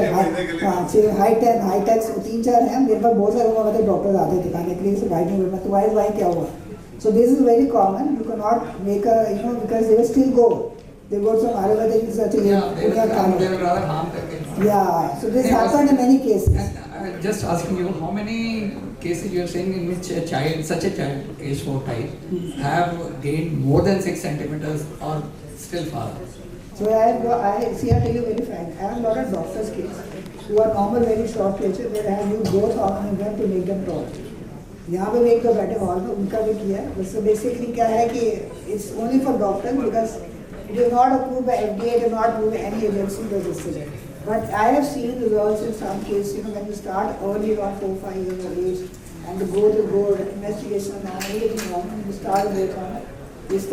हाई टैक्स 3-4 हैं मेरे पास बहुत सारे होम्योपैथिक डॉक्टर आते हैं दिखाने के लिए से भाई नहीं बोलना तो वाई क्या हुआ. So this is very common. You cannot make a, because they will still go. They go some Ayurvedic research. Yeah, they will rather harm them. Yeah, so this happened in many cases. And just asking you, how many cases you are saying in which a child, such a child, age 4 type, have gained more than 6 centimeters or still far? So I tell you very frank, I have a lot of doctors' cases who are normal, very short cases where I have used both hormone in them to make them tall. यहाँ पे भी एक तो बैठे hall में उनका भी किया है बेसिकली क्या है कि it's only for doctor because it is not approved by FDA, it is not approved by any agency does this. But I have seen results in some cases, when you start early around 4-5 years of age and the growth is good, investigation and everything normal, you start growth on it.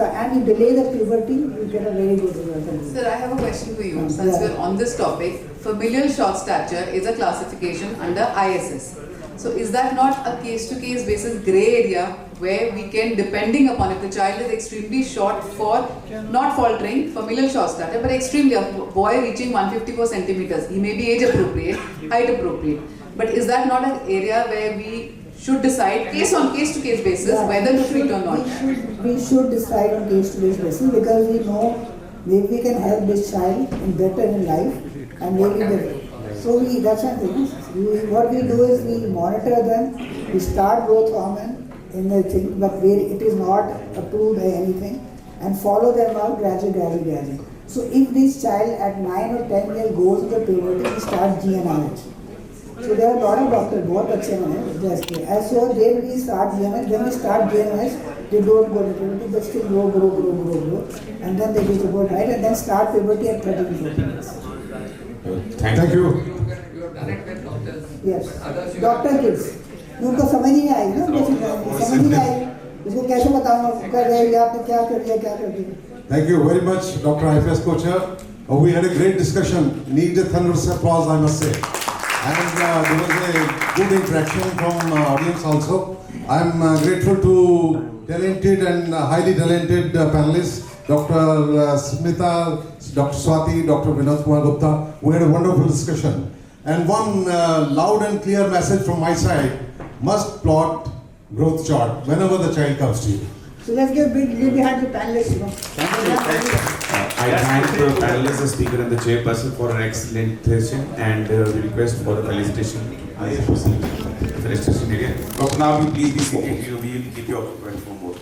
And you delay the puberty, you get a very good result. Sir, I have a question for you. Since we're on this topic, familial short stature is a classification under ISS. So is that not a case-to-case basis grey area where we can, depending upon if the child is extremely short for not faltering, familial short stature, but extremely, a boy reaching 154 centimeters, he may be age appropriate, height appropriate. But is that not an area where we should decide case-to-case basis whether to treat or not? We should decide on case-to-case basis because we know maybe we can help this child in better in life and maybe so that's one thing. What we do is we monitor them, we start growth hormone in the thing, but where it is not approved by anything, and follow them out gradually. So if this child at 9 or 10 years goes to the puberty, we start GnRH. So there are a lot of doctors, बहुत अच्छे हैं, and so then we start GnRH, then we start GnRH, they don't go to puberty, but still grow, and then they reach about height, and then start puberty at 13-14 years. Thank you. Yes. Doctor kids. उनको समझ नहीं आई ना समझ नहीं आई इसको कैसे बताऊँ कर रहे हैं आपने क्या कर दिया Thank you very much, Dr. IFS Co-Chair. We had a great discussion. Need a thunderous applause, I must say. And there was a good interaction from audience also. I'm grateful to talented and highly talented panelists, Dr. Smita, Dr. Swati, Dr. Vinod Kumar Gupta. We had a wonderful discussion. And one loud and clear message from my side, must plot growth chart whenever the child comes to you. So let's give a big lead behind the panelists. I thank the panelists, the speaker and the chairperson for an excellent session, and we request for the felicitation area. But now you please be seated, we will keep you occupied for more.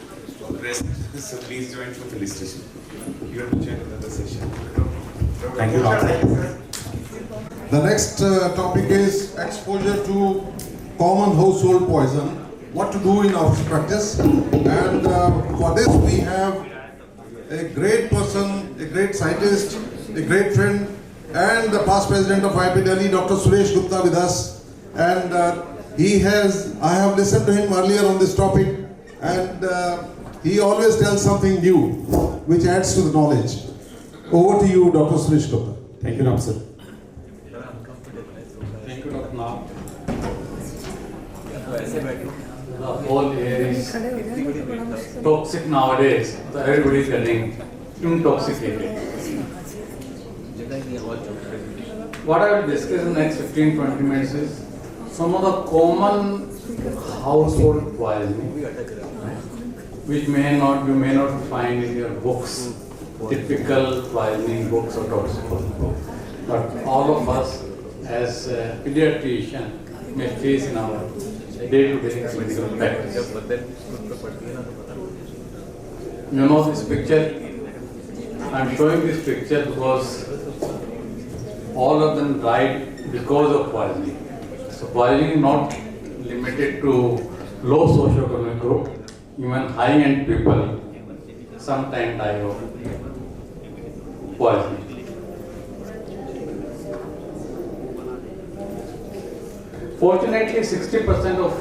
Rest, so please join for felicitation. You have to chair another session. Thank you, Doctor. The next topic is exposure to common household poison, what to do in office practice. And for this we have a great person, a great scientist, a great friend, and the past president of IIP Delhi, Dr. Suresh Gupta with us. And I have listened to him earlier on this topic, and he always tells something new, which adds to the knowledge. Over to you, Dr. Suresh Gupta. Thank you, Dr. Thank you, Dr. Nath. The whole air is toxic nowadays, so everybody is getting intoxicated. What I will discuss in the next 15-20 minutes is some of the common household poisoning, which you may not find in your books, typical poisoning books or toxicology books. But all of us as a pediatrician may face in our day-to-day medical practice. You know this picture? I am showing this picture because all of them died because of poisoning. So poisoning is not limited to low socioeconomic group, even high-end people sometimes die of poisoning. Fortunately, 60% of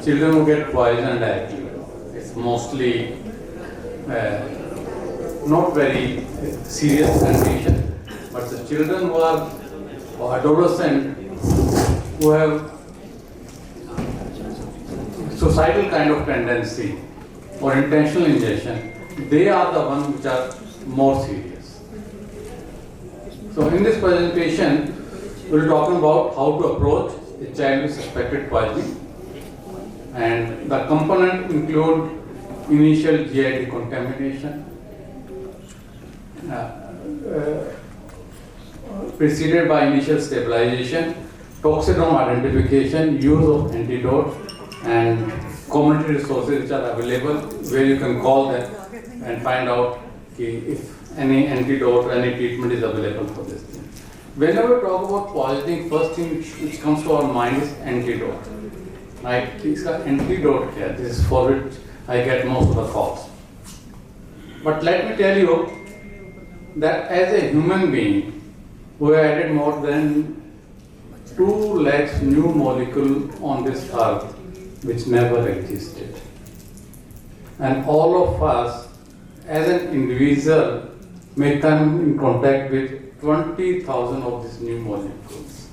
children who get poisoned actually, it's mostly not very serious condition, but the children who are adolescent who have suicidal kind of tendency or intentional ingestion, they are the ones which are more serious. So in this presentation, we will talk about how to approach a child with suspected poisoning, and the component include initial GI decontamination, preceded by initial stabilization, toxidome identification, use of antidote, and community resources which are available where you can call them and find out if any antidote or any treatment is available for this thing. Whenever we talk about poisoning, first thing which comes to our mind is antidote. Right? This is antidote care. This is for which I get most of the calls. But let me tell you that as a human being, we added more than 2 lakhs new molecules on this earth which never existed. And all of us as an individual may come in contact with 20,000 of these new molecules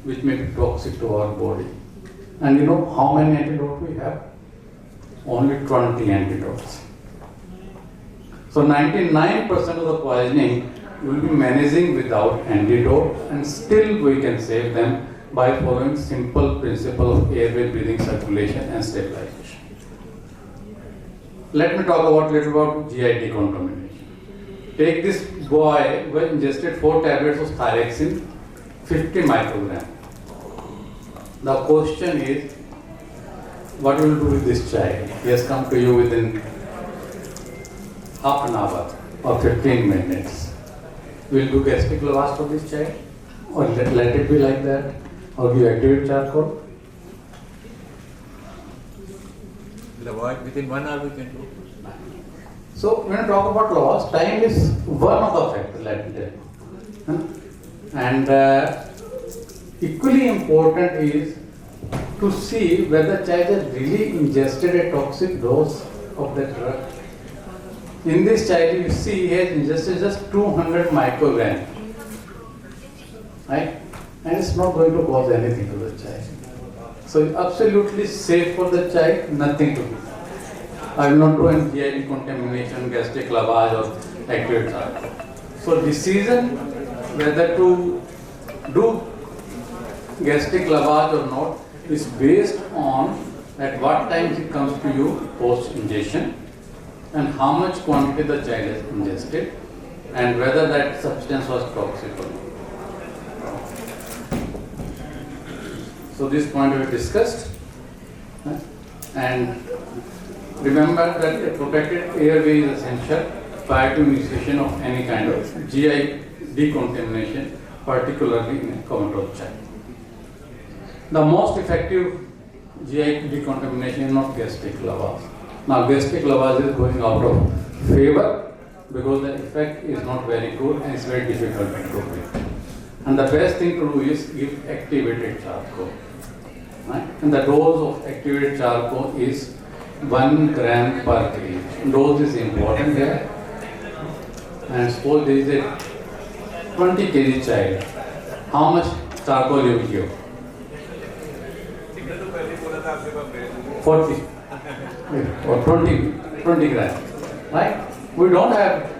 which may be toxic to our body. And you know how many antidotes we have? Only 20 antidotes. So 99% of the poisoning will be managing without antidote, and still we can save them by following simple principle of airway, breathing, circulation and stabilization. Let me talk about little about GI decontamination. Take this boy who ingested 4 tablets of thyroxine, 50 microgram. The question is, what will you do with this child? He has come to you within half an hour or 15 minutes. Will you do gastric lavage for this child? Or let it be like that? Or do you activate charcoal? Lavage within 1 hour we can do. So when I talk about lavage, time is one of the factors, let me tell you. And equally important is to see whether the child has really ingested a toxic dose of that drug. In this child, you see he has ingested just 200 micrograms, right? And it's not going to cause anything to the child. So it's absolutely safe for the child, nothing to do. I will not do any GI decontamination, gastric lavage or activate charcoal. So decision whether to do gastric lavage or not is based on at what time it comes to you post ingestion, and how much quantity the child has ingested and whether that substance was toxic or not. So this point we discussed, and remember that a protected airway is essential prior to initiation of any kind of GI decontamination, particularly in a comatose child. The most effective GI decontamination is not gastric lavage. Now gastric lavage is going out of favor because the effect is not very good and it's very difficult to do. And the best thing to do is give activated charcoal. Right? And the dose of activated charcoal is 1 gram per kg. Dose is important here. And suppose there is a 20 kg child. How much charcoal you will give? 40 or 20 grams. Right? We don't have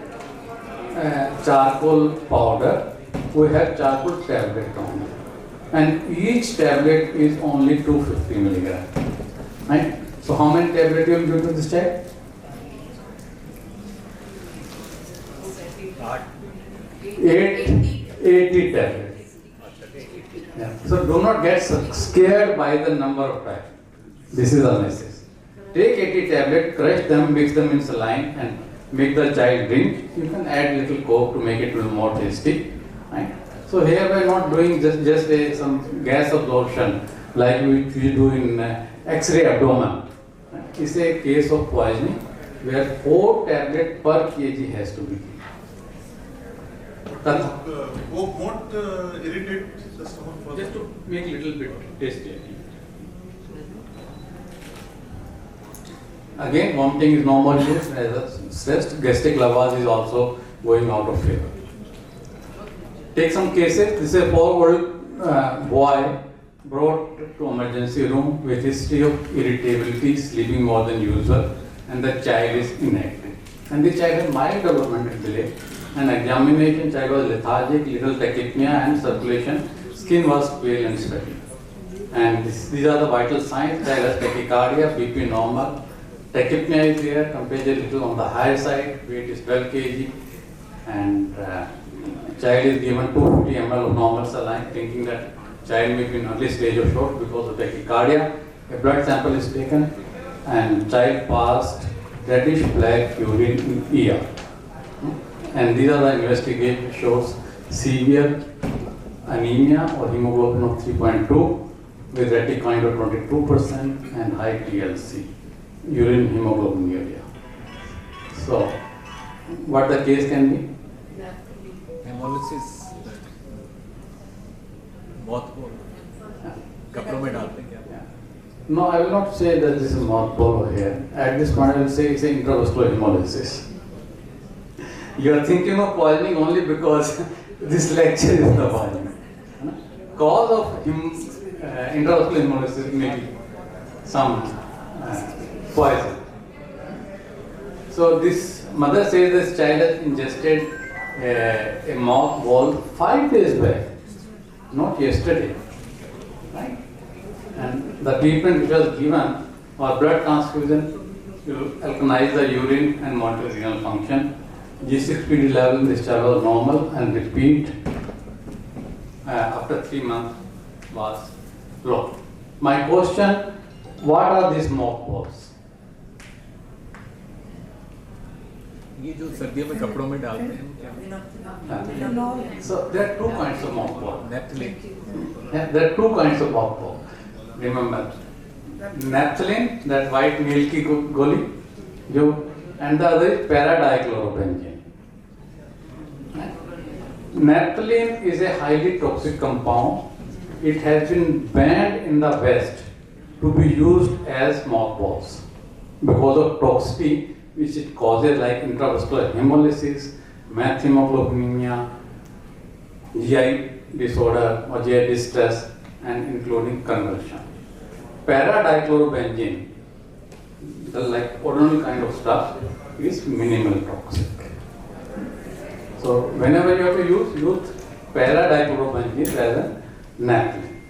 charcoal powder. We have charcoal tablet only. And each tablet is only 250 milligrams. Right? So how many tablets you will give to this child? 80 tablets. Yeah. So do not get scared by the number of tablets. This is a message. Take 80 tablets, crush them, mix them in saline and make the child drink. You can add little coke to make it a little more tasty. Right? So here we are not doing just some gas absorption like we do in X-ray abdomen. It's a case of poisoning where 4 tablets per kg has to be given. Coke won't irritate the stomach further? Just to make a little bit tasty. Again, vomiting is no more used as a stressed. Gastric lavage is also going out of favor. Take some cases. This is a 4-year-old boy brought to emergency room with history of irritability, sleeping more than usual, and the child is inactive. And the child had mild developmental delay. An examination, child was lethargic, little tachypnea and circulation. Skin was pale and sweaty. And these are the vital signs. Child has tachycardia, BP normal. Tachypnea is here, temperature little on the higher side, weight is 12 kg. And child is given 250 ml of normal saline, thinking that child may be in early stage of shock because of tachycardia. A blood sample is taken and child passed reddish black urine in ER. And these are the investigation shows severe anemia or hemoglobin of 3.2 with reticulocyte of 22% and high TLC, urine hemoglobinuria. So, what the case can be? Haemolysis mothball कपड़ों में डालते क्या? No, I will not say that this is mothball over here. At this point, I will say it's an intravascular hemolysis. You are thinking of poisoning only because this lecture is the poisoning. Cause of intravascular hemolysis may be some poison. So this mother says this child has ingested a mothball 5 days back, not yesterday, right? And the treatment which was given was blood transfusion to alkalize the urine and monitor renal function. G6PD level in this child was normal and repeat after 3 months was low. My question, what are these mothballs? ये जो सर्दियों में कपड़ों में डालते हैं So there are 2 kinds of mothball. Naphthalene. There are 2 kinds of mothball. Remember, naphthalene, that white milky goli, and the other is para-dichlorobenzene. Naphthalene is a highly toxic compound. It has been banned in the West to be used as mothballs because of toxicity which it causes, like intravascular hemolysis, methemoglobinemia, GI disorder or GI distress, and including convulsion. Para-dichlorobenzene, the like ordinary kind of stuff, is minimal toxic. So whenever you have to use para-dichlorobenzene rather than naphthalene.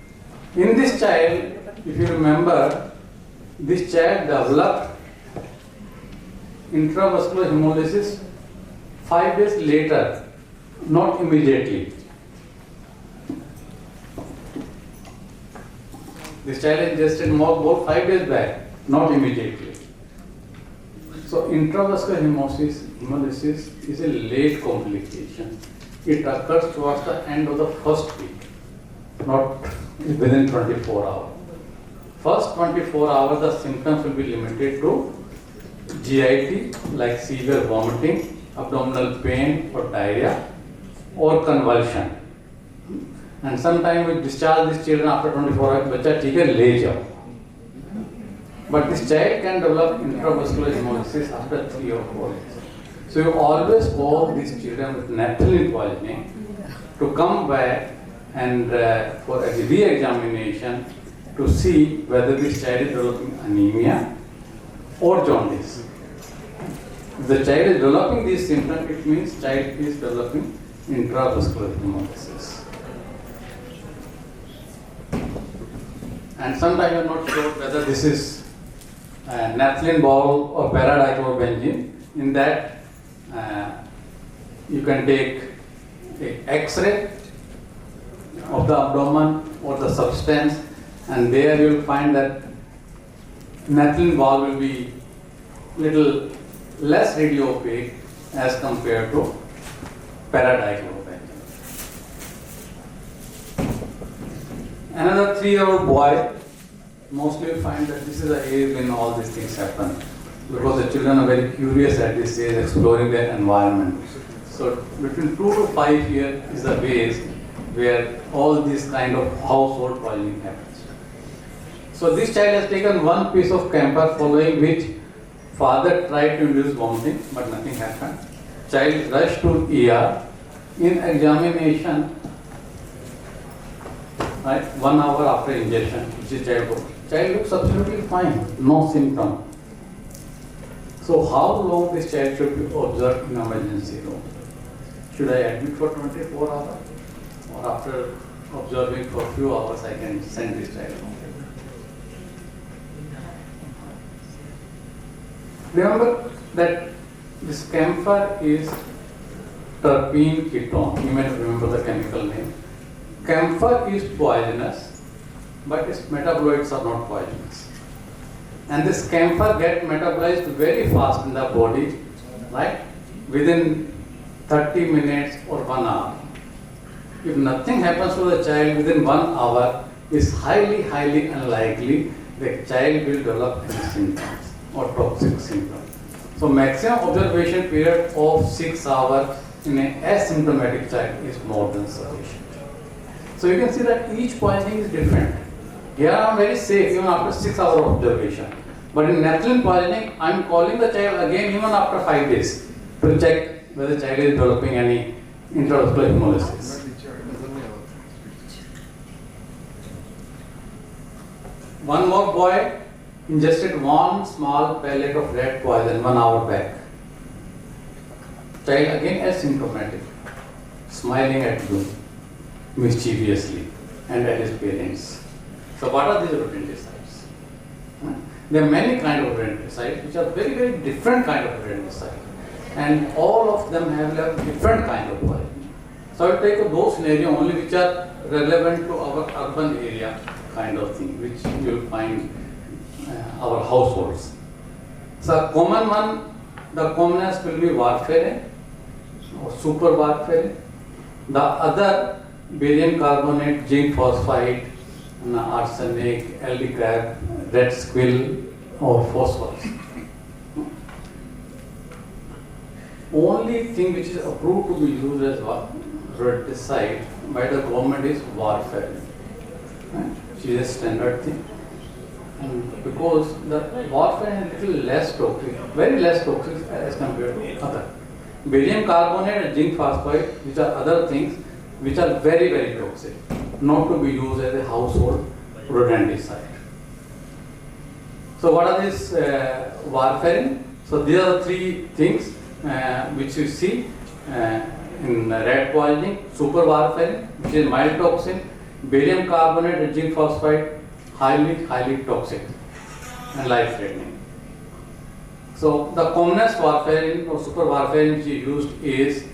In this child, if you remember, this child developed intravascular hemolysis 5 days later, not immediately. This child ingested mothball 5 days back, not immediately. So intravascular hemolysis is a late complication. It occurs towards the end of the first week, not within 24 hours. First 24 hours, the symptoms will be limited to GIT, like severe vomiting, abdominal pain or diarrhea, or convulsion. And sometimes we discharge these children after 24 hours, bacha theek hai, le jao. But this child can develop intravascular hemolysis after 3 or 4 days. So you always call these children with naphthalene poisoning to come back and for a re-examination to see whether this child is developing anemia or jaundice. If the child is developing these symptoms, it means child is developing intravascular hemolysis. And sometimes you are not sure whether this is naphthalene ball or paradichlorobenzene. In that, you can take an X-ray of the abdomen or the substance, and there you will find that naphthalene ball will be little less radiopaque as compared to paradichlorobenzene. Another 3-year-old boy, mostly you find that this is the age when all these things happen, because the children are very curious at this age, exploring their environment. So between 2 to 5 years is the phase where all this kind of household poisoning happens. So this child has taken one piece of camphor, following which father tried to induce vomiting, but nothing happened. Child rushed to ER. In examination, right, 1 hour after injection, which is child looks absolutely fine, no symptom. So how long this child should be observed in emergency room? Should I admit for 24 hours? Or after observing for a few hours, I can send this child home? Remember that this camphor is terpene ketone. You may not remember the chemical name. Camphor is poisonous, but its metabolites are not poisonous. And this camphor gets metabolized very fast in the body, right? Within 30 minutes or 1 hour. If nothing happens to the child within 1 hour, it's highly, highly unlikely the child will develop any symptoms or toxic symptoms. So maximum observation period of 6 hours in an asymptomatic child is more than sufficient. So you can see that each poisoning is different. Here I am very safe even after 6 hours of observation. But in naphthalene poisoning, I am calling the child again even after 5 days to check whether the child is developing any intravascular hemolysis. One more boy ingested 1 small pellet of rat poison 1 hour back. Child again asymptomatic, smiling at you mischievously and at his parents. So what are these rodenticides? There are many kinds of rodenticides which are very, very different kind of rodenticides, and all of them have different kind of poison. So I will take those scenarios only which are relevant to our urban area kind of thing, which you will find our households. So common one, the commonest will be warfarin or super warfarin. The other, barium carbonate, zinc phosphide, arsenic, aldicrab, red squill or phosphorus. Only thing which is approved to be used as rodenticide by the government is warfarin, which is a standard thing. And because the warfarin is little less toxic, very less toxic as compared to other. Barium carbonate and zinc phosphide, which are other things which are very, very toxic, not to be used as a household rodenticide. So what are these warfarin? So these are the 3 things which you see in rat poisoning: super warfarin, which is mild toxin; barium carbonate and zinc phosphide, highly, highly toxic and life-threatening. So the commonest warfarin or super warfarin which is used is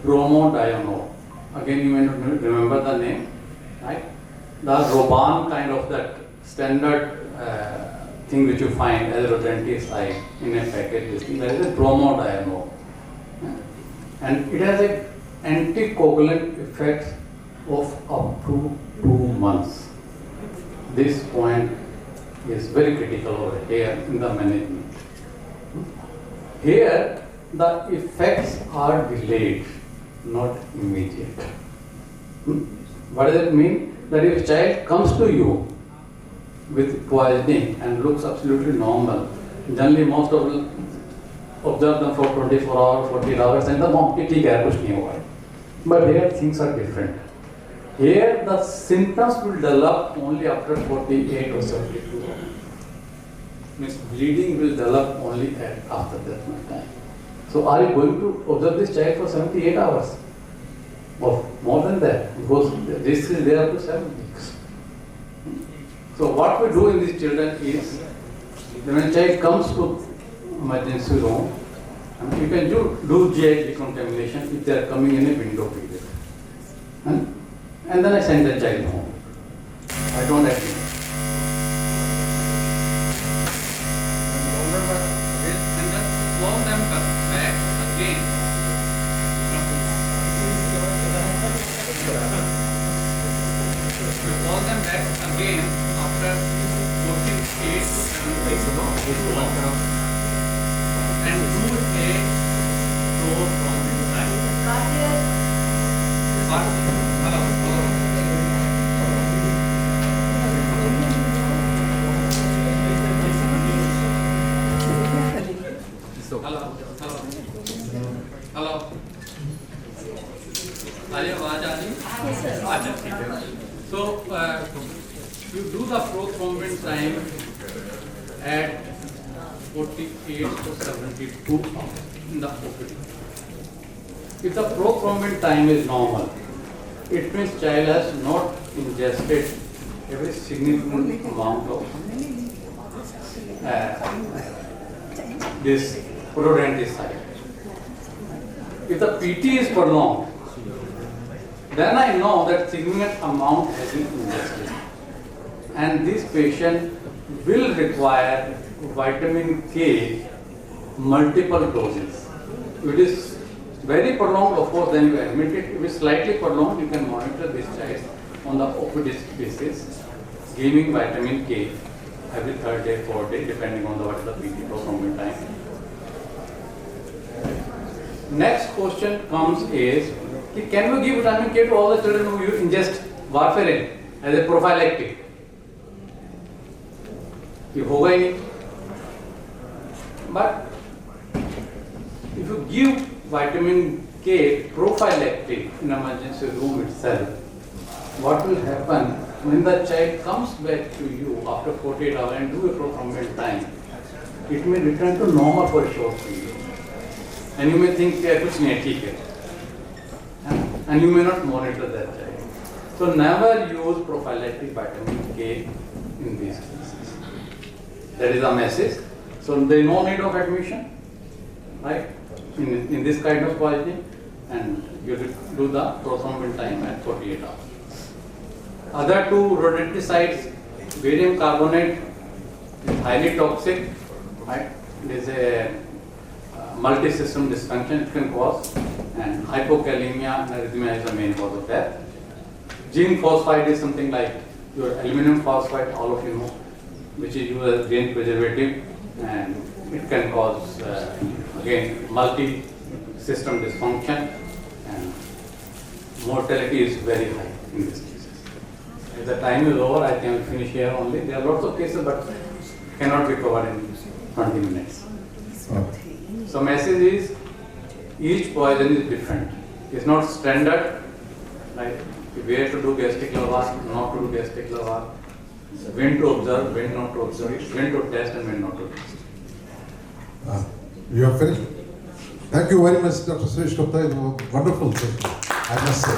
bromodienol. Again, you may not remember the name, right? The Roban kind of that standard thing which you find as rodenticide in a package listing, that is a bromodienol. And it has a anticoagulant effect of up to 2 months. This point is very critical over here in the management. Here, the effects are delayed, not immediate. What does it mean? That if a child comes to you with poisoning and looks absolutely normal, generally most of them observe them for 24 hours, 48 hours, and the mom ठीक है कुछ नहीं हुआ है. But here things are different. Here the symptoms will develop only after 48 or 72 hours. Means bleeding will develop only after that much time. So are you going to observe this child for 78 hours? Or more than that, because this is there up to 7 weeks. So what we do in these children is, when a child comes to emergency room, you can do GI decontamination if they are coming in a window period. And then I send the child home. I don't actually. And then form them back again. We call them back again after 48 to 7 weeks. And do a flow from inside. Hello. आवाज आ रही? अच्छा ठीक है. So you do the prothrombin time at 48 to 72 hours in the OPD. If the prothrombin time is normal, it means child has not ingested a very significant amount of this rodenticide. If the PT is prolonged, then I know that significant amount has been ingested. And this patient will require vitamin K multiple doses. If it is very prolonged, of course, then you admit it. If it is slightly prolonged, you can monitor this child on the OPD basis, giving vitamin K every 3rd day, 4th day, depending on what is the PT prothrombin time. Next question comes is, can we give vitamin K to all the children who ingest warfarin as a prophylactic? ये होगा ही नहीं. But if you give vitamin K prophylactic in emergency room itself, what will happen when the child comes back to you after 48 hours and do a prothrombin time? It may return to normal for a short period. And you may think कुछ नहीं ठीक है. And you may not monitor that child. So never use prophylactic vitamin K in these cases. That is a message. So there is no need of admission, right? In this kind of poisoning, and you do the prothrombin time at 48 hours. Other two rodenticides, barium carbonate, is highly toxic, right? It is a multi-system dysfunction it can cause, and hypokalemia and arrhythmia is the main cause of death. Zinc phosphide is something like your aluminum phosphide, all of you know, which is used as grain preservative, and it can cause again multi-system dysfunction, and mortality is very high in these cases. If the time is over, I can finish here only. There are lots of cases, but cannot be covered in 20 minutes. So message is, each poison is different. It's not standard, like where to do gastric lavage, not to do gastric lavage, when to observe, when not to observe, when to test and when not to test. You have finished? Thank you very much, Dr. Suresh Gupta. It was a wonderful session, I must say.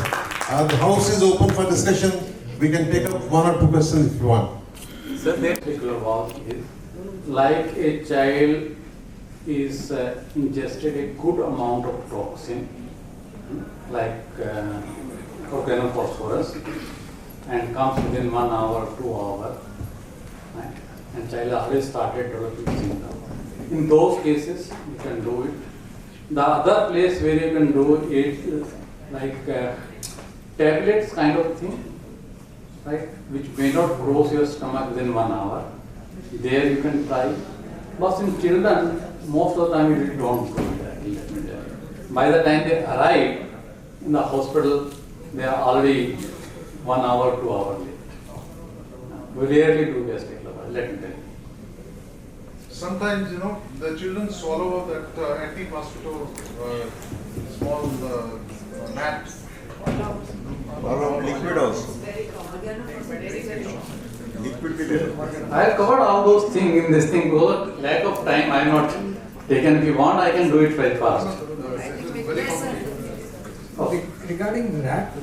The house is open for discussion. We can take up 1 or 2 questions if you want. So that particular valve is like a child is ingested a good amount of toxin like organophosphorus and comes within 1 hour, 2 hours, right? And child already started developing symptoms. In those cases, you can do it. The other place where you can do it is like tablets kind of thing, right? Which may not close your stomach within 1 hour. There you can try. But in children, most of the time you really don't do that. By the time they arrive in the hospital, they are already 1 hour, 2 hours late. We rarely do gastric lavage, let me tell you. Sometimes, the children swallow that anti-mosquito small mat. Liquid also. Liquid be there. I have covered all those things in this thing. Because lack of time, I am not taken. If you want, I can do it very fast. Okay. Regarding rat,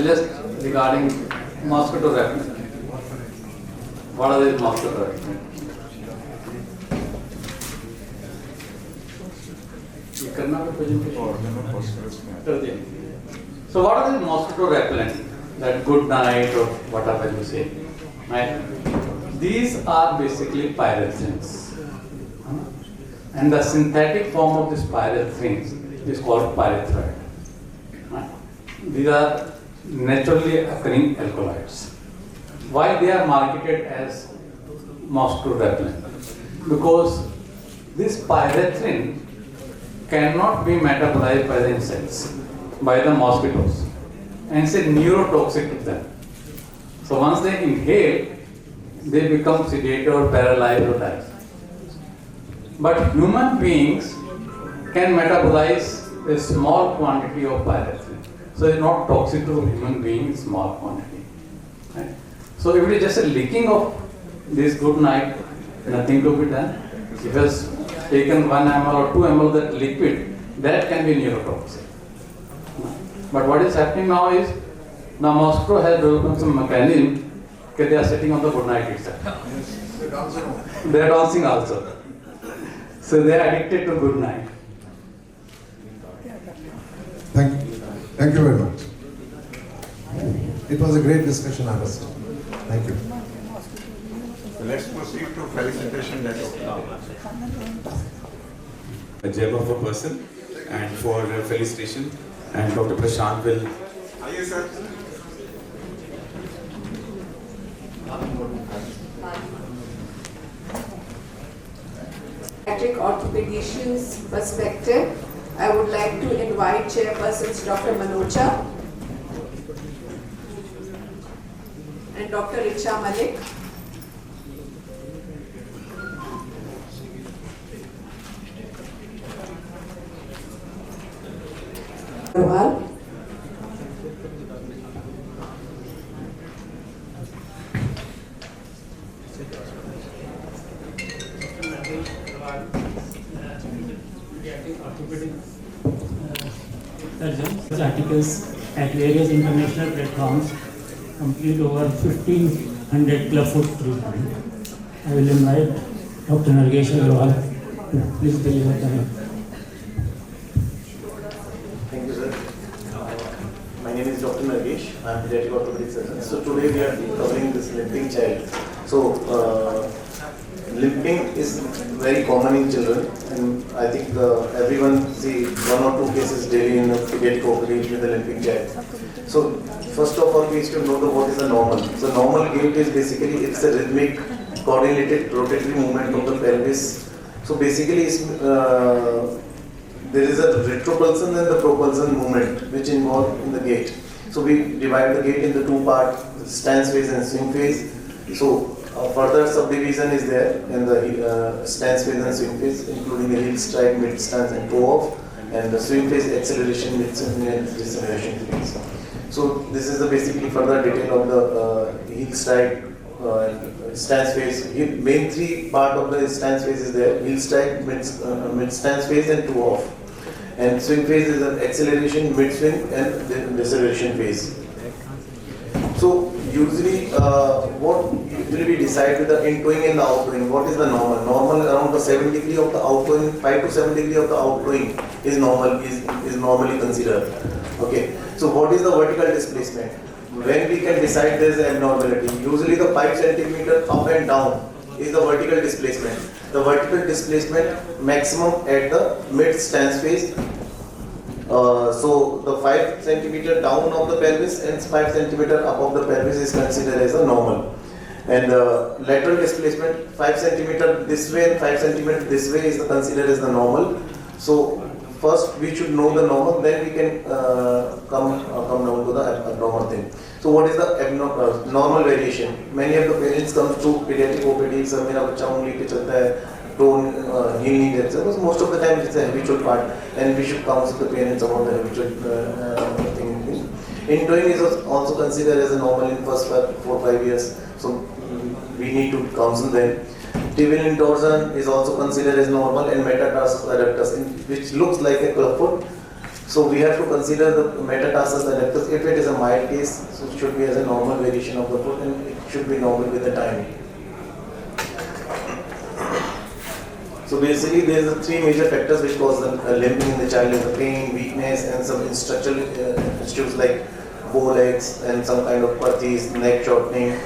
Just regarding mosquito repellent. What are these mosquito repellent? So what are these mosquito repellent? That good night or whatever you say, right? These are basically pyrethrins. And the synthetic form of this pyrethrins is called pyrethroid. Right? These are naturally occurring alkaloids. Why they are marketed as mosquito repellent? Because this pyrethrin cannot be metabolized by the insects, by the mosquitoes, and it's a neurotoxic to them. So once they inhale, they become sedated or paralyzed or die. But human beings can metabolize a small quantity of pyrethrin. So it's not toxic to human beings, small quantity. Right? So if it is just a licking of this good night, nothing to be done. If it has taken 1 ml or 2 ml that liquid, that can be neurotoxic. But what is happening now is, the mosquito has developed some mechanism that they are sitting on the good night itself. They are dancing also. So they are addicted to good night. Thank you. Thank you very much. It was a great discussion, I must say. Thank you. So let's proceed to felicitation letter. A gem of a person, and for felicitation, and Dr. Prashant will. Are you, sir? Pediatric orthopedician's perspective, I would like to invite chairpersons Dr. Manocha and Dr. Richa Malik. Agarwal. Surgeons, articles at various international platforms, complete over 1,500 clubfoot treatment. I will invite Dr. Nargesh Agarwal to please deliver the. Thank you, sir. My name is Dr. Nargesh. I am pediatric orthopedic surgeon. So today we are covering this limping child. So limping is very common in children, and I think everyone see 1 or 2 cases daily in a pediatric orthopedic with a limping child. So first of all, we need to know what is the normal. So normal gait is basically it's a rhythmic, coordinated rotatory movement of the pelvis. So basically, there is a retropulsion and the propulsion movement which involve in the gait. So we divide the gait into 2 parts: stance phase and swing phase. So further subdivision is there in the stance phase and swing phase, including the heel strike, mid stance, and toe off, and the swing phase, acceleration, mid deceleration phase. So this is the basically further detail of the heel strike, stance phase. Main 3 part of the stance phase is there: heel strike, mid stance phase, and toe off. And swing phase is an acceleration, mid swing, and deceleration phase. So usually what usually we decide with the ingoing and the outgoing. What is the normal? Normal around the 7 degree of the outgoing, 5 to 7 degree of the outgoing is normal, is normally considered. Okay. So what is the vertical displacement? When we can decide there is an abnormality, usually the 5 centimeter up and down is the vertical displacement. The vertical displacement maximum at the mid stance phase. So the 5 centimeter down of the pelvis and 5 centimeter above the pelvis is considered as a normal. And lateral displacement 5 centimeter this way and 5 centimeter this way is considered as the normal. So first we should know the normal, then we can come down to the abnormal thing. So what is the normal variation? Many of the parents come to pediatric OPD, sir मेरा बच्चा उंगली पे चलता है, tone heel नहीं देता है. Most of the time it's a habitual part, and we should counsel the parents about the habitual thing. Ingoing is also considered as a normal in first 4-5 years. So we need to counsel them. Tibial torsion is also considered as normal, and metatarsus adductus, which looks like a clubfoot. So we have to consider the metatarsus adductus. If it is a mild case, so it should be as a normal variation of the foot, and it should be normal with the time. So basically, there are 3 major factors which cause the limping in the child: is the pain, weakness, and some structural issues like bow legs and some kind of pathies, neck shortening,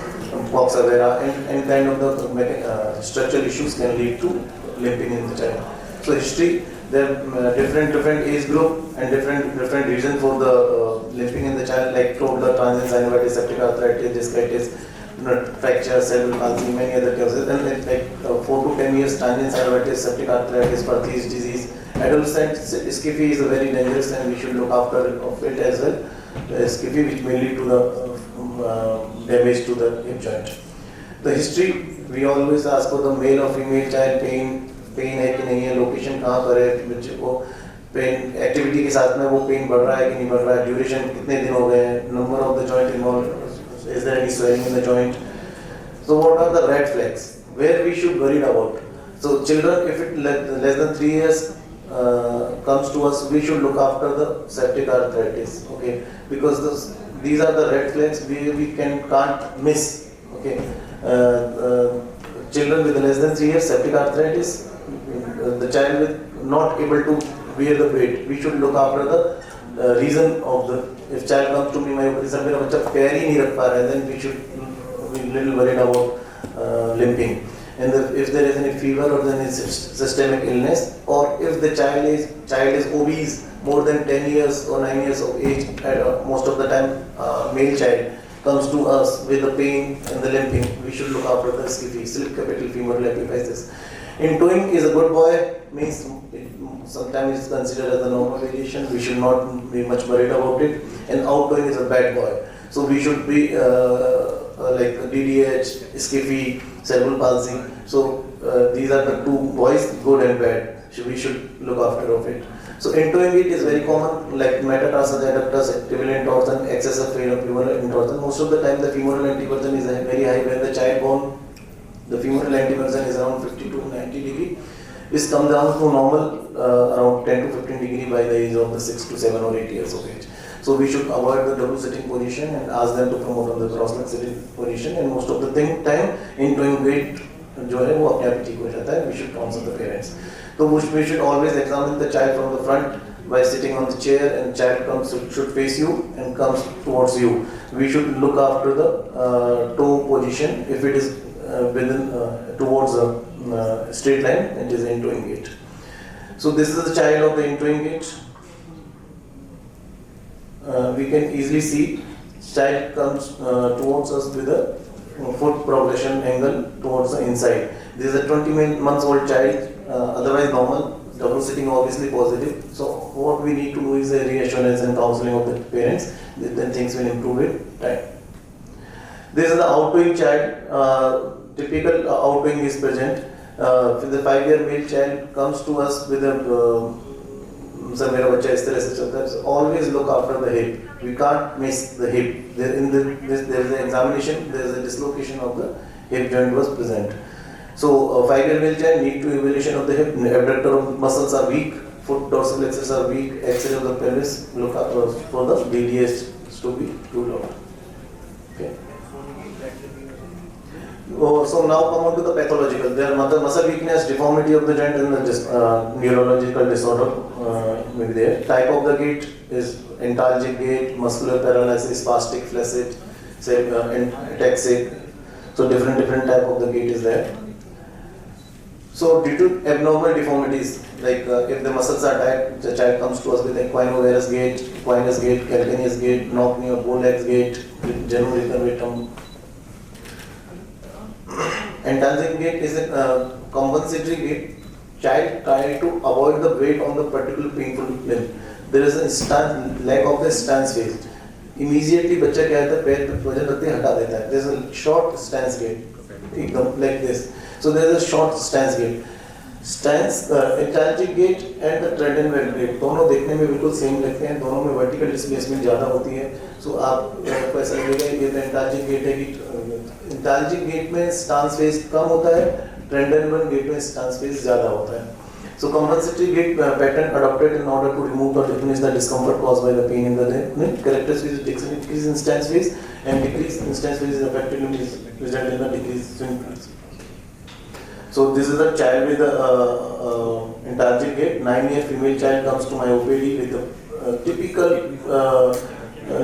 box avera, and kind of the structural issues can lead to limping in the child. So history, there are different age group and different reason for the limping in the child, like toddler, transient synovitis, septic arthritis, discitis, fracture, cerebral palsy, many other causes. And then like 4 to 10 years, transient synovitis, septic arthritis, Perthes disease. Adolescent skiffy is very dangerous, and we should look after of it as well. Skiffy, which may lead to the damage to the hip joint. The history, we always ask for the male or female child, pain है कि नहीं है, location कहाँ पर है, बच्चे को pen activity के साथ में वो पेन बढ़ रहा है कि नहीं बढ़ रहा है, ड्यूरेशन कितने दिन हो गए हैं, number of the joint involve, is there any swelling in the joint. So what are the red flags where we should worry about? So children, if it less than 3 years comes to us, we should look after the septic arthritis, okay, because these are the red flags we can't miss, okay. Children with less than 3 years, septic arthritis, the child with not able to bear the weight, we should look after the reason of the. If child comes to me, मेरा बच्चा पैर ही नहीं रख पा रहा है, then we should be little worried about limping. And if there is any fever or then is systemic illness, or if the child is obese, more than 10 years or 9 years of age, most of the time male child comes to us with the pain and the limping, we should look after the skiffy, slip capital femoral epiphysis. Ingoing is a good boy, means sometimes it's considered as a normal variation, we should not be much worried about it. And outgoing is a bad boy, so we should be like DDH, skiffy, cerebral palsy. So these are the 2 boys, good and bad, so we should look after of it. So ingoing it is very common, like metatarsus adductus, tibial torsion, excessive femoral torsion. Most of the time the femoral anteversion is very high. When the child born, the femoral anteversion is around 50 to 90 degree. This comes down to normal around 10 to 15 degree by the age of the 6 to 7 or 8 years of age. So we should avoid the double sitting position and ask them to promote on the cross-leg sitting position. And most of the time ingoing weight जो है वो अपने आप ठीक हो जाता है. We should counsel the parents. So we should always examine the child from the front by sitting on the chair, and child should face you and comes towards you. We should look after the toe position. If it is within towards a straight line, it is ingoing gait. So this is the child of the ingoing gait. We can easily see child comes towards us with a foot progression angle towards the inside. This is a 20 months old child, otherwise normal, double sitting obviously positive. So what we need to do is a reassurance and counseling of the parents, then things will improve with time. This is the outgoing child. Typical outgoing is present. The 5-year male child comes to us with a sir मेरा बच्चा इस तरह से चलता है. Always look after the hip. We can't miss the hip. There is an examination. There is a dislocation of the hip joint was present. So 5-year male child need to evaluation of the hip. Abductor muscles are weak. Foot dorsal flexors are weak. X-ray of the pelvis. Look for the DDS to be ruled out. Okay. So now come on to the pathological. There are muscle weakness, deformity of the joint, and the neurological disorder will be there. Type of the gait is entalgic gait, muscular paralysis, spastic, flaccid, ataxic. So different type of the gait is there. So due to abnormal deformities, like if the muscles are tight, the child comes to us with equinovarus gait, equinus gait, calcaneus gait, knock knee or bow legs gait, general recurvatum. Entalgic gait is a compensatory gait. Child try to avoid the weight on the particular painful limb. There is a lack of the stance phase. Immediately बच्चा क्या होता है पैर पे वजन रखते हटा देता है. There is a short stance gait, like this. So there is a short stance gait. Stance, entalgic gait and the Trendelenburg gait दोनों देखने में बिल्कुल सेम लगते हैं. दोनों में वर्टिकल डिस्प्लेसमेंट ज़्यादा होती है. So आपको ऐसा लगेगा ये तो entalgic gait है कि entalgic gait में stance phase कम होता है, Trendelenburg gait में stance phase ज़्यादा होता है. So compensatory gait pattern adopted in order to remove or diminish the discomfort caused by the pain in the limb. Characteristics is increase in stance phase and decrease in stance phase is affected in result in the decrease swing phase. So this is a child with a entalgic gait. 9-year female child comes to my OPD with a typical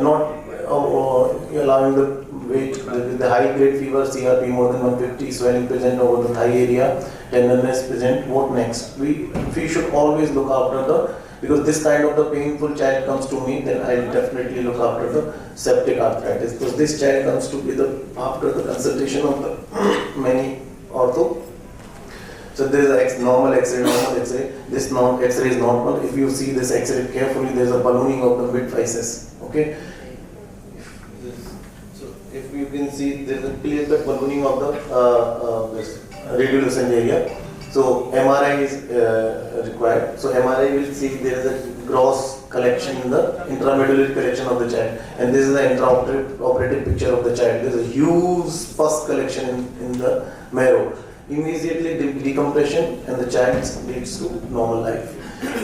not allowing the weight, the high grade fever, CRP more than 150, swelling present over the thigh area, tenderness present. What next? We should always look after the, because this kind of the painful child comes to me, then I definitely look after the septic arthritis. Because this child comes to be after the consultation of the many ortho. So there is a normal X-ray, This X-ray is normal. If you see this X-ray carefully, there is a ballooning of the mid physis. Okay. So if you can see, there is a clear-cut ballooning of the this radiolucent area. So MRI is required. So MRI will see there is a gross collection in the intramedullary collection of the child, and this is the intraoperative picture of the child. There is a huge pus collection in the marrow. Immediately decompression and the child leads to normal life.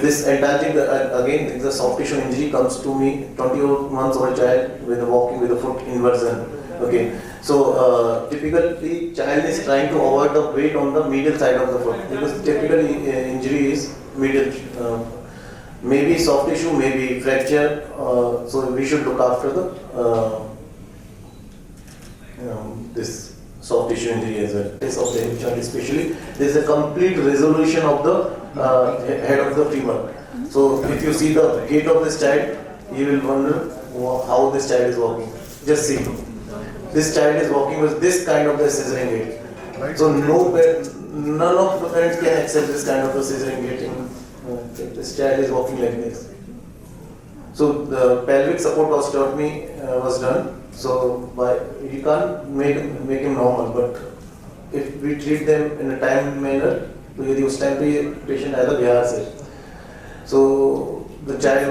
This entalgic, again, the soft tissue injury comes to me, 20 months old child with walking with a foot inversion. Okay, so typically child is trying to avoid the weight on the medial side of the foot because typically injury is medial. Maybe soft tissue, maybe fracture. So we should look after the this soft tissue injury as well. This of the child especially, there is a complete resolution of the head of the femur. So if you see the gait of this child, you will wonder how this child is walking. Just see. This child is walking with this kind of the scissoring gait. So none of the parents can accept this kind of the scissoring gait. This child is walking like this. So the pelvic support osteotomy was done. So you can't make him normal, but if we treat them in a timely manner, तो यदि उस time पे ये patient आया था बिहार से, so the child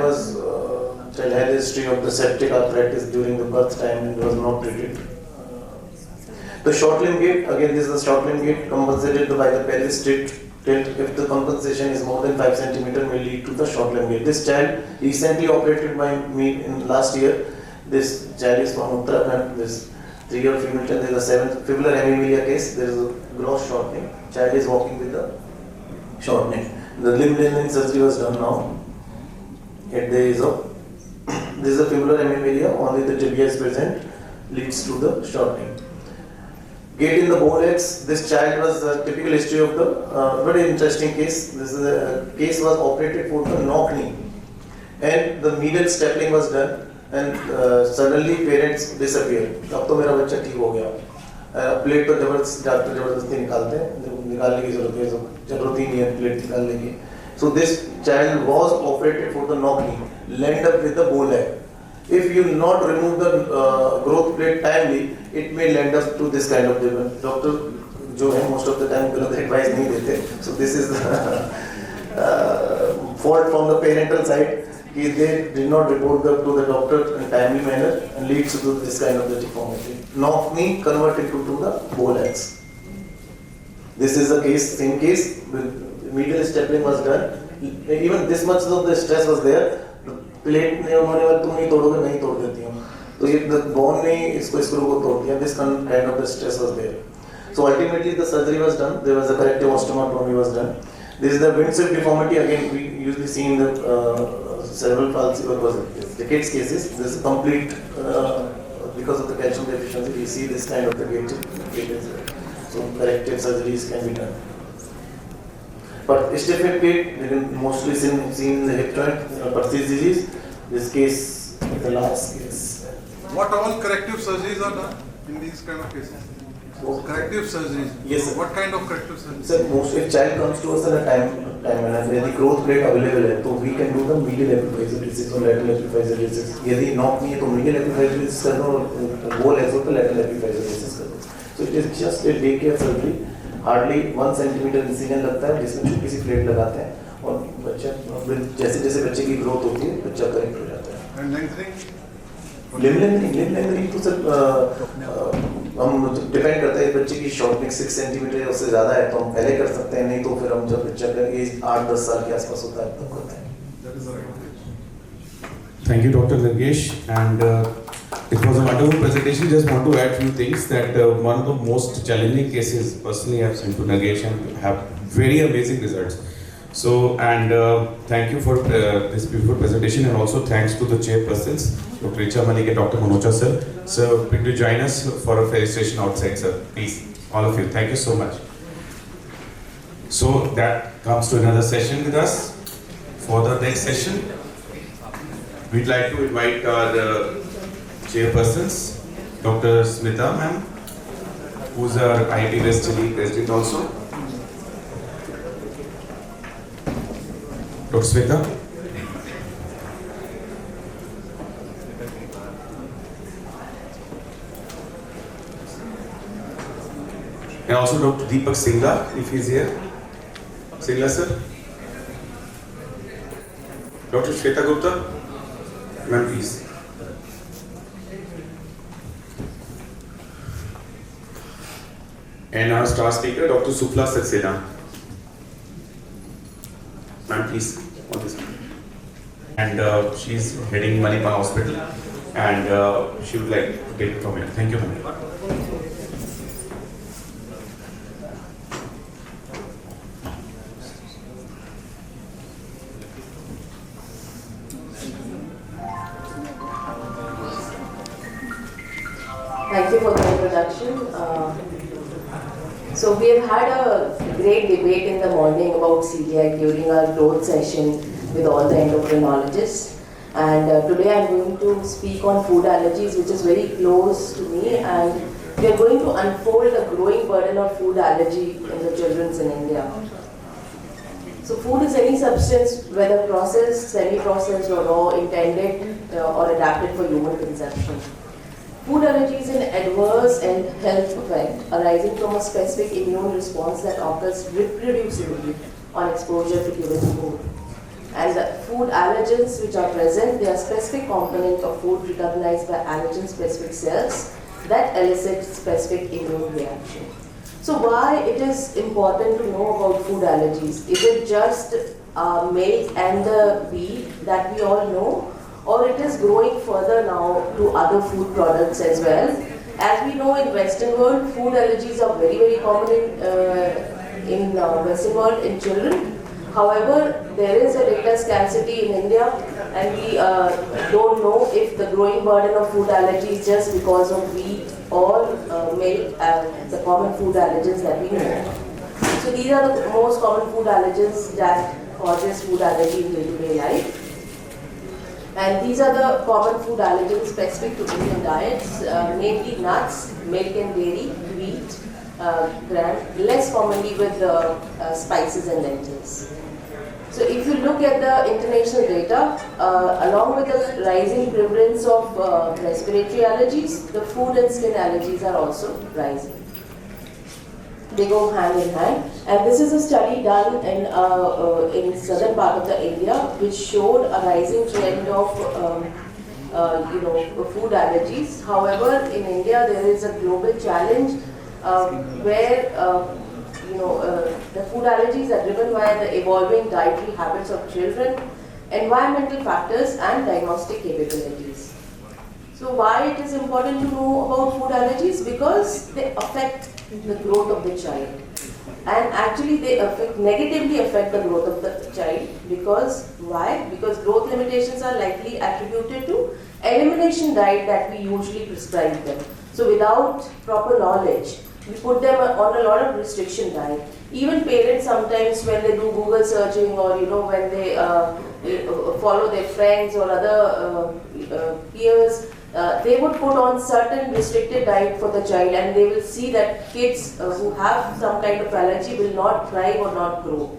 had a history of the septic arthritis during the birth time and was not treated. The short limb gait, again this is the short limb gait compensated by the pelvis tilt. If the compensation is more than 5 cm may lead to the short limb gait. This child recently operated by me in last year. This child is from Uttarakhand. This 3-year female child. There is a 7th fibular hemimelia case. There is a gross shortening. Child is walking with a shortening. The limb lengthening surgery was done now. At the age of this is a fibular hemimelia. Only the tibia is present, leads to the shortening. Gait in the bow legs. This child was a typical history of the very interesting case. This is a case was operated for the knock knee, and the medial stapling was done. And suddenly parents disappear. अब तो मेरा बच्चा ठीक हो गया. Plate तो doctor जबरदस्ती निकालते हैं. निकालने की जरूरत ही नहीं है प्लेट निकालने की. So this child was operated for the knock knee, land up with the bow leg. If you not remove the growth plate timely, it may land up to this kind of development. Doctor जो है most of the time गलत advice नहीं देते. So this is the fault from the parental side. They did not report to the doctor in a timely manner and leads to this kind of the deformity. Knock knee converted to the bow legs. This is the case, same case, with medial stapling was done. Even this much of the stress was there. Plate ने उन्होंने बोला तुम नहीं तोड़ोगे, नहीं तोड़ देती हूँ. तो ये the bone ने इसको screw को तोड़ दिया. This kind of the stress was there. So ultimately the surgery was done, there was a corrective osteotomy was done. This is the windswept deformity, again we usually see in the cerebral palsy or decades cases. This is complete, because of the calcium deficiency, we see this kind of the gait. So corrective surgeries can be done. But stiff hip gait, mostly seen in the hip joint, Perthes disease. This case is the last case. What all corrective surgeries are done in these kind of cases? Corrective surgeries? Yes, sir. What kind of corrective surgeries? Sir, most if child comes to us at a time and the growth plate available है, तो we can do the medial epiphyseal disease or lateral epiphyseal disease. यदि knock नहीं है तो medial epiphyseal disease कर दो और wall है तो lateral epiphyseal disease कर दो. So it is just a day care surgery. Hardly 1 centimeter incision लगता है जिसमें छोटी सी प्लेट लगाते हैं और बच्चा जैसे जैसे बच्चे की ग्रोथ होती है बच्चा करेक्ट हो जाता है. And lengthening? लिम्ब तो सर हम डिपेंड करते हैं बच्चे की शॉर्टनिंग 6 सेंटीमीटर या उससे ज़्यादा है तो हम पहले कर सकते हैं, नहीं तो फिर हम जब बच्चा का एज 8-10 साल के आसपास होता है तब करते हैं. Thank you, Dr. Nargesh, and it was a wonderful presentation. Just want to add few things that one of the most challenging cases personally I've seen to Nargesh and have very amazing results. So, and thank you for this beautiful presentation, and also thanks to the chairpersons, Dr. Richa Malik and Dr. Manocha sir. So, please join us for a felicitation outside, sir. Please, all of you. Thank you so much. So, that comes to another session with us. For the next session, we'd like to invite our chairpersons, Dr. Smita ma'am, who's our IIT West Delhi president also. Dr. Smita. And also Dr. Deepak Singla, if he's here. Singla sir. Dr. Shweta Gupta. Ma'am, please. And our star speaker, Dr. Supla Saxena. Ma'am, please, on this. And she's heading Manipal Hospital, and she would like to take it from here. Thank you, ma'am. Thank you for the introduction. So we have had a great debate in the morning about celiac during our growth session with all the endocrinologists. And today I'm going to speak on food allergies, which is very close to me. And we are going to unfold the growing burden of food allergy in the children in India. So food is any substance, whether processed, semi-processed or raw, intended or adapted for human consumption. Food allergy is an adverse and health effect arising from a specific immune response that occurs reproducibly on exposure to given food. And the food allergens which are present, they are specific component of food recognized by allergen-specific cells that elicit specific immune reaction. So why it is important to know about food allergies? Is it just milk and the wheat that we all know? Or it is growing further now to other food products as well. As we know in Western world, food allergies are very, very common in Western world in children. However, there is a data scarcity in India, and we don't know if the growing burden of food allergy is just because of wheat or milk, the common food allergens that we know. So these are the most common food allergens that causes food allergy in day-to-day life. And these are the common food allergens specific to Indian diets, namely nuts, milk and dairy, wheat, gram, less commonly with spices and lentils. So if you look at the international data, along with the rising prevalence of respiratory allergies, the food and skin allergies are also rising. They go hand in hand, and this is a study done in southern part of the India, which showed a rising trend of food allergies. However, in India there is a global challenge where the food allergies are driven by the evolving dietary habits of children, environmental factors, and diagnostic capabilities. So why it is important to know about food allergies? Because they affect the growth of the child. And actually they negatively affect the growth of the child. Because why? Because growth limitations are likely attributed to elimination diet that we usually prescribe them. So without proper knowledge, we put them on a lot of restriction diet. Even parents sometimes, when they do Google searching, or when they follow their friends or other peers, they would put on certain restricted diet for the child, and they will see that kids who have some kind of allergy will not thrive or not grow.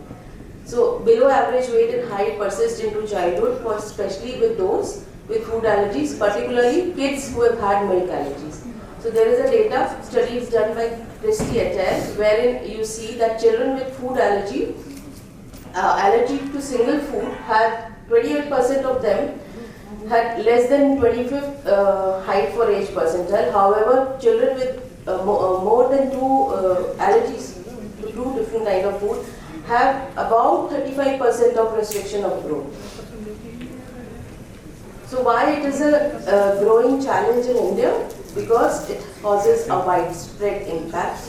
So below average weight and height persist into childhood, especially with those with food allergies, particularly kids who have had milk allergies. So there is a data studies done by Christie et al., wherein you see that children with food allergy, allergic to single food, had 28% of them had less than 25th height for age percentile. However, children with more than two allergies to two different kind of food have about 35% of restriction of growth. So why it is a growing challenge in India? Because it causes a widespread impact.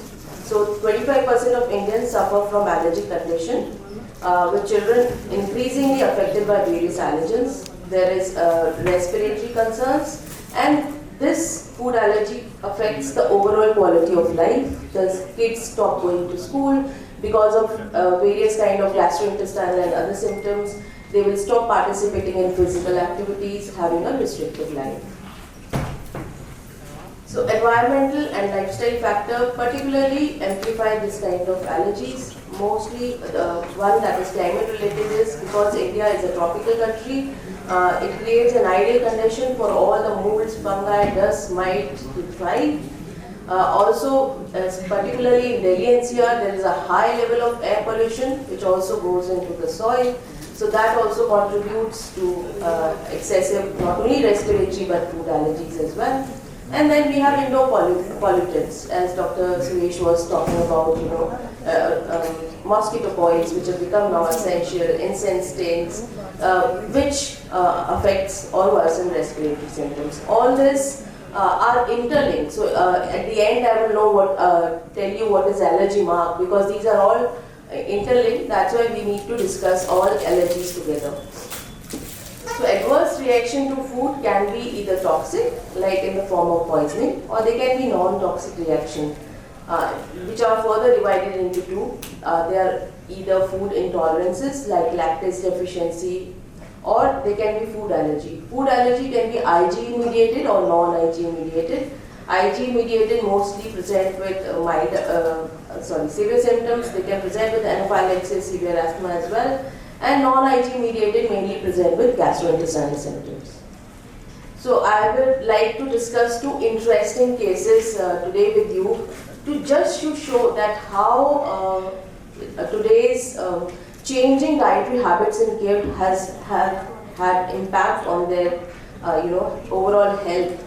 So 25% of Indians suffer from allergic condition, with children increasingly affected by various allergens. There is respiratory concerns, and this food allergy affects the overall quality of life. The kids stop going to school because of various kind of gastrointestinal and other symptoms. They will stop participating in physical activities, having a restricted life. So environmental and lifestyle factor particularly amplify this kind of allergies. Mostly one that is climate related is because India is a tropical country. It creates an ideal condition for all the molds, fungi, dust, mite to thrive. Also, particularly in Delhi NCR, there is a high level of air pollution which also goes into the soil. So that also contributes to excessive, not only respiratory but food allergies as well. And then we have indoor pollutants, as Dr. Suresh was talking about, mosquito coils, which have become now essential, incense stains, which affects or worsen respiratory symptoms. All this are interlinked. So at the end, I will tell you what is allergy mark, because these are all interlinked. That's why we need to discuss all allergies together. So adverse reaction to food can be either toxic, like in the form of poisoning, or they can be non-toxic reaction, which are further divided into two. They are either food intolerances, like lactase deficiency, or they can be food allergy. Food allergy can be IgE mediated or non-IgE mediated. IgE mediated mostly present with severe symptoms. They can present with anaphylaxis, severe asthma as well. And non-IgE mediated mainly present with gastrointestinal symptoms. So I would like to discuss two interesting cases today with you to show that how today's changing dietary habits in kids has had impact on their overall health.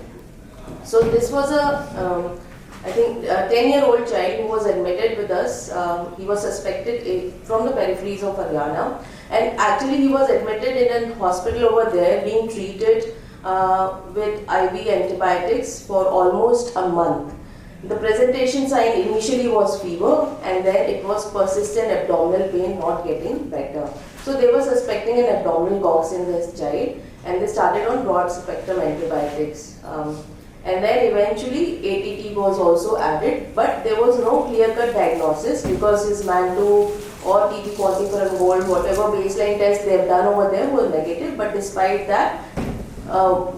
So this was a I think a 10-year-old child who was admitted with us. He was suspected from the peripheries of Haryana, and actually he was admitted in a hospital over there being treated with IV antibiotics for almost a month. The presentation sign initially was fever, and then it was persistent abdominal pain not getting better. So they were suspecting an abdominal gout in this child, and they started on broad spectrum antibiotics. And then eventually ATT was also added, but there was no clear-cut diagnosis because his MAN2 or TB quantiferon gold, whatever baseline test they have done over there, were negative. But despite that,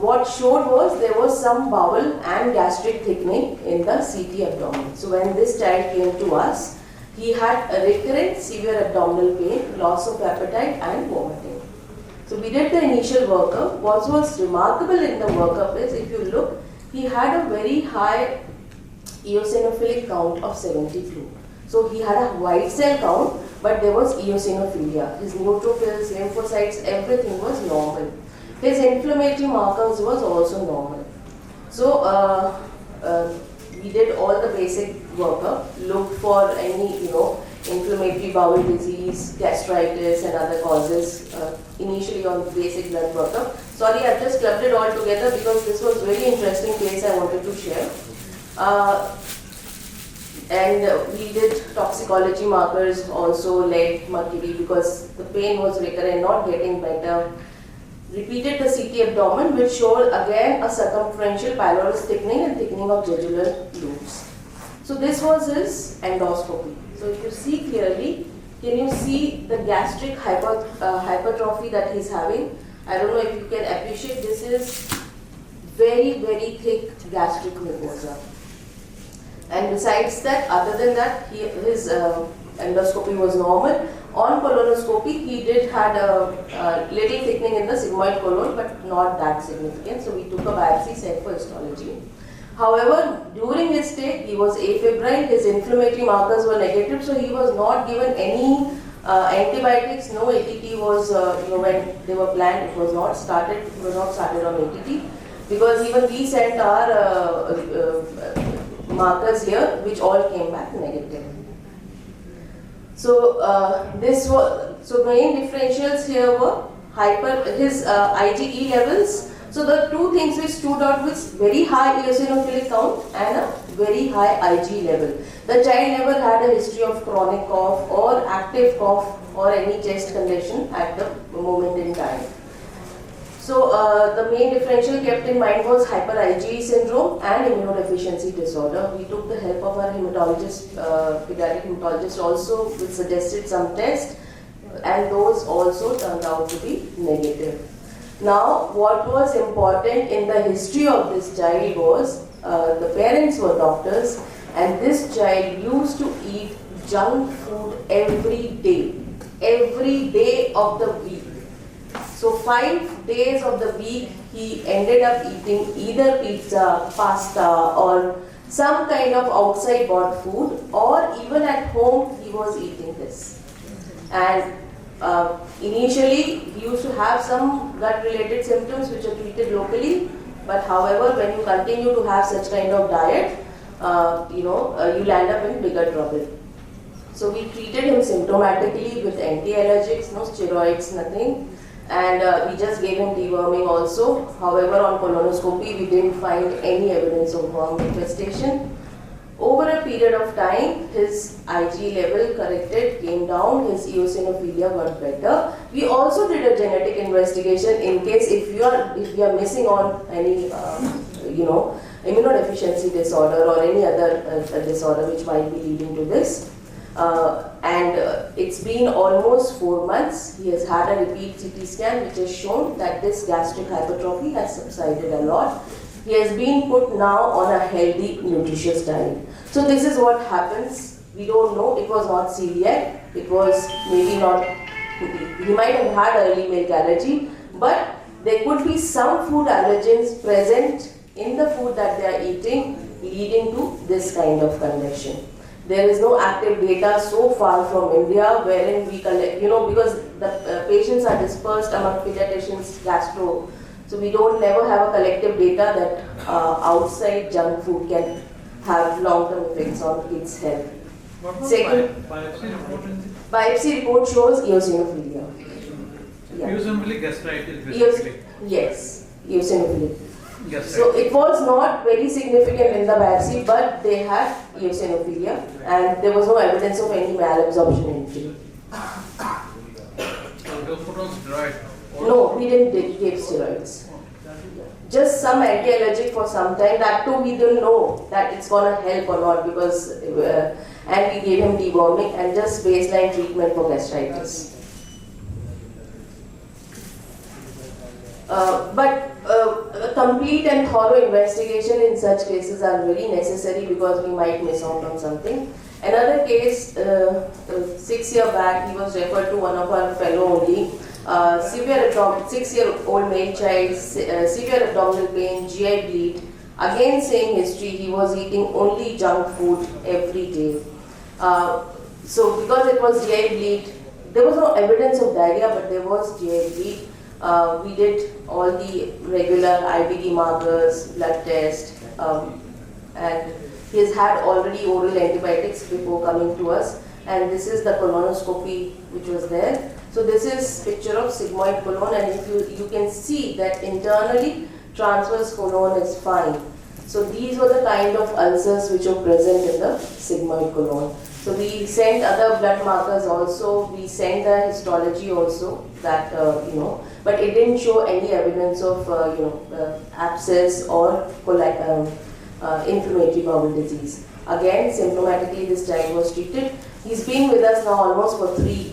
what showed was there was some bowel and gastric thickening in the CT abdomen. So when this child came to us, he had a recurrent severe abdominal pain, loss of appetite and vomiting. So we did the initial workup. What was remarkable in the workup is, if you look, he had a very high eosinophilic count of 72. So he had a white cell count, but there was eosinophilia. His neutrophils, lymphocytes, everything was normal. His inflammatory markers was also normal. So we did all the basic workup, looked for any inflammatory bowel disease, gastritis and other causes initially on basic blood workup. Sorry, I've just clubbed it all together because this was very interesting case I wanted to share. And we did toxicology markers, also lead, mercury, because the pain was recurrent, not getting better. Repeated the CT abdomen, which showed again a circumferential pylorus thickening and thickening of jugular loops. So this was his endoscopy. So if you see clearly, can you see the gastric hypertrophy that he's having? I don't know if you can appreciate, this is very, very thick gastric mucosa. And besides that, other than that, his endoscopy was normal. On colonoscopy, he did had a little thickening in the sigmoid colon, but not that significant. So we took a biopsy, sent for histology. However, during his stay, he was afebrile, his inflammatory markers were negative, so he was not given any antibiotics. No ATT was, when they were planned, it was not started. It was not started on ATT, because even we sent our markers here, which all came back negative. So main differentials here were his IgE levels. So the two things which stood out was very high eosinophilic count and a very high Ig level. The child never had a history of chronic cough or active cough or any chest condition at the moment in time. So the main differential kept in mind was hyper IgE syndrome and immunodeficiency disorder. We took the help of our hematologist, pediatric hematologist also, which suggested some tests, and those also turned out to be negative. Now, what was important in the history of this child was, the parents were doctors, and this child used to eat junk food every day of the week. So 5 days of the week he ended up eating either pizza, pasta, or some kind of outside bought food, or even at home he was eating this. And initially he used to have some gut related symptoms which are treated locally, but however when you continue to have such kind of diet, you'll end up in bigger trouble. So we treated him symptomatically with anti-allergics, no steroids, nothing. And we just gave him deworming also. However, on colonoscopy, we didn't find any evidence of worm infestation. Over a period of time, his Ig level corrected, came down, his eosinophilia got better. We also did a genetic investigation in case if we are missing on any, immunodeficiency disorder or any other disorder which might be leading to this. It's been almost 4 months. He has had a repeat CT scan which has shown that this gastric hypertrophy has subsided a lot. He has been put now on a healthy, nutritious diet. So this is what happens. We don't know. It was not celiac. It was maybe not. He might have had early milk allergy, but there could be some food allergens present in the food that they are eating, leading to this kind of condition. There is no active data so far from India wherein we collect, because the patients are dispersed among pediatricians, gastro. So we don't never have a collective data that outside junk food can have long-term effects on kids' health. Second, biopsy report shows eosinophilia. Yeah. Eosinophilic gastritis, basically. Yes, eosinophilic. So it was not very significant in the biopsy, but they had eosinophilia and there was no evidence of any malabsorption injury. No, we didn't give steroids. Just some anti-allergic for some time. That too we didn't know that it's gonna help or not because, and we gave him deworming and just baseline treatment for gastritis. But a complete and thorough investigation in such cases are very necessary because we might miss out on something. Another case, 6 years back, he was referred to one of our fellow only. Severe 6-year-old male child, severe abdominal pain, GI bleed. Again, same history, he was eating only junk food every day. So because it was GI bleed, there was no evidence of diarrhea, but there was GI bleed. We did all the regular IBD markers, blood test, and he has had already oral antibiotics before coming to us. And this is the colonoscopy which was there. So this is picture of sigmoid colon, and if you can see that internally transverse colon is fine. So these were the kind of ulcers which were present in the sigmoid colon. So we sent other blood markers also, we sent the histology also, that, but it didn't show any evidence of, abscess or inflammatory bowel disease. Again, symptomatically this child was treated. He's been with us now almost for 3